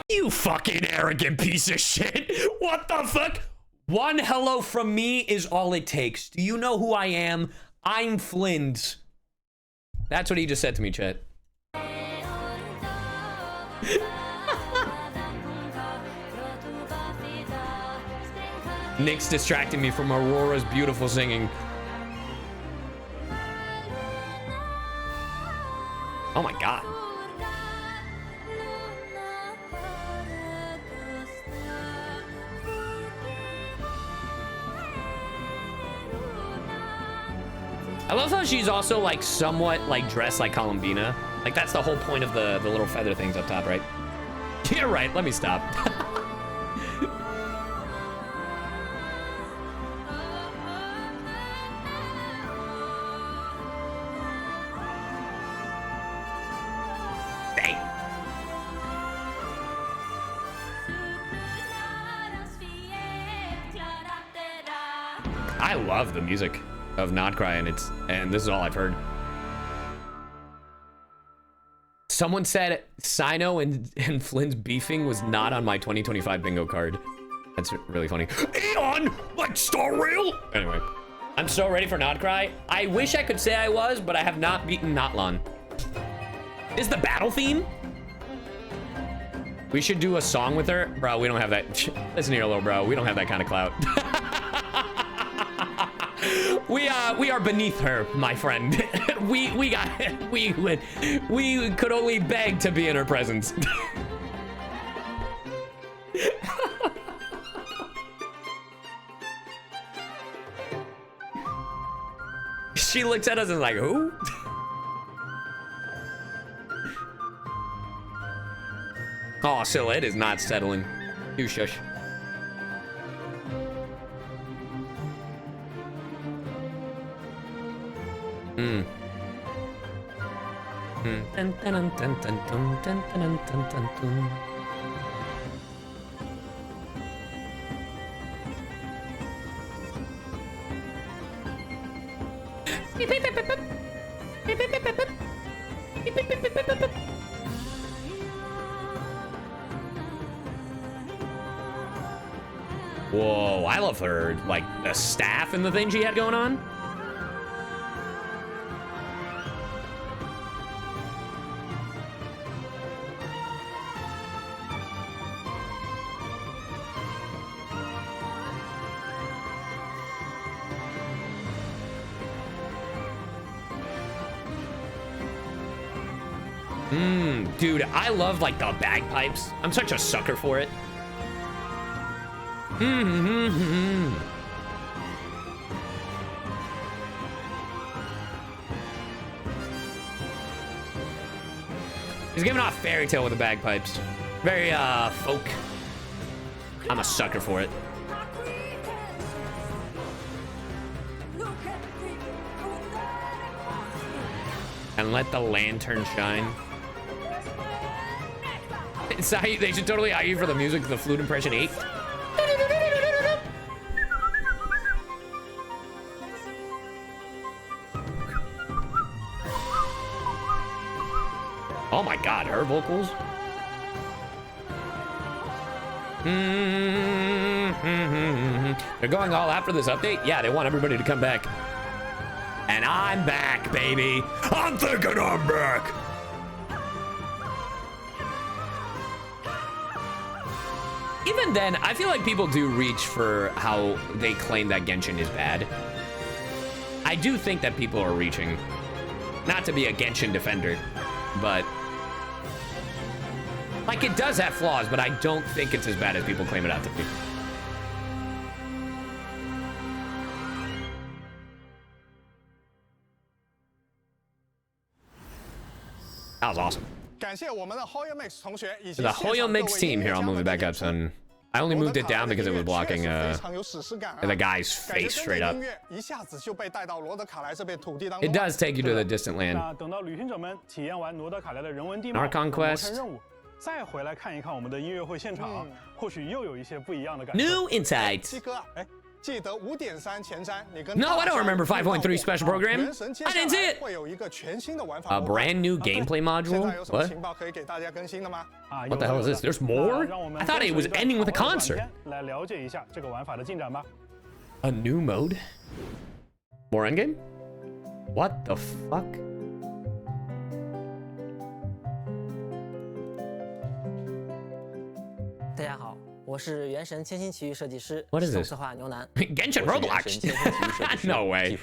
You fucking arrogant piece of shit. What the fuck? 1 hello from me is all it takes. Do you know who I am? I'm Flynn's. That's what he just said to me, chat. Nick's distracting me from Aurora's beautiful singing. Oh my god. I love how she's also like somewhat like dressed like Columbina. Like that's the whole point of the little feather things up top, right? You're right, let me stop. I love the music of Nod-Krai, and this is all I've heard. Someone said Sino and Flynn's beefing was not on my 2025 bingo card. That's really funny. Eon, like Star Rail. Anyway, I'm so ready for Nod-Krai. I wish I could say I was, but I have not beaten Notlan. Is the battle theme? We should do a song with her, bro. We don't have that. Listen here, little bro. We don't have that kind of clout. We are beneath her, my friend. we could only beg to be in her presence. She looks at us and is like, who? Oh, Scylla, it is not settling. You shush. Hmm. Dun, dun, dun, dun, dun, dun, dun, dun, dun, dun, dun. Whoa, I love her, like, the staff and the thing she had going on. Dude, I love, like, the bagpipes. I'm such a sucker for it. He's giving off fairy tale with the bagpipes. Very, folk. I'm a sucker for it. And let the lantern shine. It's how they should totally hire you for the music, the flute impression 8. Oh my god, her vocals. They're going all out for this update? Yeah, they want everybody to come back. And I'm back, baby. I'm thinking I'm back. Even then, I feel like people do reach for how they claim that Genshin is bad. I do think that people are reaching. Not to be a Genshin defender, but like, it does have flaws, but I don't think it's as bad as people claim it out to be. That was awesome. The Hoyo Mix team here, I'll move it back up, son. I only moved it down because it was blocking the guy's face straight up. It does take you to the distant land. Our conquest. New insights. No, I don't remember 5.3 special program. I didn't see it. A brand new gameplay module? What? What the hell is this? There's more? I thought it was ending with a concert. A new mode? More endgame? What the fuck? What is this? Genshin Roblox? No way.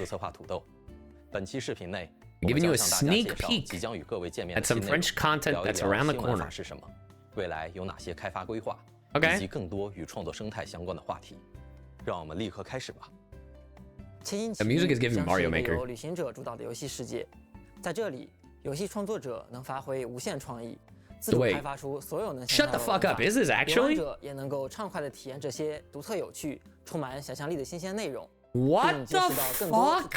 Giving you a sneak peek at some French content that's around the corner. Okay. The music is giving Mario Maker. Wait, shut the fuck up. Is this actually? What the fuck?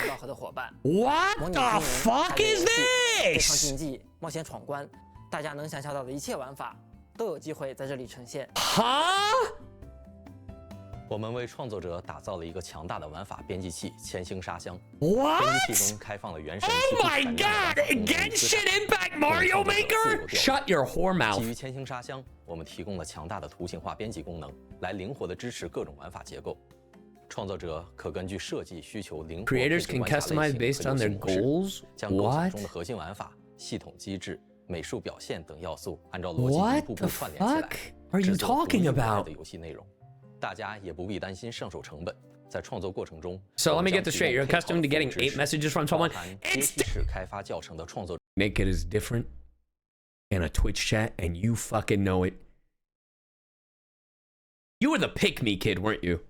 What the fuck is this? Huh? 我们为创作者打造了一个强大的玩法编辑器“千星沙箱”。What? 编辑器中开放了原神。Oh my god! Genshin Impact Mario Maker? Shut your whore mouth. 基于千星沙箱，我们提供了强大的图形化编辑功能，来灵活地支持各种玩法结构。创作者可根据设计需求灵活 Creators can customize based on their goals. 将构想中的核心玩法、系统机制、美术表现等要素按照逻辑一步步串联起来， are you talking about? 的游戏内容。 大家也不必担心上手成本，在创作过程中。So let me get this straight. You're accustomed to getting 8 messages from someone. It's 开发教程的创作。Make it as different in a Twitch chat, and you fucking know it. You were the pick-me kid, weren't you?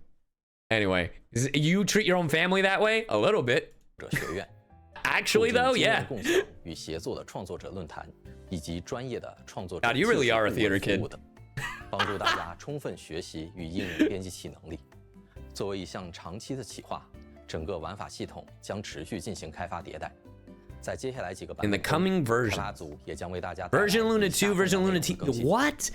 Anyway, you treat your own family that way? A little bit. Actually, though, yeah. God, you really are a theater kid. 帮助大家充分学习与应用编辑器能力。作为一项长期的企划，整个玩法系统将持续进行开发迭代。在接下来几个版 In 本 the coming 开发组也将为大家 version Luna 2, version Luna T. What?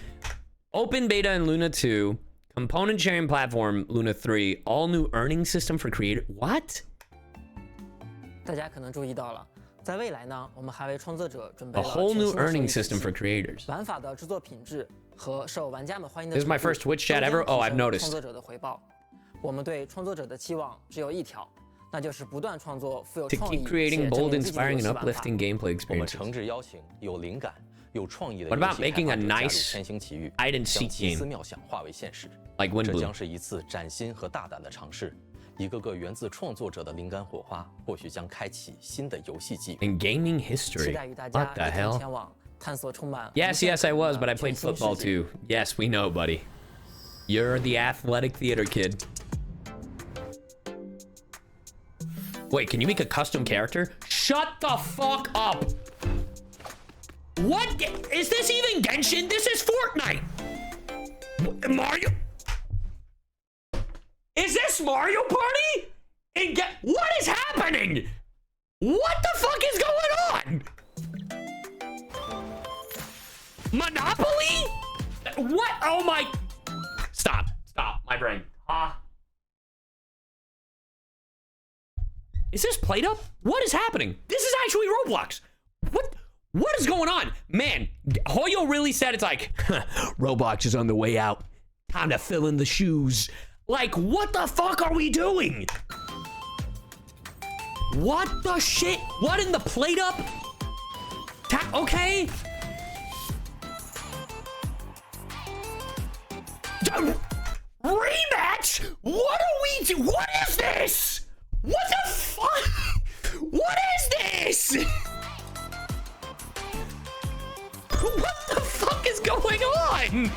Open beta in Luna 2, component sharing platform Luna 3, all new earning system for creator. What? 大家可能注意到了，在未来呢，我们还为创作者准备 A 了 whole 全 new 新的收益 earning 体 system 系 for creators. 玩法的制作品质和受玩家们欢迎的 This is my 程度 first Twitch chat 都将 ever. Oh, I've 提升 noticed. 创作者的回报。我们对创作者的期望只有一条，那就是不断创作富有 To 创意 keep 且 creating 正 bold, 面积极的 inspiring, 游 and 戏玩法。 uplifting gameplay 我们 experiences. 诚挚邀请有灵感、有创意的 What 游 about 戏 making 开 a 发者加入 nice 天星奇遇， hide and 将 seek 奇思 game? 妙想化为现实。 Like Wind 这 Blue. 将是一次崭新和大胆的尝试。一个个源自创作者的灵感火花，或许将开启新的游戏纪元。 In gaming 期 history. 待与大家 What the 一同 hell? 前往探索充满 Yes, yes, I was, but I played football too. Yes, we know, buddy. You're the athletic theater kid. Wait, can you make a custom character? Shut the fuck up! What? Is this even Genshin? This is Fortnite! Mario? Is this Mario Party? What is happening? What the fuck is going on? Monopoly? What? Oh my... Stop. Stop. My brain. Is this played up? What is happening? This is actually Roblox. What is going on? Man, Hoyo really said it's like, Roblox is on the way out. Time to fill in the shoes. Like, what the fuck are we doing? What the shit? What in the plate up? Okay. Rematch? What are we do? What is this? What the fuck? What is this? What the fuck is going on?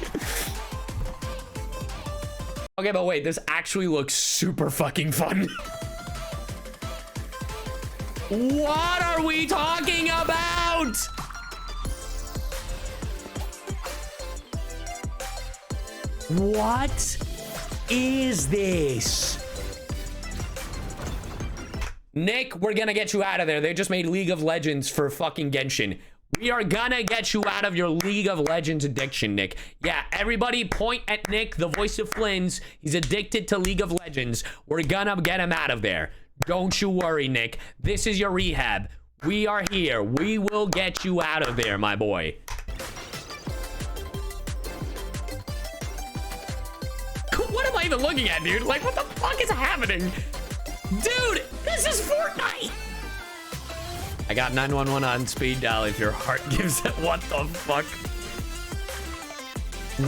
Okay, but wait, this actually looks super fucking fun. What are we talking about? What is this? Nick, we're gonna get you out of there. They just made League of Legends for fucking Genshin. We are gonna get you out of your League of Legends addiction, Nick. Yeah, everybody point at Nick, the voice of Flynn's. He's addicted to League of Legends. We're gonna get him out of there. Don't you worry, Nick. This is your rehab. We are here. We will get you out of there, my boy. What am I even looking at, dude? Like, what the fuck is happening? Dude, this is Fortnite! I got 911 on speed dial if your heart gives it. What the fuck?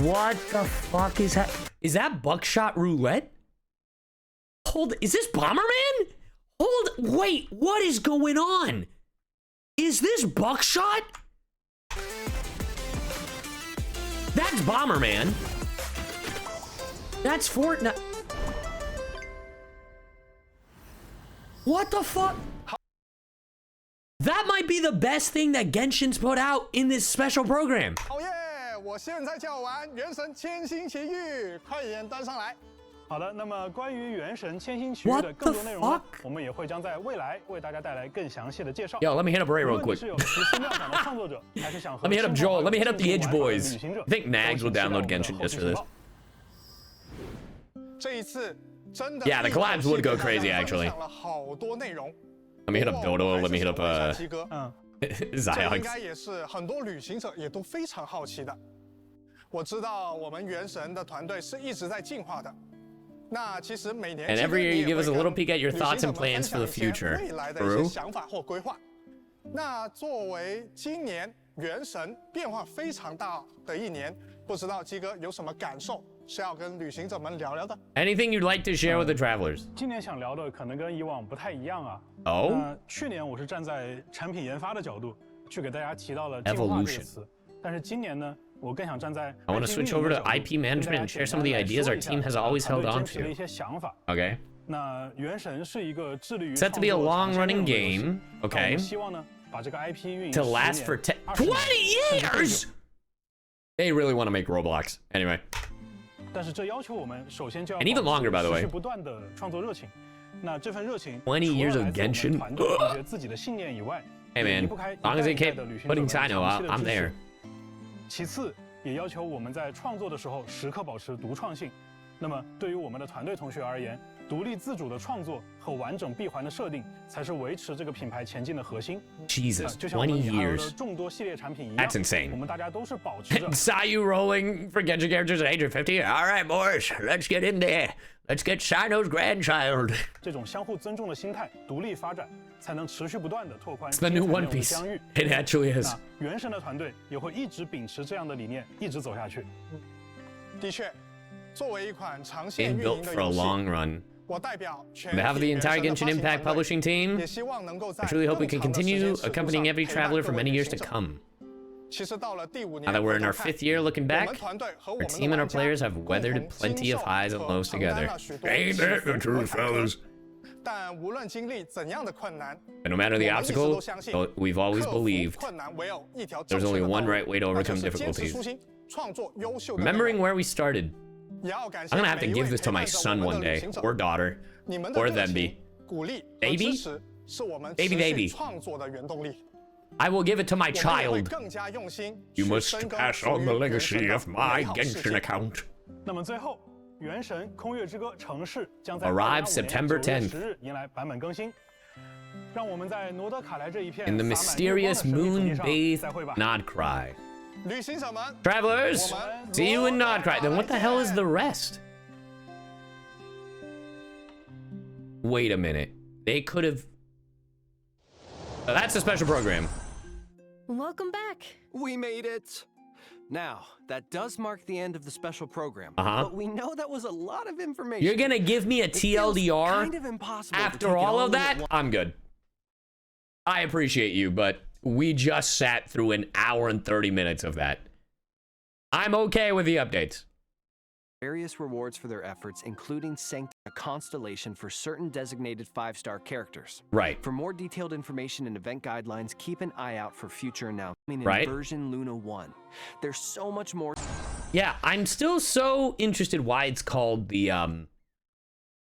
What the fuck is that? Is that buckshot roulette? Hold, is this Bomberman? Hold, wait, what is going on? Is this buckshot? That's Bomberman. That's Fortnite. What the fuck? That might be the best thing that Genshin's put out in this special program. 好耶！我现在就要玩《原神千星奇遇》，快点登上来。好的，那么关于《原神千星奇遇》的更多内容呢，我们也会将在未来为大家带来更详细的介绍。Yo, let me hit up Ray real quick. 是有奇思妙想的创作者，还是想和 Let me hit up Joel. Let me hit up the Edge Boys. I think Nags will download Genshin just for this. 这一次真的 Yeah, the collabs would go crazy actually. 了好多内容。 Let me hit up Dodo. Let me hit up 这应该 Ziox. 也是很多旅行者也都非常好奇的。我知道我们原神的团队是一直在进化的。那其实每年 And every year you give us a little peek at your thoughts and plans for the future. 未来的一些想法或规划。那作为今年原神变化非常大的一年，不知道鸡哥有什么感受是要跟旅行者们聊聊的？ Anything you'd like to share with the travelers? 今年想聊的可能跟以往不太一样啊。Oh? 去年我是站在产品研发的角度去给大家提到了进化这个词，但是今年呢，我更想站在 I want to switch over to IP management and share some of the ideas our team has always held on to. Okay. 那原神是一个致力于 Set to be a long-running game. Okay. 希望呢把这个 IP 运营 To last for 20 years. They really want to make Roblox. Anyway. 但是这要求我们首先就要 And even longer, by the way. 持续不断的创作热情。那这份热情 20 years of Genshin. 团队同学自己的信念以外， Hey man, as long as they keep putting China out, I'm there. 其次，也要求我们在创作的时候时刻保持独创性。那么，对于我们的团队同学而言，独立自主的创作和完整闭环的设定，才是维持这个品牌前进的核心。Jesus, 就像我们 20 years. 众多系列产品一样 That's insane. 我们大家都是保持着 Saw you rolling for Genshin characters at age of 50. All right, boys, let's get in there. Let's get Shino's grandchild. 这种相互尊重的心态，独立发展，才能持续不断的拓宽 It's the new One Piece. 相遇。 It actually is. 那原神的团队也会一直秉持这样的理念，一直走下去。的确，作为一款长线 Being 运 built 营的 for a 游戏， long run. 我代表全 On behalf of the entire Genshin Impact publishing team, 也希望能够在 I truly hope we 更 can 长的时间 continue 尺度上 accompanying every 陪伴 traveler for 各位 many 旅 years 行 to 者。 come. 其实到了第5 Now 年 that we're in 回 our 头看 5th year looking 我 back, 们团队和我 our 们的 team and our 玩家 players have 共 weathered 同 plenty 经 of 受 highs and 和 lows 承担 together. 了许多 Ain't 起 that 伏 the 和 truth, 坎坷 fellas? 但无论经历怎样的困难， But no matter the 我们一直都 obstacle, 相信 we've always 克服 believed 困难唯有一条 there's 正确 only 的道 one 路 right way to 那就 overcome 是坚持 difficulties. 初心，创作优秀的内容。 Remembering where we started, 也要感谢 I'm gonna have to 每一 give 位 this to 陪 my 伴着我 son 们 one 的旅 day, 行者 or daughter, 你们的 or 热 them 情 be. 鼓励和 Baby? 支持是我们 Baby, 持续 baby. 创作的原动力。 I will give it to my 我们也会 child. 更加用心 You 去 must 深耕 pass 属 on 于 the 原神 legacy 的 of my 美好世 Genshin 界。 account. 那么最后，《原神：空月之歌》城市将在 Arrive 2025 September 年9月 10th. 10日迎来版本更新。让我们在诺德卡莱这一片 In the 洒满月光的 mysterious 神秘土地上 moon-bathed 再会吧。 Nod-Krai. 旅行者们， Travelers, 我们 see you in Nod-Krai. Then what the hell is the rest? Wait a minute. They could have... That's a special program. Welcome back. We made it. Now, that does mark the end of the special program. Uh-huh. But we know that was a lot of information. You're gonna give me a It feels TLDR kind of impossible to take after it all of in that? at once. I'm good. I appreciate you, but we just sat through an hour and 30 minutes of that. I'm okay with the updates. Various rewards for their efforts, including a Constellation for certain designated 5-star characters. Right. For more detailed information and event guidelines, keep an eye out for future announcements Right. in version Luna 1. There's so much more. Yeah, I'm still so interested why it's called the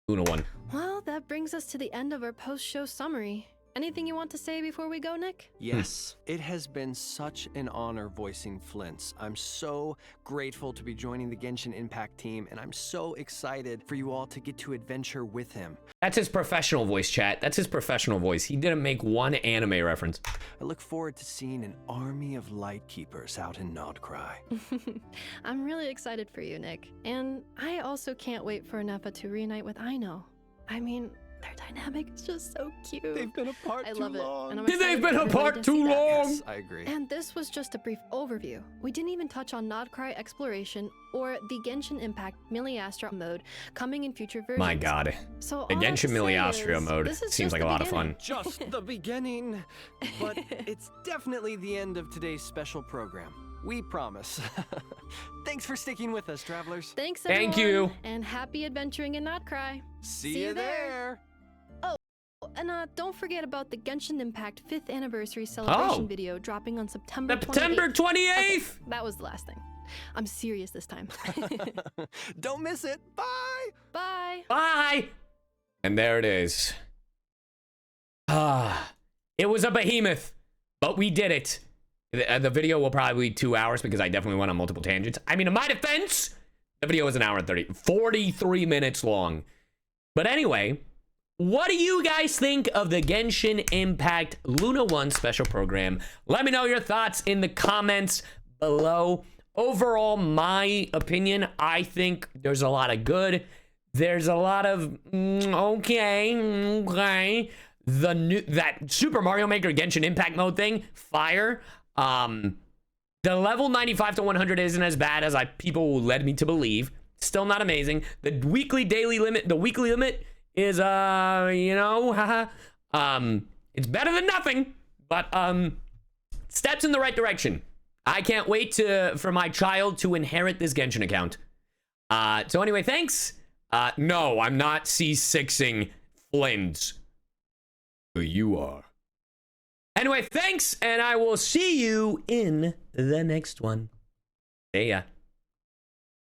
Luna one. Well, that brings us to the end of our post-show summary. Anything you want to say before we go, Nick? Yes, it has been such an honor voicing Flint's. I'm so grateful to be joining the Genshin Impact team, and I'm so excited for you all to get to adventure with him. That's his professional voice, chat. That's his professional voice. He didn't make one anime reference. I look forward to seeing an army of light keepers out in Nod-Krai. I'm really excited for you, Nick. And I also can't wait for Nepha to reunite with Aino. I mean, their dynamic is just so cute. They've been apart I too love long. it. And I'm They've excited been for everybody apart to too see that. long. Yes, I agree. And this was just a brief overview. We didn't even touch on Nod-Krai exploration or the Genshin Impact Miliastra mode coming in future versions. My god. So The all I have to Genshin say Miliastra is, mode this is seems just like a the lot of fun. beginning. Just the beginning. But it's definitely the end of today's special program. We promise. Thanks for sticking with us, travelers. Thanks, everyone. Thank you. And happy adventuring in Nod-Krai. See you there. Oh, and don't forget about the Genshin Impact 5th anniversary celebration Oh. video dropping on September 28th. September 28th! Okay, that was the last thing. I'm serious this time. Don't miss it. Bye. Bye. Bye! And there it is. Ah, it was a behemoth, but we did it. The video will probably be 2 hours because I definitely went on multiple tangents. I mean, in my defense, the video was an hour and 43 minutes long. But anyway, what do you guys think of the Genshin Impact Luna 1 special program? Let me know your thoughts in the comments below. Overall, my opinion, I think there's a lot of good. There's a lot of okay. That Super Mario Maker Genshin Impact mode thing, fire. The level 95 to 100 isn't as bad as people led me to believe. Still not amazing. The weekly limit is haha. It's better than nothing, but steps in the right direction. I can't wait for my child to inherit this Genshin account. So anyway, thanks. No, I'm not C6ing Flint. You are. Anyway, thanks, and I will see you in the next one. See ya.